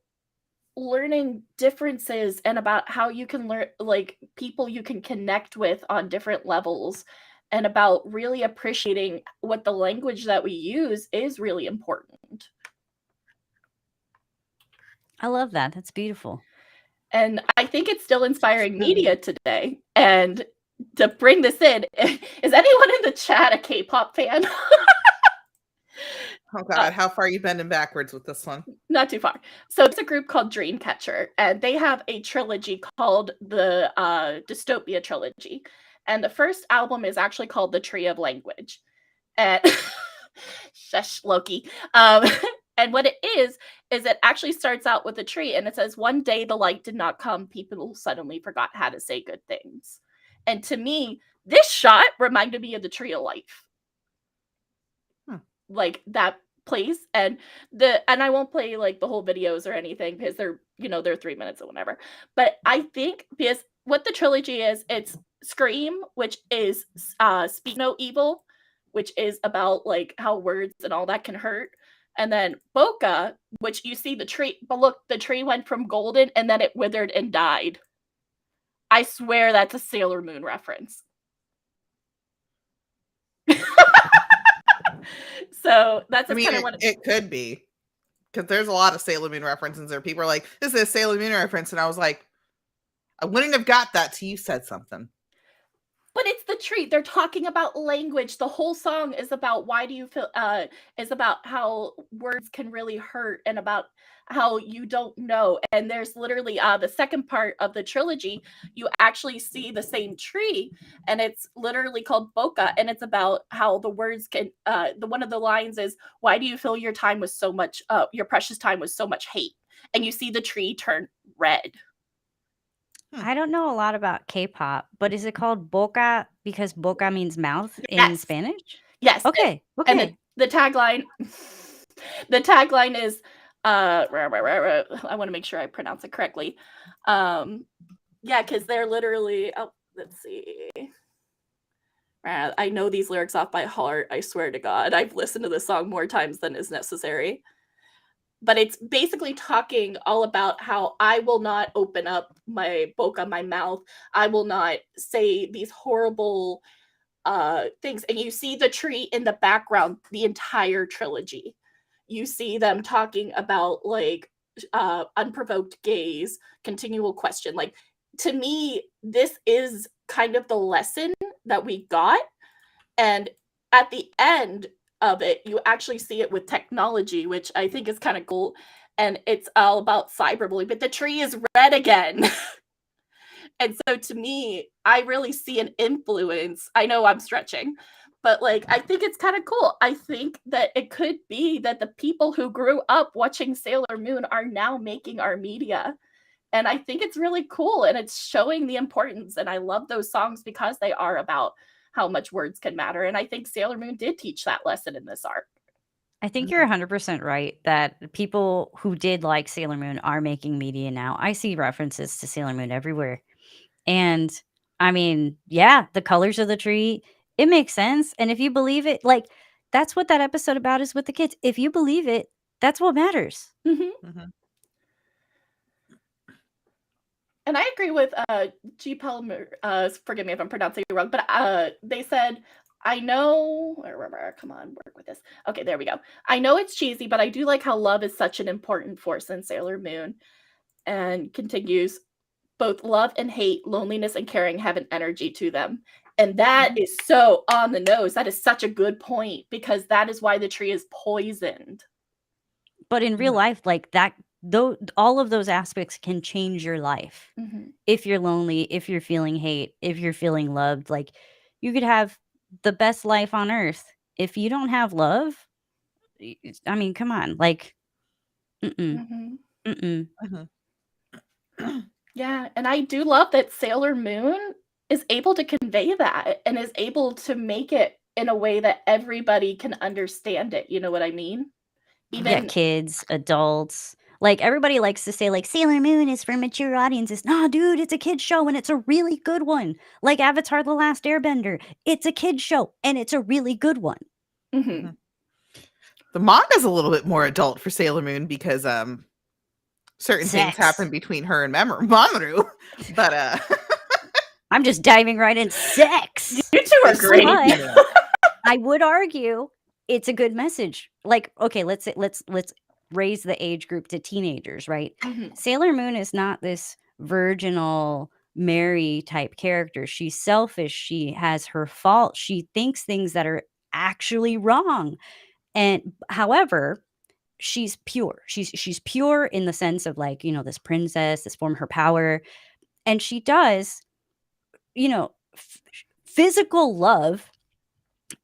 learning differences and about how you can learn, like, people you can connect with on different levels, and about really appreciating what the language that we use is really important. I love that. That's beautiful. And I think it's still inspiring media today. And to bring this in, is anyone in the chat a K-pop fan? Oh God, how far are you bending backwards with this one? Not too far. So it's a group called Dreamcatcher, and they have a trilogy called the Dystopia Trilogy. And the first album is actually called The Tree of Language. And shush, Loki. And what it is it actually starts out with a tree, and it says, one day the light did not come, people suddenly forgot how to say good things. And to me, this shot reminded me of the Tree of Life. Like that place, and I won't play like the whole videos or anything because they're 3 minutes or whatever. But I think because what the trilogy is, it's Scream, which is Speak No Evil, which is about like how words and all that can hurt. And then Boca, which you see the tree, but look, the tree went from golden and then it withered and died. I swear that's a Sailor Moon reference. So that's kind of what it could be, because there's a lot of Sailor Moon references there. People are like, this is a Sailor Moon reference, and I was like, I wouldn't have got that till you said something. But it's the tree. They're talking about language. The whole song is about why do you feel is about how words can really hurt, and about how you don't know. And there's literally the second part of the trilogy, you actually see the same tree, and it's literally called Boca, and it's about how the words can one of the lines is, why do you feel your time was so much your precious time was so much hate? And you see the tree turn red. I don't know a lot about K-pop, but is it called boca because boca means mouth in Yes. Spanish? Yes. Okay. And the tagline is I want to make sure I pronounce it correctly. Yeah, because they're literally, let's see. I know these lyrics off by heart. I swear to God, I've listened to this song more times than is necessary. But it's basically talking all about how I will not open up my boca, my mouth. I will not say these horrible things. And you see the tree in the background, the entire trilogy. You see them talking about like unprovoked gaze, continual question. Like, to me, this is kind of the lesson that we got. And at the end of it, you actually see it with technology, which I think is kind of cool. And it's all about cyberbullying, but the tree is red again. And so to me, I really see an influence. I know I'm stretching, but like, I think it's kind of cool. I think that it could be that the people who grew up watching Sailor Moon are now making our media. And I think it's really cool, and it's showing the importance. And I love those songs because they are about how much words can matter. And I think Sailor Moon did teach that lesson in this arc. I think you're 100% right that people who did like Sailor Moon are making media now. I see references to Sailor Moon everywhere. And I mean, yeah, the colors of the tree, it makes sense. And if you believe it, like, that's what that episode about is with the kids. If you believe it, that's what matters. And I agree with G. Palmer. Forgive me if I'm pronouncing it wrong, but they said, I know, come on, work with this. Okay, there we go. I know it's cheesy, but I do like how love is such an important force in Sailor Moon. And continues, both love and hate, loneliness and caring have an energy to them. And that is so on the nose. That is such a good point, because that is why the tree is poisoned. But in real life, like that, though, all of those aspects can change your life. If you're lonely, if you're feeling hate, if you're feeling loved, like you could have the best life on earth. If you don't have love, I mean, come on, like, mm-mm, Mhm. mm-mm. Yeah, and I do love that Sailor Moon is able to convey that and is able to make it in a way that everybody can understand it, you know what I mean? Yeah, Even kids, adults, like, everybody likes to say, like, Sailor Moon is for mature audiences. Nah, dude, it's a kid's show, and it's a really good one. Like Avatar: The Last Airbender, it's a kid's show, and it's a really good one. Mhm. The manga's a little bit more adult for Sailor Moon because certain things Sex. happen between her and Mamoru. But I'm just diving right in. Sex. You two are there's great. something in But it. I would argue it's a good message. Like, okay, let's raise the age group to teenagers, right? Mhm. Sailor Moon is not this virginal Mary type character. She's selfish. She has her faults. She thinks things that are actually wrong. And however, she's pure. She's pure in the sense of, like, you know, this princess, this form of her power. And she does, you know, physical love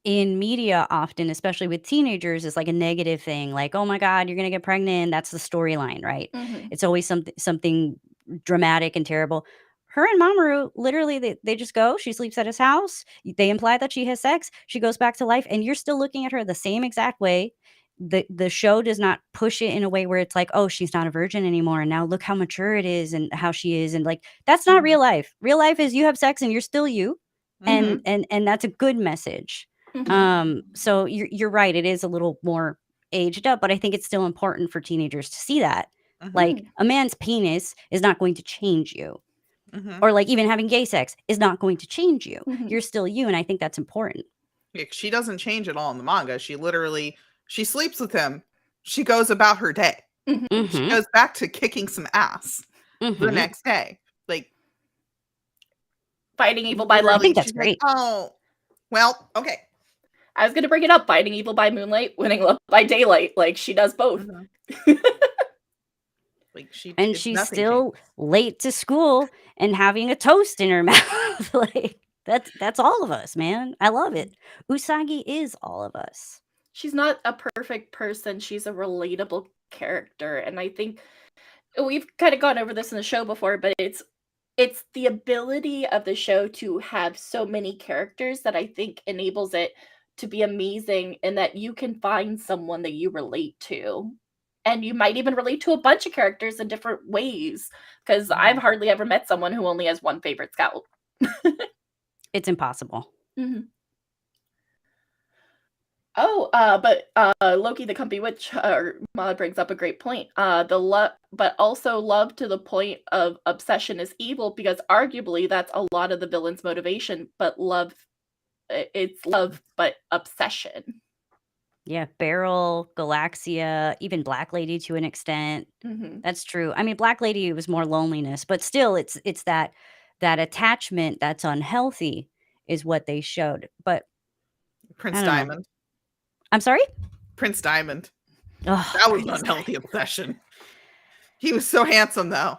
in media often, especially with teenagers, is like a negative thing. Like, oh my God, you're gonna get pregnant. That's the storyline, right? Mhm. It's always something dramatic and terrible. Her and Mamoru, literally, they just go. She sleeps at his house. They imply that she has sex. She goes back to life, and you're still looking at her the same exact way. The show does not push it in a way where it's like, oh, she's not a virgin anymore, and now look how mature it is and how she is, and like that's not real life. Real life is you have sex and you're still you, Mhm. and that's a good message. Mhm. So you're right, it is a little more aged up, but I think it's still important for teenagers to see that. Like, Mhm. a man's penis is not going to change you, Mhm. or like even having gay sex is not going to change you. Mhm. You're still you, and I think that's important. Yeah, she doesn't change at all in the manga. She sleeps with him. She goes about her day. Mhm. She Mhm. goes back to kicking some ass the Mhm. next day. Like, Fighting evil by I love. think that's she's like, great. oh, well, okay. I was gonna bring it up. Fighting evil by moonlight, winning love by daylight. Like she does both. Mhm. Like And it's she's nothing changes. still late to school and having a toast in her mouth. Like, that's all of us, man. I love it. Usagi is all of us. She's not a perfect person. She's a relatable character, and I think we've kind of gone over this in the show before, but it's the ability of the show to have so many characters that I think enables it to be amazing and that you can find someone that you relate to. And you might even relate to a bunch of characters in different ways. Because I've hardly ever met someone who only has one favorite scout. It's impossible. Mhm. Oh, but Loki the Comfy Witch Maud brings up a great point. The love, but also love to the point of obsession is evil because arguably that's a lot of the villain's motivation. But love, it's love, but obsession. Yeah, Beryl, Galaxia, even Black Lady to an extent. Hmm. That's true. I mean, Black Lady was more loneliness, but still, it's that attachment that's unhealthy is what they showed. But Prince I don't know. Diamond. I'm sorry. Prince Diamond. Oh, That was Prince unhealthy Diamond. obsession. He was so handsome though.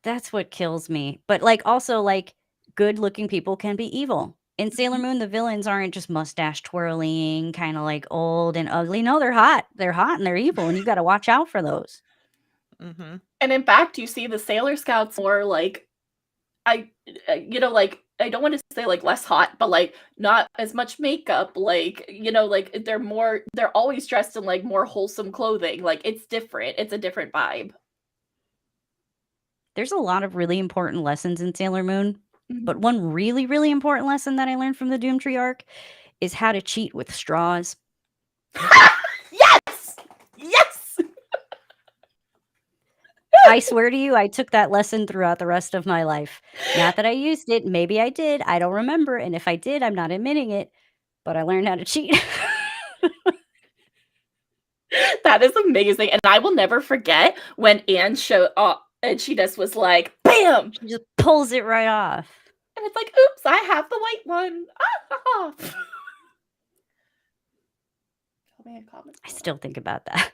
That's what kills me. But like, also, like, good-looking people can be evil. In Sailor Moon, the villains aren't just mustache twirling, kind of like old and ugly. No, they're hot. They're hot and they're evil, and you got to watch out for those. Mm-hmm. And in fact, you see the Sailor Scouts more like like I don't want to say like less hot, but like not as much makeup. Like like they're always dressed in like more wholesome clothing. Like it's different. It's a different vibe. There's a lot of really important lessons in Sailor Moon, but Mhm. one really, really important lesson that I learned from the Doomtree arc is how to cheat with straws. Yes! Yes! I swear to you, I took that lesson throughout the rest of my life. Not that I used it. Maybe I did. I don't remember. And if I did, I'm not admitting it. But I learned how to cheat. That is amazing. And I will never forget when Anne showed up and she just was like, bam! She just pulls it right off. And it's like, oops, I have the white one. Ah! Tell me in comments. I still think about that.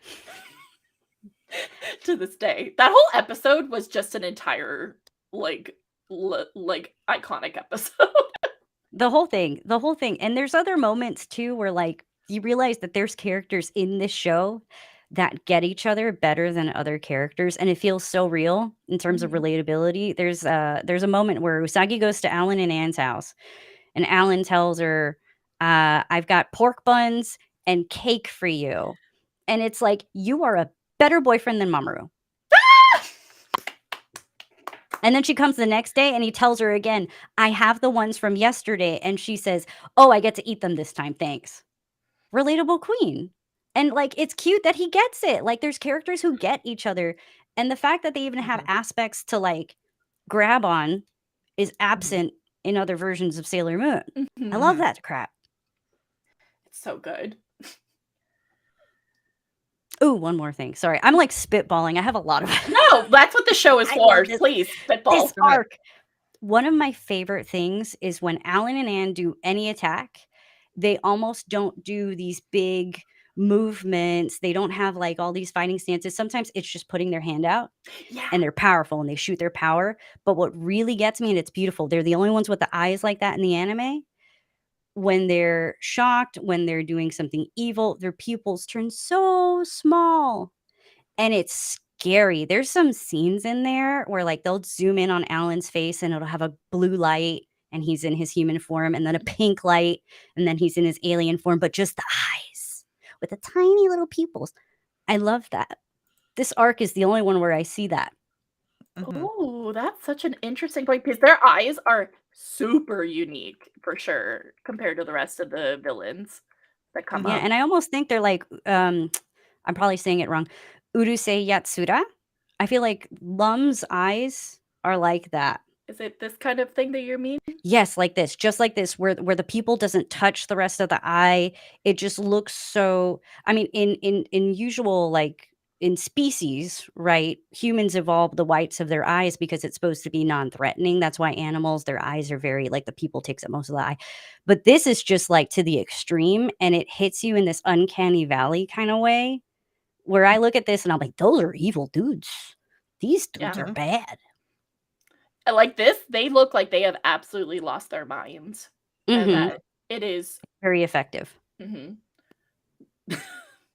To this day. That whole episode was just an entire like iconic episode. The whole thing, and there's other moments too where, like, you realize that there's characters in this show that get each other better than other characters, and it feels so real in terms of Mhm. relatability. There's a moment where Usagi goes to Alan and Anne's house, and Alan tells her, "I've got pork buns and cake for you," and it's like, "You are a better boyfriend than Mamoru." And then she comes the next day and he tells her again, "I have the ones from yesterday." And she says, "Oh, I get to eat them this time. Thanks." Relatable queen. And like, it's cute that he gets it. Like, there's characters who get each other. And the fact that they even have Mhm. aspects to like grab on is Mhm. absent in other versions of Sailor Moon. I Mhm. love Mhm. that crap. It's so good. Ooh, one more thing. Sorry. I'm like spitballing. I have a lot of No, that's what the show is I for. love this Please, spitball. this Go ahead. arc. One of my favorite things is when Alan and Anne do any attack, they almost don't do these big movements. They don't have like all these fighting stances. Sometimes it's just putting their hand out Yeah. and they're powerful and they shoot their power. But what really gets me, and it's beautiful, they're the only ones with the eyes like that in the anime. When they're shocked, when they're doing something evil, their pupils turn so small. And it's scary. There's some scenes in there where, like, they'll zoom in on Alan's face and it'll have a blue light and he's in his human form, and then a pink light, and then he's in his alien form, but just the eyes with the tiny little pupils. I love that. This arc is the only one where I see that. Mhm. Oh, that's such an interesting point because their eyes are super unique for sure compared to the rest of the villains that come Yeah, Mhm. up. and I almost think they're like, I'm probably saying it wrong, Urusei Yatsura? I feel like Lum's eyes are like that. Is it this kind of thing that you mean? Yes, like this, just like this, where the pupil doesn't touch the rest of the eye. It just looks so, I mean, in usual, like, in species, right, humans evolve the whites of their eyes because it's supposed to be non-threatening. That's why animals, their eyes are very like, the pupil takes up most of the eye. But this is just, like, to the extreme, and it hits you in this uncanny valley kinda way, where I look at this and I'm like, "Those are evil dudes. These dudes Yeah. are Mhm. bad." And like this, they look like they have absolutely lost their minds. And Mhm. that it is Very effective. mhm.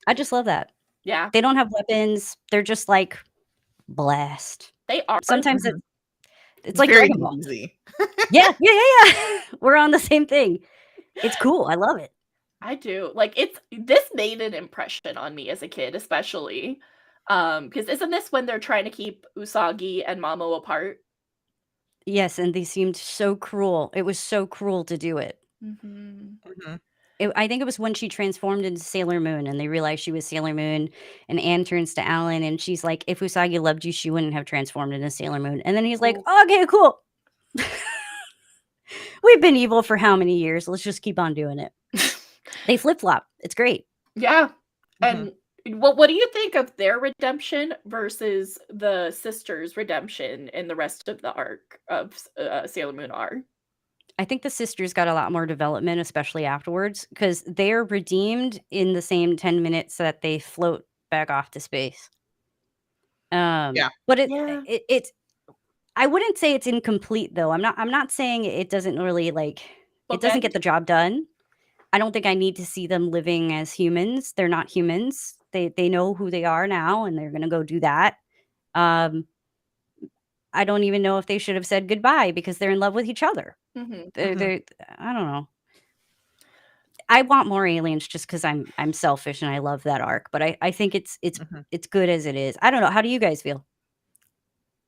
I just love that. Yeah, They don't have weapons. They're just like blast. they are. Sometimes Mhm. it's It's like very Dragon Ball. DBZ. Yeah, yeah, yeah, yeah. We're on the same thing. It's cool. I love it. I do. Like it's this made an impression on me as a kid, especially. Because isn't this when they're trying to keep Usagi and Mamo apart? Yes, and they seemed so cruel. It was so cruel to do it. Mhm. Mhm. I think it was when she transformed into Sailor Moon and they realized she was Sailor Moon, and Anne turns to Alan and she's like, "If Usagi loved you, she wouldn't have transformed into Sailor Moon." And then he's like, Ooh. "Okay, cool. We've been evil for how many years? Let's just keep on doing it." They flip-flop. It's great. Yeah. Mhm. And what do you think of their redemption versus the sisters' redemption in the rest of the arc of Sailor Moon R? I think the sisters got a lot more development, especially afterwards, because they're redeemed in the same 10 minutes that they float back off to space. Yeah. But Yeah. it's I wouldn't say it's incomplete though. I'm not saying it doesn't really like it doesn't Bookend? get the job done. I don't think I need to see them living as humans. They're not humans. They know who they are now and they're gonna go do that. Um, I don't even know if they should have said goodbye because they're in love with each other. Mhm. Mhm. They're I don't know. I want more aliens just because I'm selfish and I love that arc, but I think Mhm. it's good as it is. I don't know, how do you guys feel?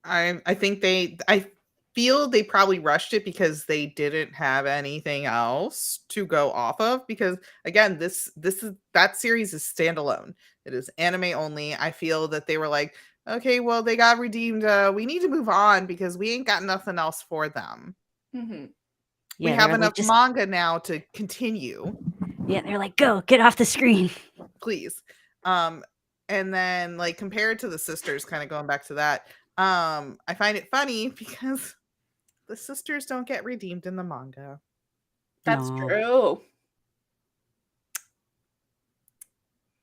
I think I feel they probably rushed it because they didn't have anything else to go off of, because again, this is that series is standalone. It is anime only. I feel that they were like, okay, well, they got redeemed. We need to move on because we ain't got nothing else for them. Mhm. We Yeah, have they're like, enough "Just" manga now to continue, yeah, they're like, "Go, get off the screen." please. Um, and then like compared to the sisters, kind of going back to that, I find it funny because the sisters don't get redeemed in the manga. That's No. true.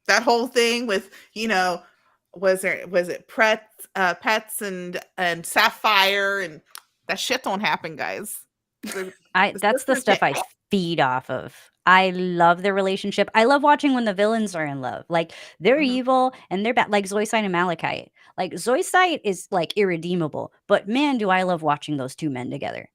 That whole thing with, was it Pets and Sapphire, and that shit don't happen, guys. That's the sisters stuff get I feed off of. I love their relationship. I love watching when the villains are in love. Like they're Mhm. evil and they're bad. Like Zoisite and Malachite. Like Zoisite is like irredeemable, but man, do I love watching those two men together.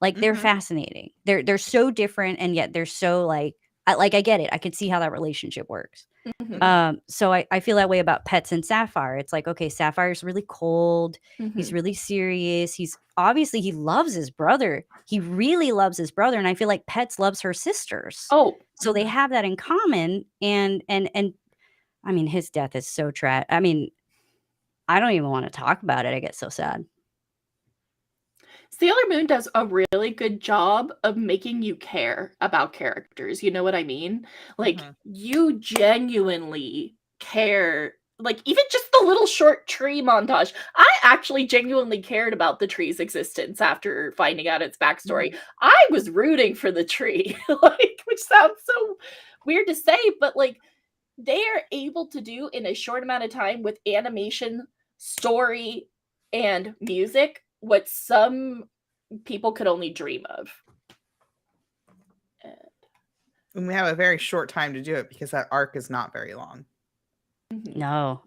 Like they're Mhm. fascinating. They're so different and yet they're so like I get it. I could see how that relationship works. Mhm. So I feel that way about Pets and Sapphire. It's like, okay, Sapphire's really cold. He's Mhm. really serious. He's obviously he loves his brother. He really loves his brother. And I feel like Pets loves her sisters. Oh, So they Mhm. have that in common. And I mean, his death is so tragic. I mean, I don't even want to talk about it. I get so sad. Sailor Moon does a really good job of making you care about characters. You know what I mean? Like Mhm. you genuinely care. Like even just the little short tree montage. I actually genuinely cared about the tree's existence after finding out its backstory. Mhm. I was rooting for the tree, like which sounds so weird to say, but like they are able to do in a short amount of time with animation, story, and music what some people could only dream of. And we have a very short time to do it because that arc is not very long. Mhm. No.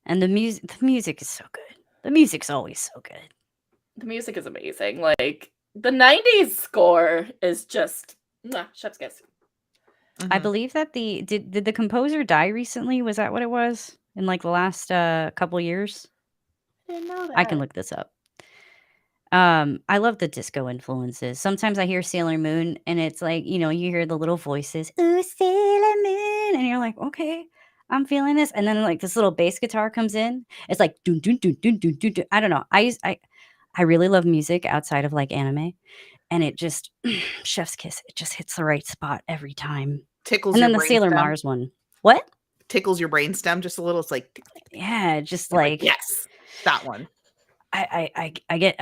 And the music is so good. The music's always so good. The music is amazing. Like the 90s score is just chef's kiss. I Mhm. believe that did the composer die recently? Was that what it was? In like the last couple years? I didn't know I can that. look this up. I love the disco influences. Sometimes I hear Sailor Moon and it's like, you hear the little voices, "Ooh, Sailor Moon," and you're like, "Okay, I'm feeling this." And then like this little bass guitar comes in. It's like dun dun dun dun dun dun dun. I don't know. I really love music outside of like anime, and it just chef's kiss. It just hits the right spot every time. Tickles And your then the Sailor brainstem. Mars one. What? Tickles your brainstem just a little. It's like, tick, tick, tick. Yeah, just You're like, like yes, that one. I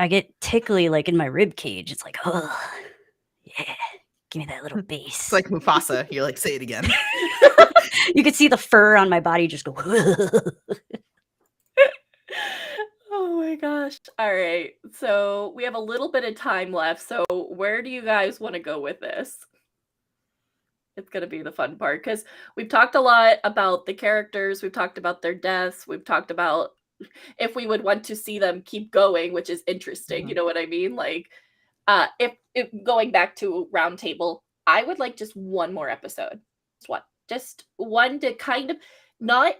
get tickly like in my rib cage. It's like, oh yeah, give me that little It's bass. like Mufasa. You're like, say it again. You could see the fur on my body just go. Oh my gosh. All right. So we have a little bit of time left. So where do you guys want to go with this? It's going to be the fun part because we've talked a lot about the characters. We've talked about their deaths. We've talked about if we would want to see them keep going, which is interesting. You Mhm. know what I mean? Like, if going back to Roundtable, I would like just one more episode. Just one to kind of not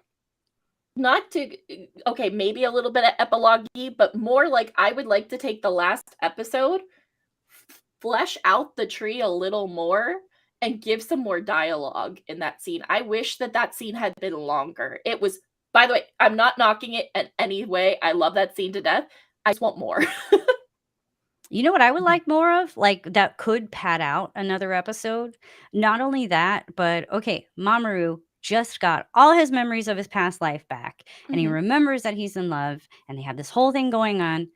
not to okay, maybe a little bit of epilogue, but more like I would like to take the last episode, flesh out the tree a little more, and give some more dialogue in that scene. I wish that that scene had been longer. It was, by the way, I'm not knocking it in any way. I love that scene to death. I just want more. You know what I would Mhm. like more of? Like that could pad out another episode. Not only that, but okay, Mamoru just got all his memories of his past life back, and he Mhm. remembers that he's in love, and they have this whole thing going on.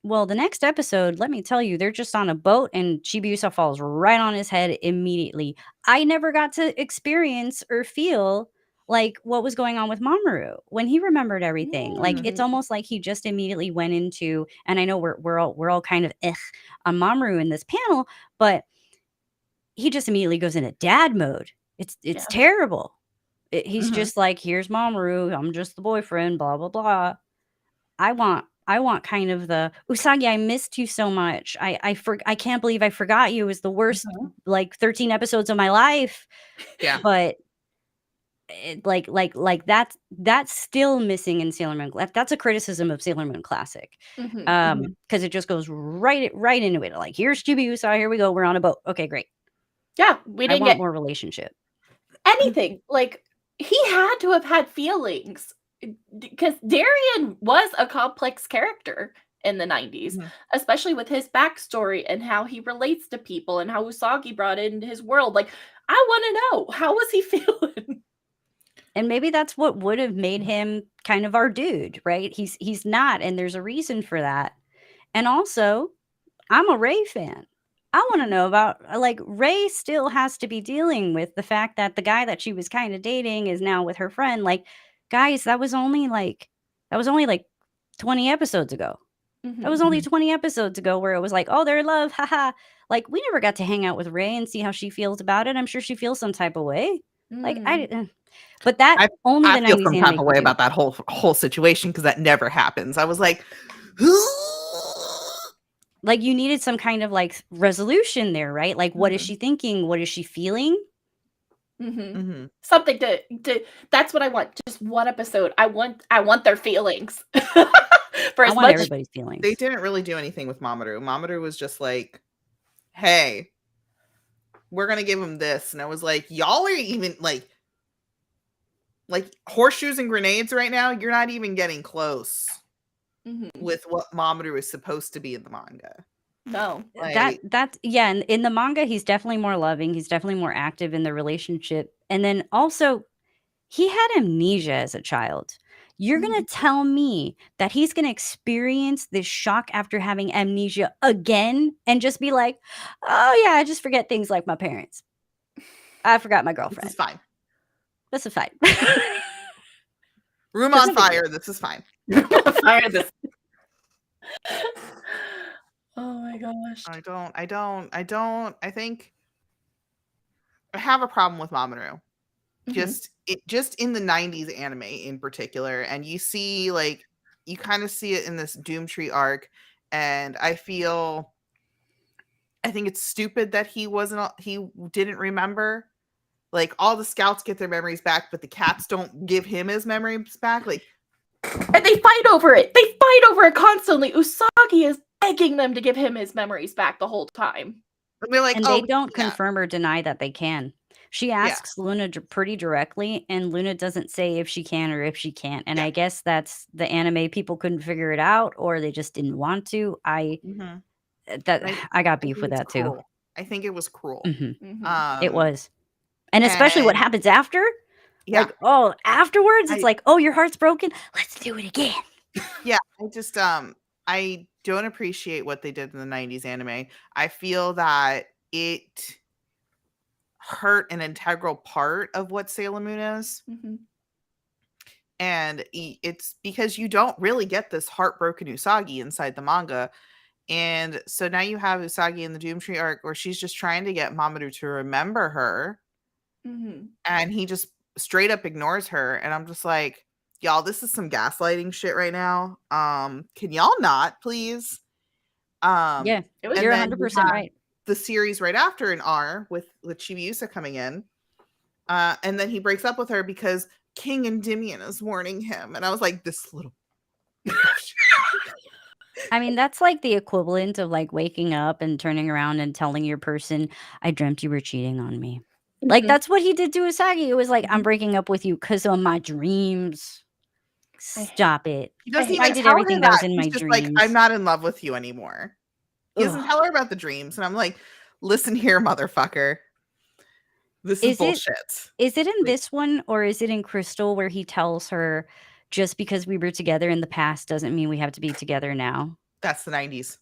Well, the next episode, let me tell you, they're just on a boat and Chibiusa falls right on his head immediately. I never got to experience or feel like what was going on with Mamoru when he remembered everything. Like it's Mm. almost like he just immediately went into, and I know we're all kind of on Mamoru in this panel, but he just immediately goes into dad mode. It's Yeah. terrible. He's Mhm. just like, here's Mamoru, I'm just the boyfriend, blah blah blah. I want kind of the Usagi, I missed you so much. I can't believe I forgot you. It was the worst Mhm. like 13 episodes of my life. Yeah. But like that's still missing in Sailor Moon. That's a criticism of Sailor Moon Classic. Mhm. Mhm. Because it just goes right into it. Like here's Chibiusa, here we go. We're on a boat. Okay, great. Yeah, we I didn't want get more relationship. anything. Like he had to have had feelings because Darien was a complex character in the 90s, Mhm. especially with his backstory and how he relates to people and how Usagi brought into his world. Like, I want to know, how was he feeling? And maybe that's what would have made him kind of our dude, right? He's not, and there's a reason for that. And also, I'm a Ray fan. I want to know about like Ray still has to be dealing with the fact that the guy that she was kind of dating is now with her friend. Like, guys, that was only like 20 episodes ago. That was only 20 episodes ago where it was like, oh, they're in love, haha. Like, we never got to hang out with Ray and see how she feels about it. I'm sure she feels some type of way. Like, but that only I the feel 90s some anime type of way could do. about that whole situation because that never happens. I was like, Like, you needed some kind of like resolution there, right? Like, what is she thinking? What is she feeling? Something to that's what I want. Just one episode. I want their feelings. For I as want much everybody's feelings. they didn't really do anything with Mamoru. Mamoru was just like, hey, we're gonna give him this. And I was like, y'all are even like horseshoes and grenades right now. You're not even getting close with what Mamoru is supposed to be in the manga. No. Like, That's yeah, and in the manga he's definitely more loving, he's definitely more active in the relationship. And then also he had amnesia as a child. You're going to tell me that he's going to experience this shock after having amnesia again and just be like, "Oh yeah, I just forget things like my parents. I forgot my girlfriend." this is fine. This is fine. Room There's on no big fire. This is fine. Fire this. Oh my gosh. I think I have a problem with Mamoru. Just in the 90s anime in particular. And you see, like, you kind of see it in this Doomtree arc. And I think it's stupid that he didn't remember. Like, all the scouts get their memories back, but the cats don't give him his memories back. Like, and they fight over it. They fight over it constantly. Usagi is begging them to give him his memories back the whole time. And they're like, and oh, they don't confirm or deny that they can. She asks Luna pretty directly, and Luna doesn't say if she can or if she can't. And I guess that's the anime people couldn't figure it out, or they just didn't want to. I got beef with that too. I think it was cruel. It was, and especially what happens after. Yeah. Like, oh, afterwards, it's like, oh, your heart's broken. Let's do it again. Yeah, I just I don't appreciate what they did in the 90s anime. I feel that it hurt an integral part of what Sailor Moon is. And it's because you don't really get this heartbroken Usagi inside the manga. And so now you have Usagi in the Doomtree arc where she's just trying to get Mamoru to remember her. And he just straight up ignores her. And I'm just like, y'all, this is some gaslighting shit right now. Can y'all not, please? Yeah, you're 100% right. The series right after in R with Chibiusa coming in. And then he breaks up with her because King Endymion is warning him. And I was like, this little I mean, that's like the equivalent of like waking up and turning around and telling your person, I dreamt you were cheating on me. Like, that's what he did to Usagi. It was like, I'm breaking up with you because of my dreams. Stop it. He doesn't I even did tell her everything that was in He's my just dreams. like, I'm not in love with you anymore. He doesn't tell her about the dreams. And I'm like, listen here, motherfucker. This is bullshit. Is it in this one or is it in Crystal where he tells her just because we were together in the past doesn't mean we have to be together now? That's the 90s.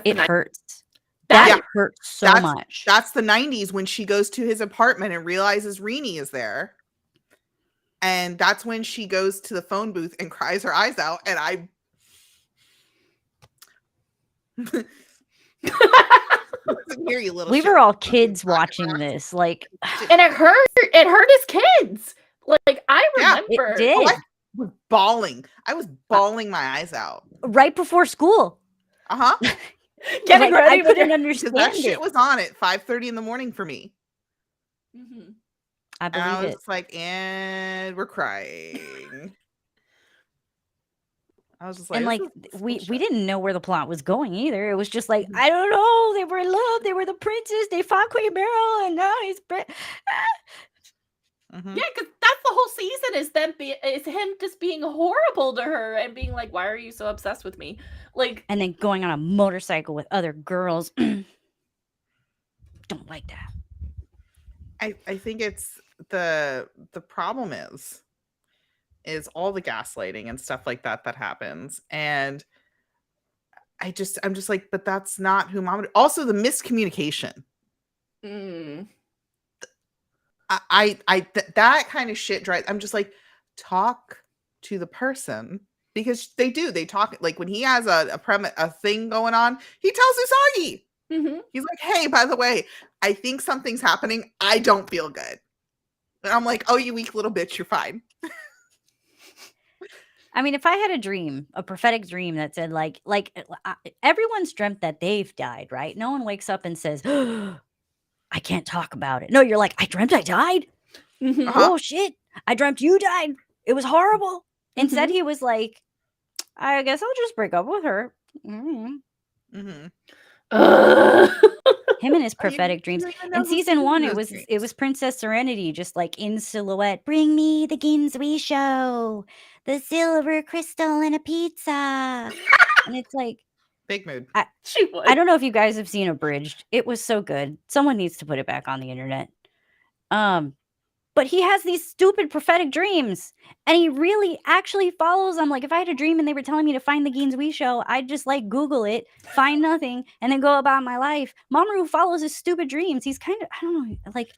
It hurts. That hurts so much. That's the 90s when she goes to his apartment and realizes Rini is there. And that's when she goes to the phone booth and cries her eyes out. And I hear you, little we shit. were all kids watching this. Like, and it hurt his kids. Like, I remember. It did. I was bawling. I was bawling my eyes out. Right before school. Getting like, ready. I couldn't understand that shit it. was on at 5:30 in the morning for me. I believe and I was it. like, and we're crying. I was just like, And like this is we bullshit. didn't know where the plot was going either. It was just like, I don't know. They were in love. They were the princes. They fought Queen Beryl, and now he's Yeah, because that's the whole season is them is him just being horrible to her and being like, "Why are you so obsessed with me?" Like, and then going on a motorcycle with other girls. Don't like that. I think it's the problem is all the gaslighting and stuff like that happens. And I'm just like, but that's not who Mom. Also, the miscommunication. That kind of shit drives. I'm just like, talk to the person because they talk, like when he has a thing going on, he tells Usagi. Mm-hmm. He's like, hey, by the way, I think something's happening. I don't feel good. And I'm like, oh, you weak little bitch, you're fine. I mean, if I had a dream, a prophetic dream that said everyone's dreamt that they've died, right? No one wakes up and says, I can't talk about it. No, you're like, I dreamt I died. Mm-hmm. Oh shit, I dreamt you died. It was horrible. Instead, Mhm. he was like, I guess I'll just break up with her. Mm-hmm. Him and his Oh, you prophetic dreams. don't even know In who season sees 1, those it dreams. was Princess Serenity, just like in silhouette. Bring me the Ginsui show, the silver crystal and a pizza. And it's like, Big mood. She would. I don't know if you guys have seen Abridged. It was so good. Someone needs to put it back on the internet. But he has these stupid prophetic dreams, and he really actually follows them. Like, if I had a dream and they were telling me to find the Ginsui show, I'd just like Google it, find nothing, and then go about my life. Mamoru follows his stupid dreams. He's kind of, I don't know, like,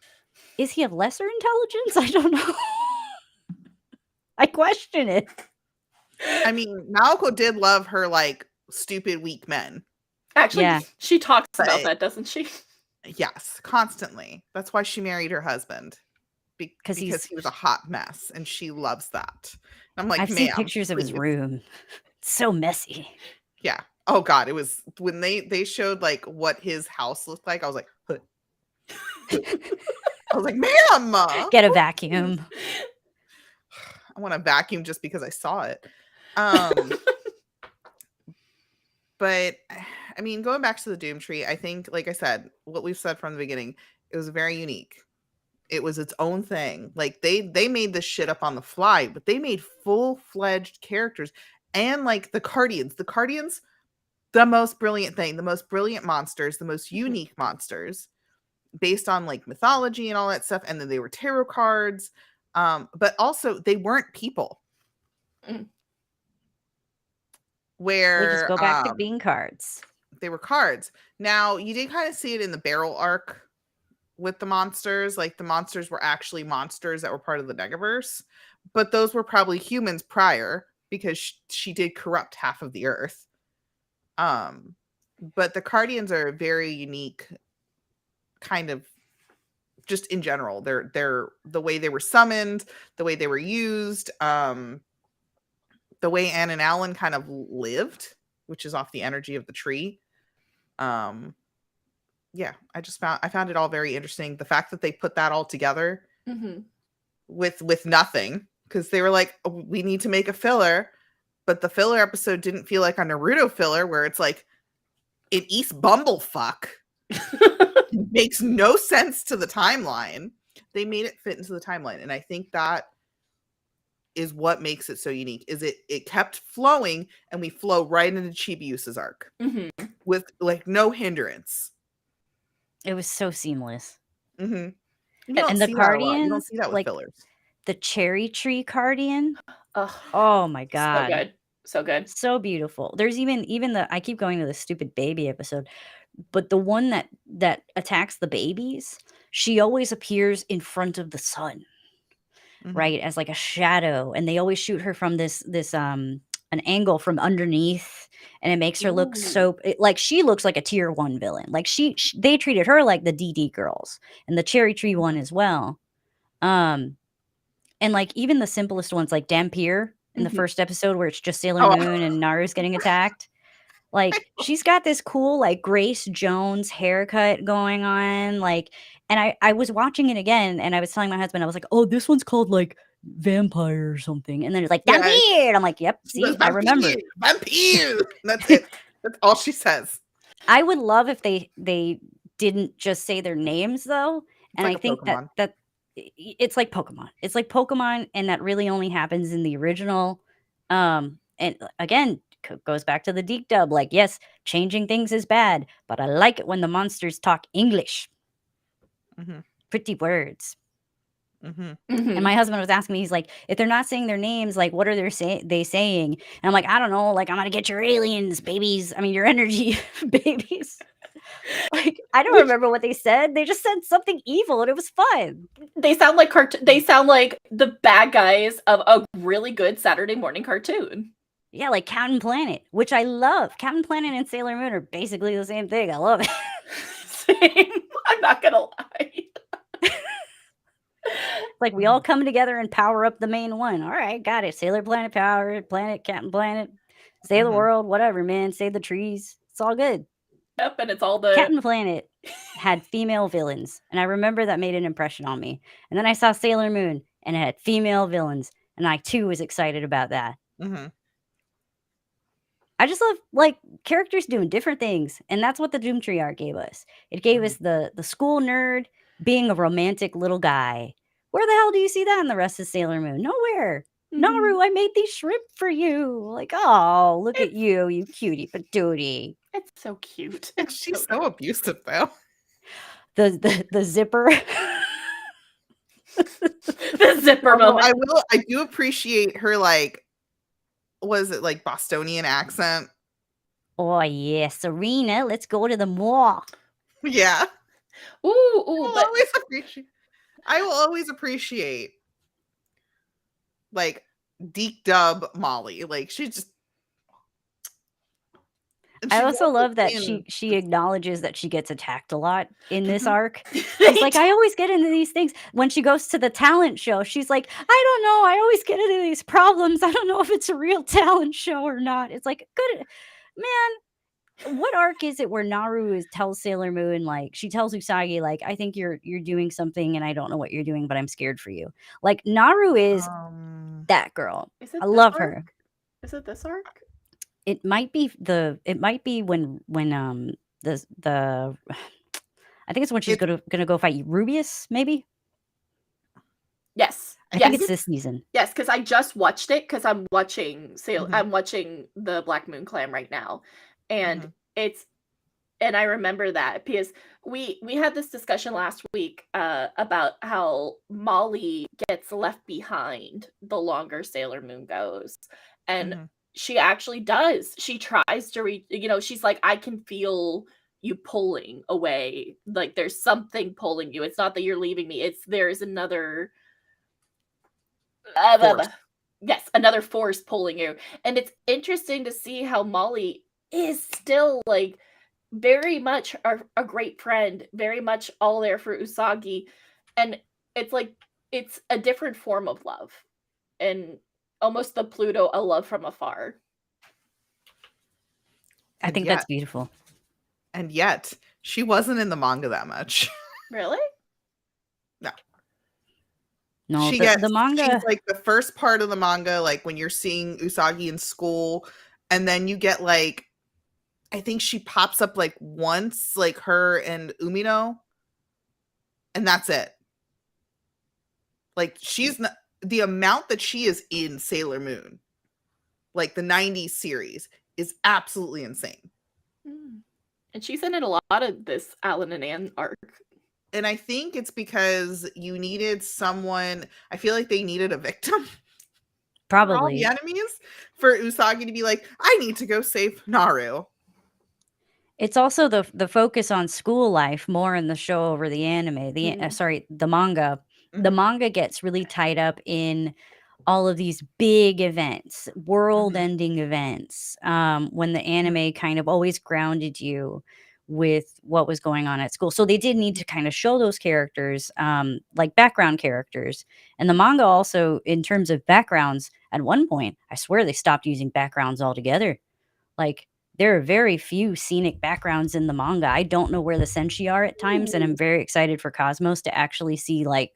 is he of lesser intelligence? I don't know. I question it. I mean, Naoko did love her like stupid weak men. Actually, Yeah. she talks about But- that, doesn't she? Yes, constantly. That's why she married her husband. Because he was a hot mess, and she loves that. And I'm like, I've seen ma'am, pictures of his please." room. It's so messy. Yeah. Oh God, it was when they showed like what his house looked like. I was like, "Huh." I was like, ma'am, Get a vacuum. I want to vacuum just because I saw it. But I mean, going back to the Doom Tree, I think, like I said, what we've said from the beginning, it was very unique. It was its own thing. Like they made this shit up on the fly, but they made full-fledged characters. And like the Cardians, the most brilliant thing, the most brilliant monsters, the most unique monsters based on like mythology and all that stuff. And then they were tarot cards. But also they weren't people. Mm. Where They just go back to being cards. they were cards. Now you did kind of see it in the Barrel arc with the monsters. Like the monsters were actually monsters that were part of the Negaverse, but those were probably humans prior because she did corrupt half of the earth. But the Cardians are a very unique kind of, just in general. They're the way they were summoned, the way they were used, the way Anne and Alan kind of lived, which is off the energy of the tree. Yeah, I found it all very interesting. The fact that they put that all together Mm-hmm. with nothing, because they were like, oh, we need to make a filler, but the filler episode didn't feel like a Naruto filler where it's like in East Bumblefuck. It makes no sense to the timeline. They made it fit into the timeline, and I think that is what makes it so unique. Is it kept flowing, and we flow right into Chibiusa's arc Mm-hmm. with like no hindrance. It was so seamless. Mm-hmm. And the You don't Cardians, see that with like fillers. the cherry tree Cardian. Oh, Oh my so god. good. So good. So beautiful. There's even the, I keep going to the stupid baby episode, but the one that attacks the babies, she always appears in front of the sun, Mhm. right? As like a shadow, and they always shoot her from this an angle from underneath, and it makes her look so like she looks like a tier 1 villain. Like they treated her like the DD girls, and the cherry tree one as well. And like even the simplest ones like Dampier in the Mhm. first episode where it's just Sailor Oh. Moon and Naru's getting attacked. Like she's got this cool like Grace Jones haircut going on. Like, and I was watching it again, and I was telling my husband, I was like, oh, this one's called like Vampire or something. And then it's like Yeah. Dampier. And I'm like, yep, She see, goes, I remember. Vampire. That's it. That's all she says. I would love if they didn't just say their names though. And like I a think Pokemon. that it's like Pokemon. It's like Pokemon, and that really only happens in the original. And again, goes back to the Deke dub. Like, yes, changing things is bad, but I like it when the monsters talk English. Mhm. Pretty words. Mhm. Mhm. And my husband was asking me, he's like, if they're not saying their names, like, what are they saying? And I'm like, I don't know. Like, I'm gonna get your aliens, babies. I mean, your energy, babies. Like, I don't remember what they said. They just said something evil, and it was fun. They sound like they sound like the bad guys of a really good Saturday morning cartoon. Yeah, like Captain Planet, which I love. Captain Planet and Sailor Moon are basically the same thing. I love it. Same. I'm not gonna lie. Like we all come together and power up the main one. All right, got it. Sailor Planet power, Planet, Captain Planet, save the Mhm. world, whatever, man. Save the trees. It's all good. Yep, and it's all the Captain Planet had female villains, and I remember that made an impression on me. And then I saw Sailor Moon, and it had female villains, and I too was excited about that. Mhm. I just love like characters doing different things, and that's what the Doomtree arc gave us. It gave us the school nerd being a romantic little guy. Where the hell do you see that in the rest of Sailor Moon? Nowhere. Mhm. Naru, I made these shrimp for you. Like, oh, look at It's- you cutie patootie. It's so cute. And It's she's so so abusive though. The zipper. the zipper Although moment. I do appreciate her like, was it like Bostonian accent? Oh yeah, Serena, let's go to the mall. Yeah. Ooh, but I will always appreciate like Deke Dub Molly. Like she just and I she's also love that in- she acknowledges that she gets attacked a lot in this Mhm. arc. She's like, I always get into these things. When she goes to the talent show, she's like, I don't know. I always get into these problems. I don't know if it's a real talent show or not. It's like, good man. What arc is it where Naru tells Sailor Moon, like, she tells Usagi, like, I think you're doing something and I don't know what you're doing, but I'm scared for you. Like, Naru is that girl. Is it I this love arc? her. Is it this arc? It might be when the I think it's when she's gonna go fight Rubius, maybe. Yes. I yes. think it's this season. Yes, because I just watched it because I'm watching Mhm. I'm watching the Black Moon Clan right now. And Mhm. and I remember that because we had this discussion last week about how Molly gets left behind the longer Sailor Moon goes. And Mhm. she actually does. She tries to reach, she's like, I can feel you pulling away. Like there's something pulling you. It's not that you're leaving me. There's another Force. yes, another force pulling you. And it's interesting to see how Molly is still like very much a great friend, very much all there for Usagi. And it's like it's a different form of love. And almost the Pluto, a love from afar. I think that's beautiful. And yet, she wasn't in the manga that much. Really? No, The manga. She's like the first part of the manga, like when you're seeing Usagi in school, and then you get like, I think she pops up like once, like her and Umino, and that's it. Like she's not the amount that she is in Sailor Moon, like the 90s series, is absolutely insane. And she's in a lot of this Alan and Anne arc. And I think it's because you needed someone, I feel like they needed a victim. Probably. For all the enemies, for Usagi to be like, I need to go save Naru. It's also the focus on school life more in the show over the anime. The manga. The manga gets really tied up in all of these big events, world-ending events, when the anime kind of always grounded you with what was going on at school. So they did need to kind of show those characters, like background characters. And the manga also, in terms of backgrounds, at one point, I swear they stopped using backgrounds altogether. Like, there are very few scenic backgrounds in the manga. I don't know where the Senshi are at times, and I'm very excited for Cosmos to actually see, like,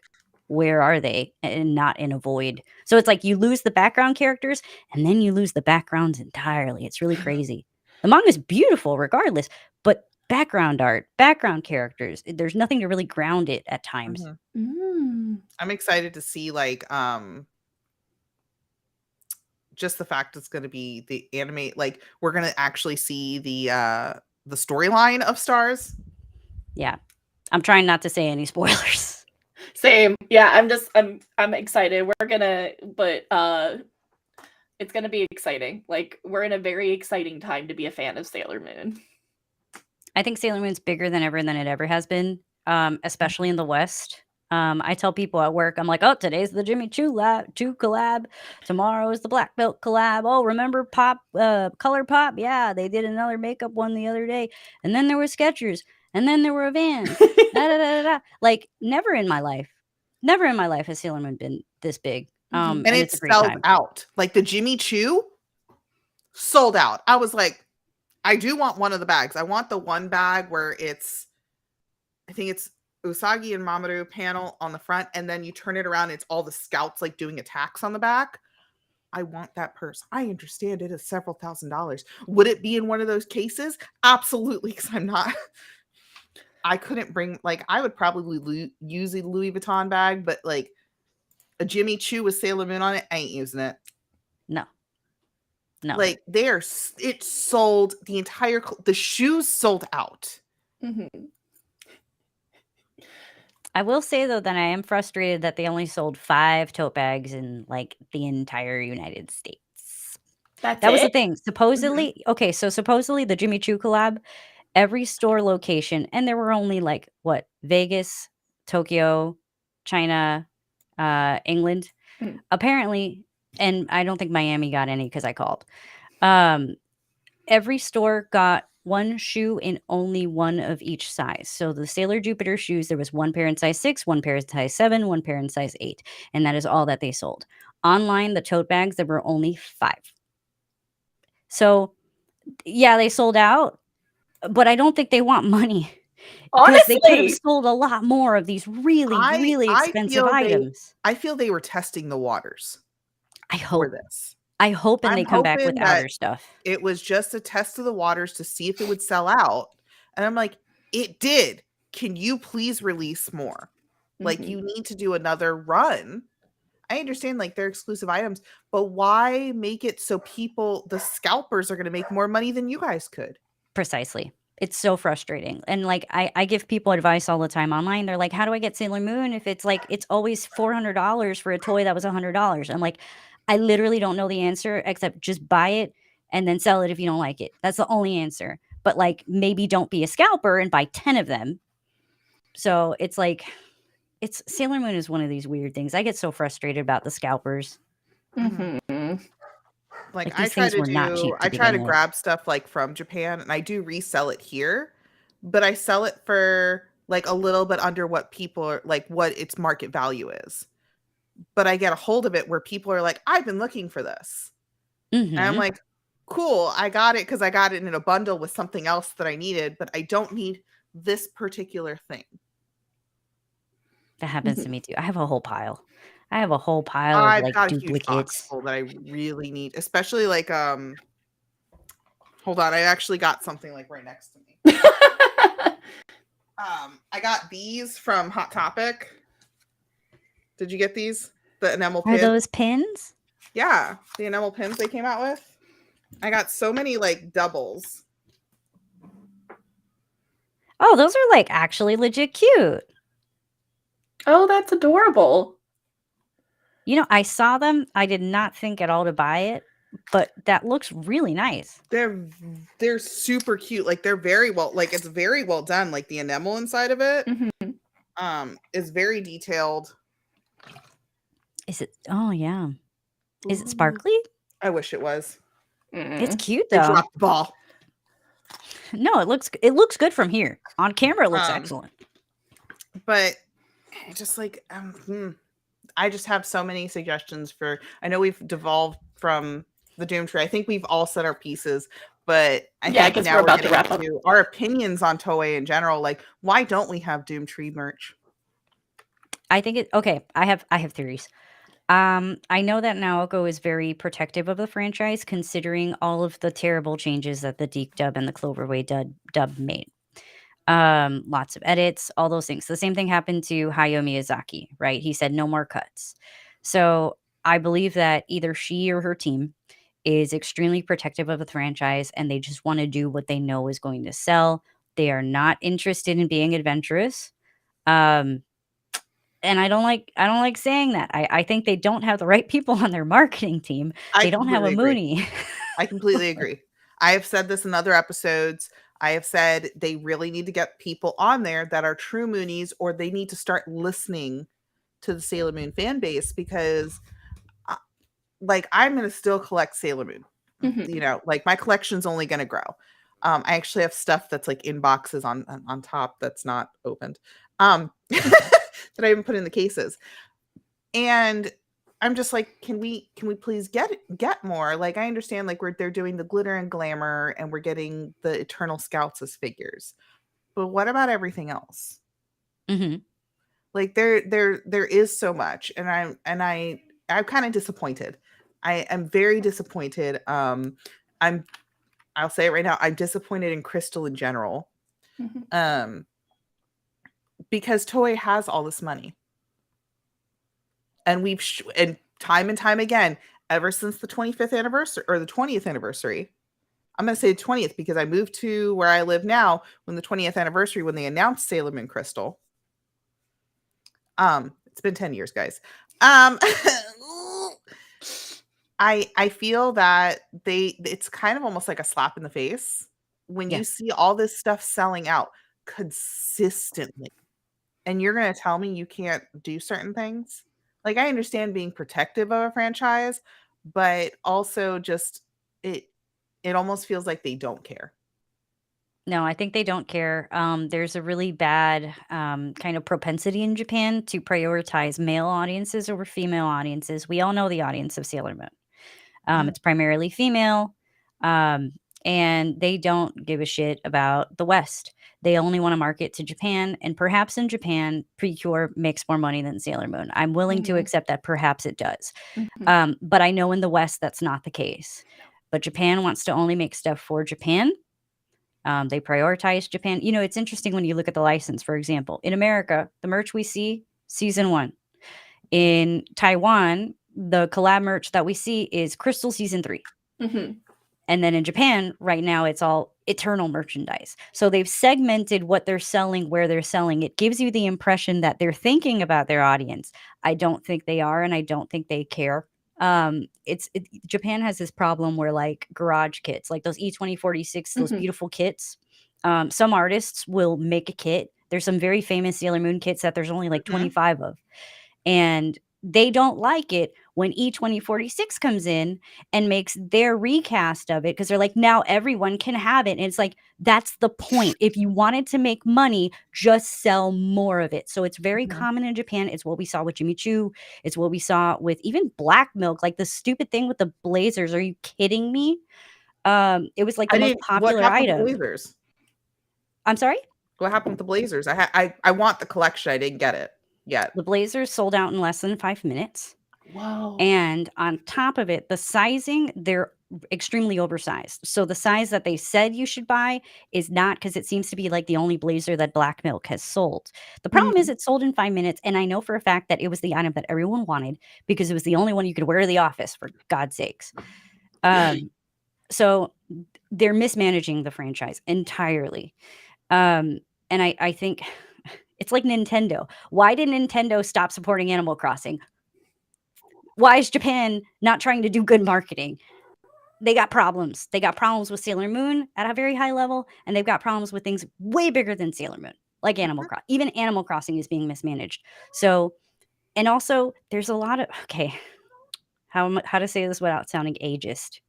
where are they and not in a void. So it's like you lose the background characters and then you lose the backgrounds entirely. It's really crazy. The manga is beautiful regardless, but background art, background characters, there's nothing to really ground it at times. I'm excited to see like just the fact it's going to be the anime, like we're going to actually see the storyline of Stars. Yeah. I'm trying not to say any spoilers. Same. Yeah, I'm excited. It's gonna be exciting. Like we're in a very exciting time to be a fan of Sailor Moon. I think Sailor Moon's bigger than it ever has been, especially in the West. I tell people at work, I'm like, oh, today's the Jimmy Choo collab. Tomorrow is the Black Belt collab. Oh, remember Color Pop? Yeah, they did another makeup one the other day. And then there were Skechers. And then there were Vans. Like, never in my life has Sailor Moon been this big. And And it it's a great sells time. out. Like the Jimmy Choo sold out. I was like, I do want one of the bags. I want the one bag where I think it's Usagi and Mamoru panel on the front, and then you turn it around, it's all the scouts like doing attacks on the back. I want that purse. I understand it is several $1,000s. Would it be in one of those cases? Absolutely, because I couldn't bring, like, I would probably use a Louis Vuitton bag, but like a Jimmy Choo with Sailor Moon on it, I ain't using it. No. Like it sold the shoes sold out. Mm-hmm. I will say though that I am frustrated that they only sold 5 tote bags in like the entire United States. That was the it? thing. Supposedly, okay, so supposedly the Jimmy Choo collab, every store location, and there were only like what, Vegas, Tokyo, China, England, Mm. apparently, and I don't think Miami got any because I called. Every store got one shoe in only one of each size. So the Sailor Jupiter shoes, there was one pair in size 6, one pair in size 7, one pair in size 8, and that is all that they sold. Online, the tote bags, there were only 5. So yeah, they sold out, but I don't think they want money. Because they could have Honestly, sold a lot more of these really expensive items. I feel they were testing the waters I for hope. this. I hope and I'm they come back hoping with that outer stuff. It was just a test of the waters to see if it would sell out. And I'm like, it did. Can you please release more? Like, Mhm. you need to do another run. I understand, like, they're exclusive items, but why make it so the scalpers are going to make more money than you guys could? Precisely. It's so frustrating. And like I give people advice all the time online. They're like, how do I get Sailor Moon if it's like it's always $400 for a toy that was $100? I'm like, I literally don't know the answer except just buy it and then sell it if you don't like it. That's the only answer. But like maybe don't be a scalper and buy 10 of them. So it's like Sailor Moon is one of these weird things. I get so frustrated about the scalpers. Mhm. Like these things were not cheap to I try to begin with. grab stuff like from Japan, and I do resell it here, but I sell it for like a little bit under what people are like, what its market value is. But I get a hold of it where people are like, I've been looking for this. And I'm Mhm. like, cool, I got it because I got it in a bundle with something else that I needed, but I don't need this particular thing. That happens to me too. I have a whole pile. of I've like got a huge box duplicates. full that I really need, especially like hold on, I actually got something like right next to me. I got these from Hot Topic. Did you get these? The enamel Are pins? those pins? Yeah, the enamel pins they came out with. I got so many like doubles. Oh, those are like actually legit cute. Oh, that's adorable. You know, I saw them. I did not think at all to buy it, but that looks really nice. They're super cute. Like they're very well, like it's very well done. Like the enamel inside of it is very detailed. Is it? Oh yeah. Is it sparkly? I wish it was. It's cute They though. dropped the ball. No, it looks good from here. On camera, it looks excellent. But just like I just have so many suggestions for. I know we've devolved from the Doom Tree. I think we've all said our pieces, but I think now we're about to wrap up our opinions on Toei in general. Like, why don't we have Doom Tree merch? I think it. Okay, I have theories. I know that Naoko is very protective of the franchise, considering all of the terrible changes that the Deke dub and the Cloverway dub made. Lots of edits, all those things. The same thing happened to Hayao Miyazaki, right? He said no more cuts. So I believe that either she or her team is extremely protective of the franchise and they just want to do what they know is going to sell. They are not interested in being adventurous. And I don't like saying that. I think they don't have the right people on their marketing team. They don't have a Mooney. I completely agree. I have said this in other episodes. I have said they really need to get people on there that are true Moonies, or they need to start listening to the Sailor Moon fan base, because like I'm going to still collect Sailor Moon. Mhm. You know, like my collection's only going to grow. I actually have stuff that's like in boxes on top that's not opened. That I haven't put in the cases. And I'm just like, can we please get more? Like, I understand like they're doing the glitter and glamour and we're getting the Eternal Scouts as figures. But what about everything else? Mhm. Like there is so much, and I'm kind of disappointed. I am very disappointed. I'll say it right now, I'm disappointed in Crystal in general. Mhm. Because Toei has all this money. And and time again, ever since the 25th anniversary or the 20th anniversary, I'm going to say 20th because I moved to where I live now when the 20th anniversary, when they announced Sailor Moon Crystal. It's been 10 years, guys. I feel that it's kind of almost like a slap in the face when you Yes. see all this stuff selling out consistently, and you're going to tell me you can't do certain things. Like, I understand being protective of a franchise, but also just it almost feels like they don't care. No, I think they don't care. There's a really bad kind of propensity in Japan to prioritize male audiences over female audiences. We all know the audience of Sailor Moon. Mhm. It's primarily female, um, and they don't give a shit about the West. They only want to market to Japan, and perhaps in Japan, Precure makes more money than Sailor Moon. I'm willing to Mhm. accept that perhaps it does. Mhm. But I know in the West that's not the case. But Japan wants to only make stuff for Japan. They prioritize Japan. You know, it's interesting when you look at the license, for example. In America, the merch we see, season 1. In Taiwan, the collab merch that we see is Crystal season 3. Mhm. And then in Japan, right now, it's all Eternal merchandise. So they've segmented what they're selling, where they're selling. It gives you the impression that they're thinking about their audience. I don't think they are, and I don't think they care. Japan has this problem where like garage kits, like those E2046, those Mhm. beautiful kits. Some artists will make a kit. There's some very famous Sailor Moon kits that there's only like Mhm. 25 of. And they don't like it when E2046 comes in and makes their recast of it because they're like, now everyone can have it. And it's like, that's the point. If you wanted to make money, just sell more of it. So it's very Mhm. common in Japan. It's what we saw with Jimmy Choo. It's what we saw with even Black Milk, like the stupid thing with the blazers. Are you kidding me? It was like the most What popular happened with the item. Blazers? I'm sorry? What happened with the Blazers? I want the collection. I didn't get it yet. The blazers sold out in less than 5 minutes. Whoa. And on top of it, the sizing, they're extremely oversized. So the size that they said you should buy is not, because it seems to be like the only blazer that Black Milk has sold. The problem is it sold in 5 minutes, and I know for a fact that it was the item that everyone wanted because it was the only one you could wear to the office, for God's sakes. So they're mismanaging the franchise entirely. And I think it's like Nintendo. Why did Nintendo stop supporting Animal Crossing? Why is Japan not trying to do good marketing? They got problems. They got problems with Sailor Moon at a very high level, and they've got problems with things way bigger than Sailor Moon, like Animal Crossing. Even Animal Crossing is being mismanaged. So, and also, there's a lot of how to say this without sounding ageist.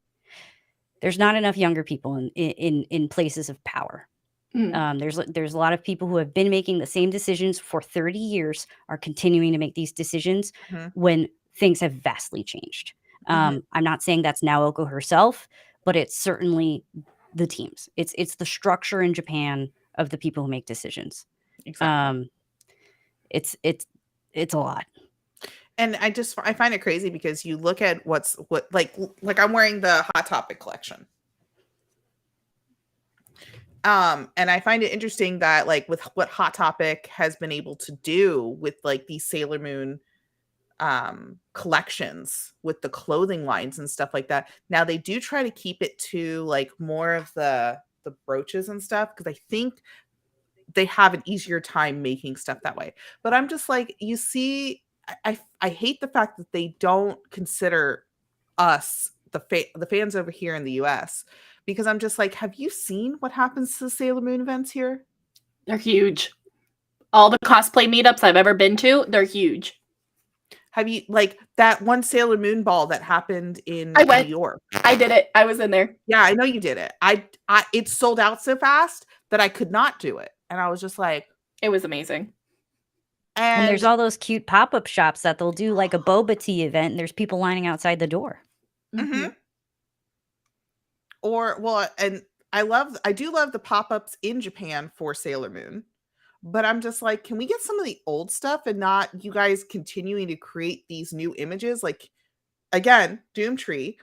There's not enough younger people in places of power. There's a lot of people who have been making the same decisions for 30 years are continuing to make these decisions Mhm. when things have vastly changed. Mhm. I'm not saying that's Naoko herself, but it's certainly the teams. It's the structure in Japan of the people who make decisions. Exactly. It's a lot. And I find it crazy because you look at what like I'm wearing the Hot Topic collection. And I find it interesting that like with what Hot Topic has been able to do with like these Sailor Moon collections with the clothing lines and stuff like that. Now they do try to keep it to like more of the brooches and stuff because I think they have an easier time making stuff that way. But I'm just like, you see, I hate the fact that they don't consider us the fans over here in the US, because I'm just like, have you seen what happens to the Sailor Moon events here? They're huge. All the cosplay meetups I've ever been to, they're huge. Have you, like, that one Sailor Moon ball that happened in I went. New York? I did it. I was in there. Yeah, I know you did it. It sold out so fast that I could not do it. And I was just like, It was amazing. And there's all those cute pop-up shops that they'll do like a boba tea event, and there's people lining outside the door. Mhm. And I do love the pop-ups in Japan for Sailor Moon. But I'm just like, can we get some of the old stuff and not you guys continuing to create these new images? Like, again, Doomtree.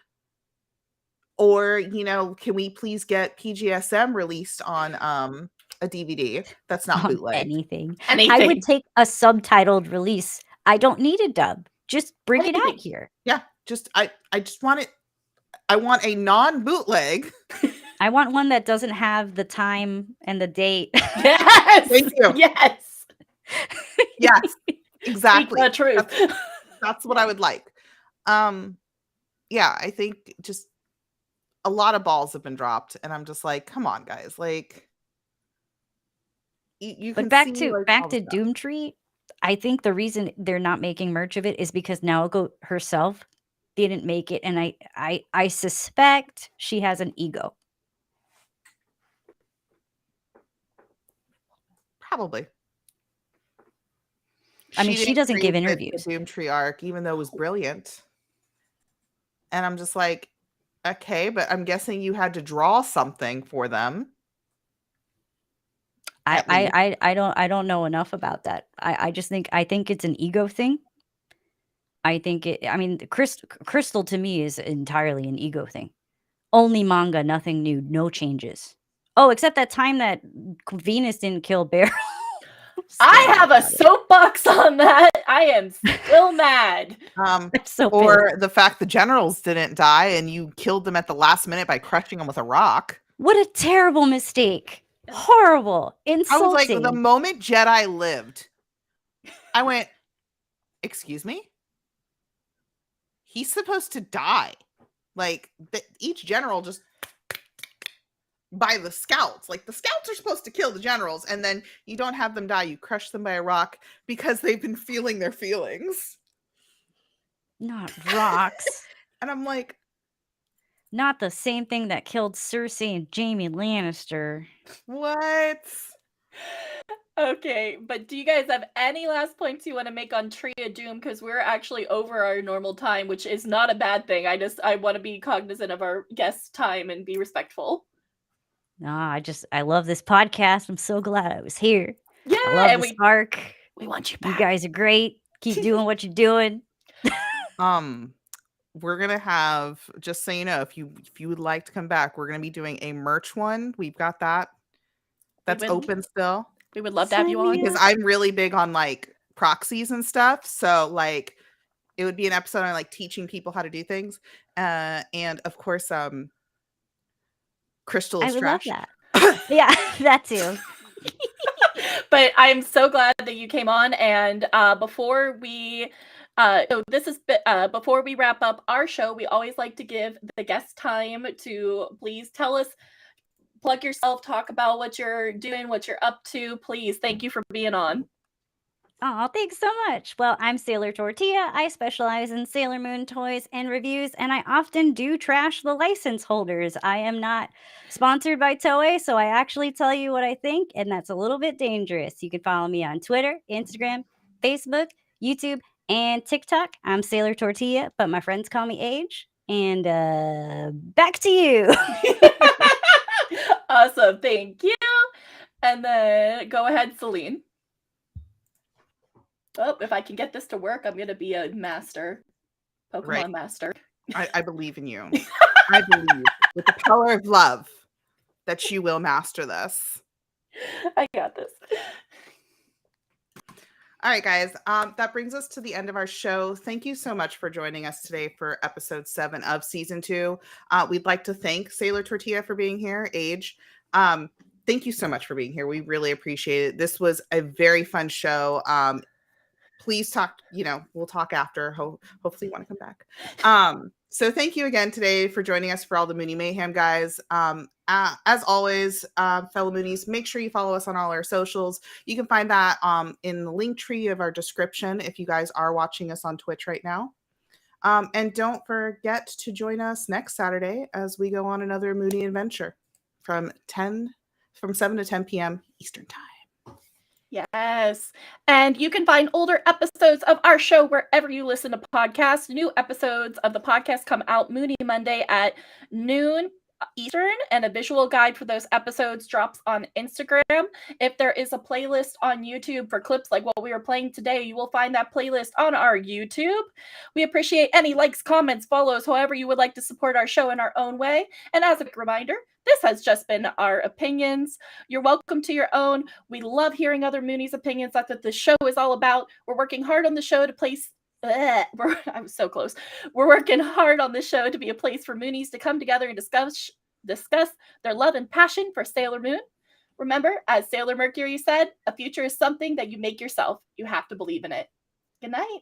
Or, can we please get PGSM released on a DVD that's not On bootleg? anything. Anything. I would take a subtitled release. I don't need a dub. Just bring it out Anything. here. Yeah, I just want it. I want a non-bootleg. I want one that doesn't have the time and the date. Yes. Thank you. Yes. Yes, Speak exactly. the truth. That's what I would like. Yeah, I think just a lot of balls have been dropped, and I'm just like, come on, guys. Like, you can But back see, to like, back all to the stuff. Doomtree, I think the reason they're not making merch of it is because Naoko herself didn't make it, and I suspect she has an ego. Probably. I mean, she didn't doesn't give create interviews. the Doomtree arc, even though it was brilliant. And I'm just like, okay, but I'm guessing you had to draw something for them. at least. I don't know enough about that. I think it's an ego thing. I mean, Crystal to me is entirely an ego thing. Only manga, nothing new, no changes. Oh, except that time that Venus didn't kill Beryl. I have a soapbox on that. I am still mad. I'm so Or pissed. the fact the generals didn't die and you killed them at the last minute by crushing them with a rock. What a terrible mistake. Horrible. I was Insulting. like, the moment Jedi lived, I went, excuse me? He's supposed to die. Like, each general just by the scouts. Like, the scouts are supposed to kill the generals, and then you don't have them die. You crush them by a rock because they've been feeling their feelings. Not rocks. And I'm like, Not the same thing that killed Cersei and Jaime Lannister. what? Okay, but do you guys have any last points you want to make on Tree of Doom? Because we're actually over our normal time, which is not a bad thing. I want to be cognizant of our guest time and be respectful. No, I love this podcast. I'm so glad I was here. Yeah, I love and this arc. we want you You back. guys are great. Keep doing what you're doing. We're gonna have, just so you know, if you would like to come back, we're gonna be doing a merch one. We've got that. That's would- open still. We would love to have you Sign on. me Because I'm really big on like proxies and stuff. So like it would be an episode on like teaching people how to do things. And of course, Crystal I is would love trash. that. Yeah, that too. But I'm so glad that you came on. And before we before we wrap up our show, we always like to give the guests time to please tell us, plug yourself, talk about what you're doing, what you're up to. Please, thank you for being on. Oh, thanks so much. Well, I'm Sailor Tortilla. I specialize in Sailor Moon toys and reviews, and I often do trash the license holders. I am not sponsored by Toei, so I actually tell you what I think, and that's a little bit dangerous. You can follow me on Twitter, Instagram, Facebook, YouTube, and TikTok. I'm Sailor Tortilla, but my friends call me Age. And back to you. Awesome, thank you. And then go ahead, Celine. Oh, if I can get this to work, I'm gonna be a master. Pokemon Right. master. I believe in you. I believe with the power of love that you will master this. I got this. All right, guys. That brings us to the end of our show. Thank you so much for joining us today for episode 7 of season 2. We'd like to thank Sailor Tortilla for being here. Age. Thank you so much for being here. We really appreciate it. This was a very fun show. Please talk, we'll talk after. Hopefully you want to come back. So thank you again today for joining us for all the Mooney Mayhem, guys. As always, fellow Moonies, make sure you follow us on all our socials. You can find that in the link tree of our description if you guys are watching us on Twitch right now. And don't forget to join us next Saturday as we go on another Mooney adventure from 7 to 10 p.m. Eastern Time. Yes. And you can find older episodes of our show wherever you listen to podcasts. New episodes of the podcast come out Mooney Monday at noon Eastern, and a visual guide for those episodes drops on Instagram. If there is a playlist on YouTube for clips like what we were playing today, you will find that playlist on our YouTube. We appreciate any likes, comments, follows, however you would like to support our show in our own way. And as a reminder, this has just been our opinions. You're welcome to your own. We love hearing other Moonies' opinions. That's what the show is all about. We're working hard on the show to place. I was so close. We're working hard on this show to be a place for Moonies to come together and discuss their love and passion for Sailor Moon. Remember, as Sailor Mercury said, a future is something that you make yourself. You have to believe in it. Good night.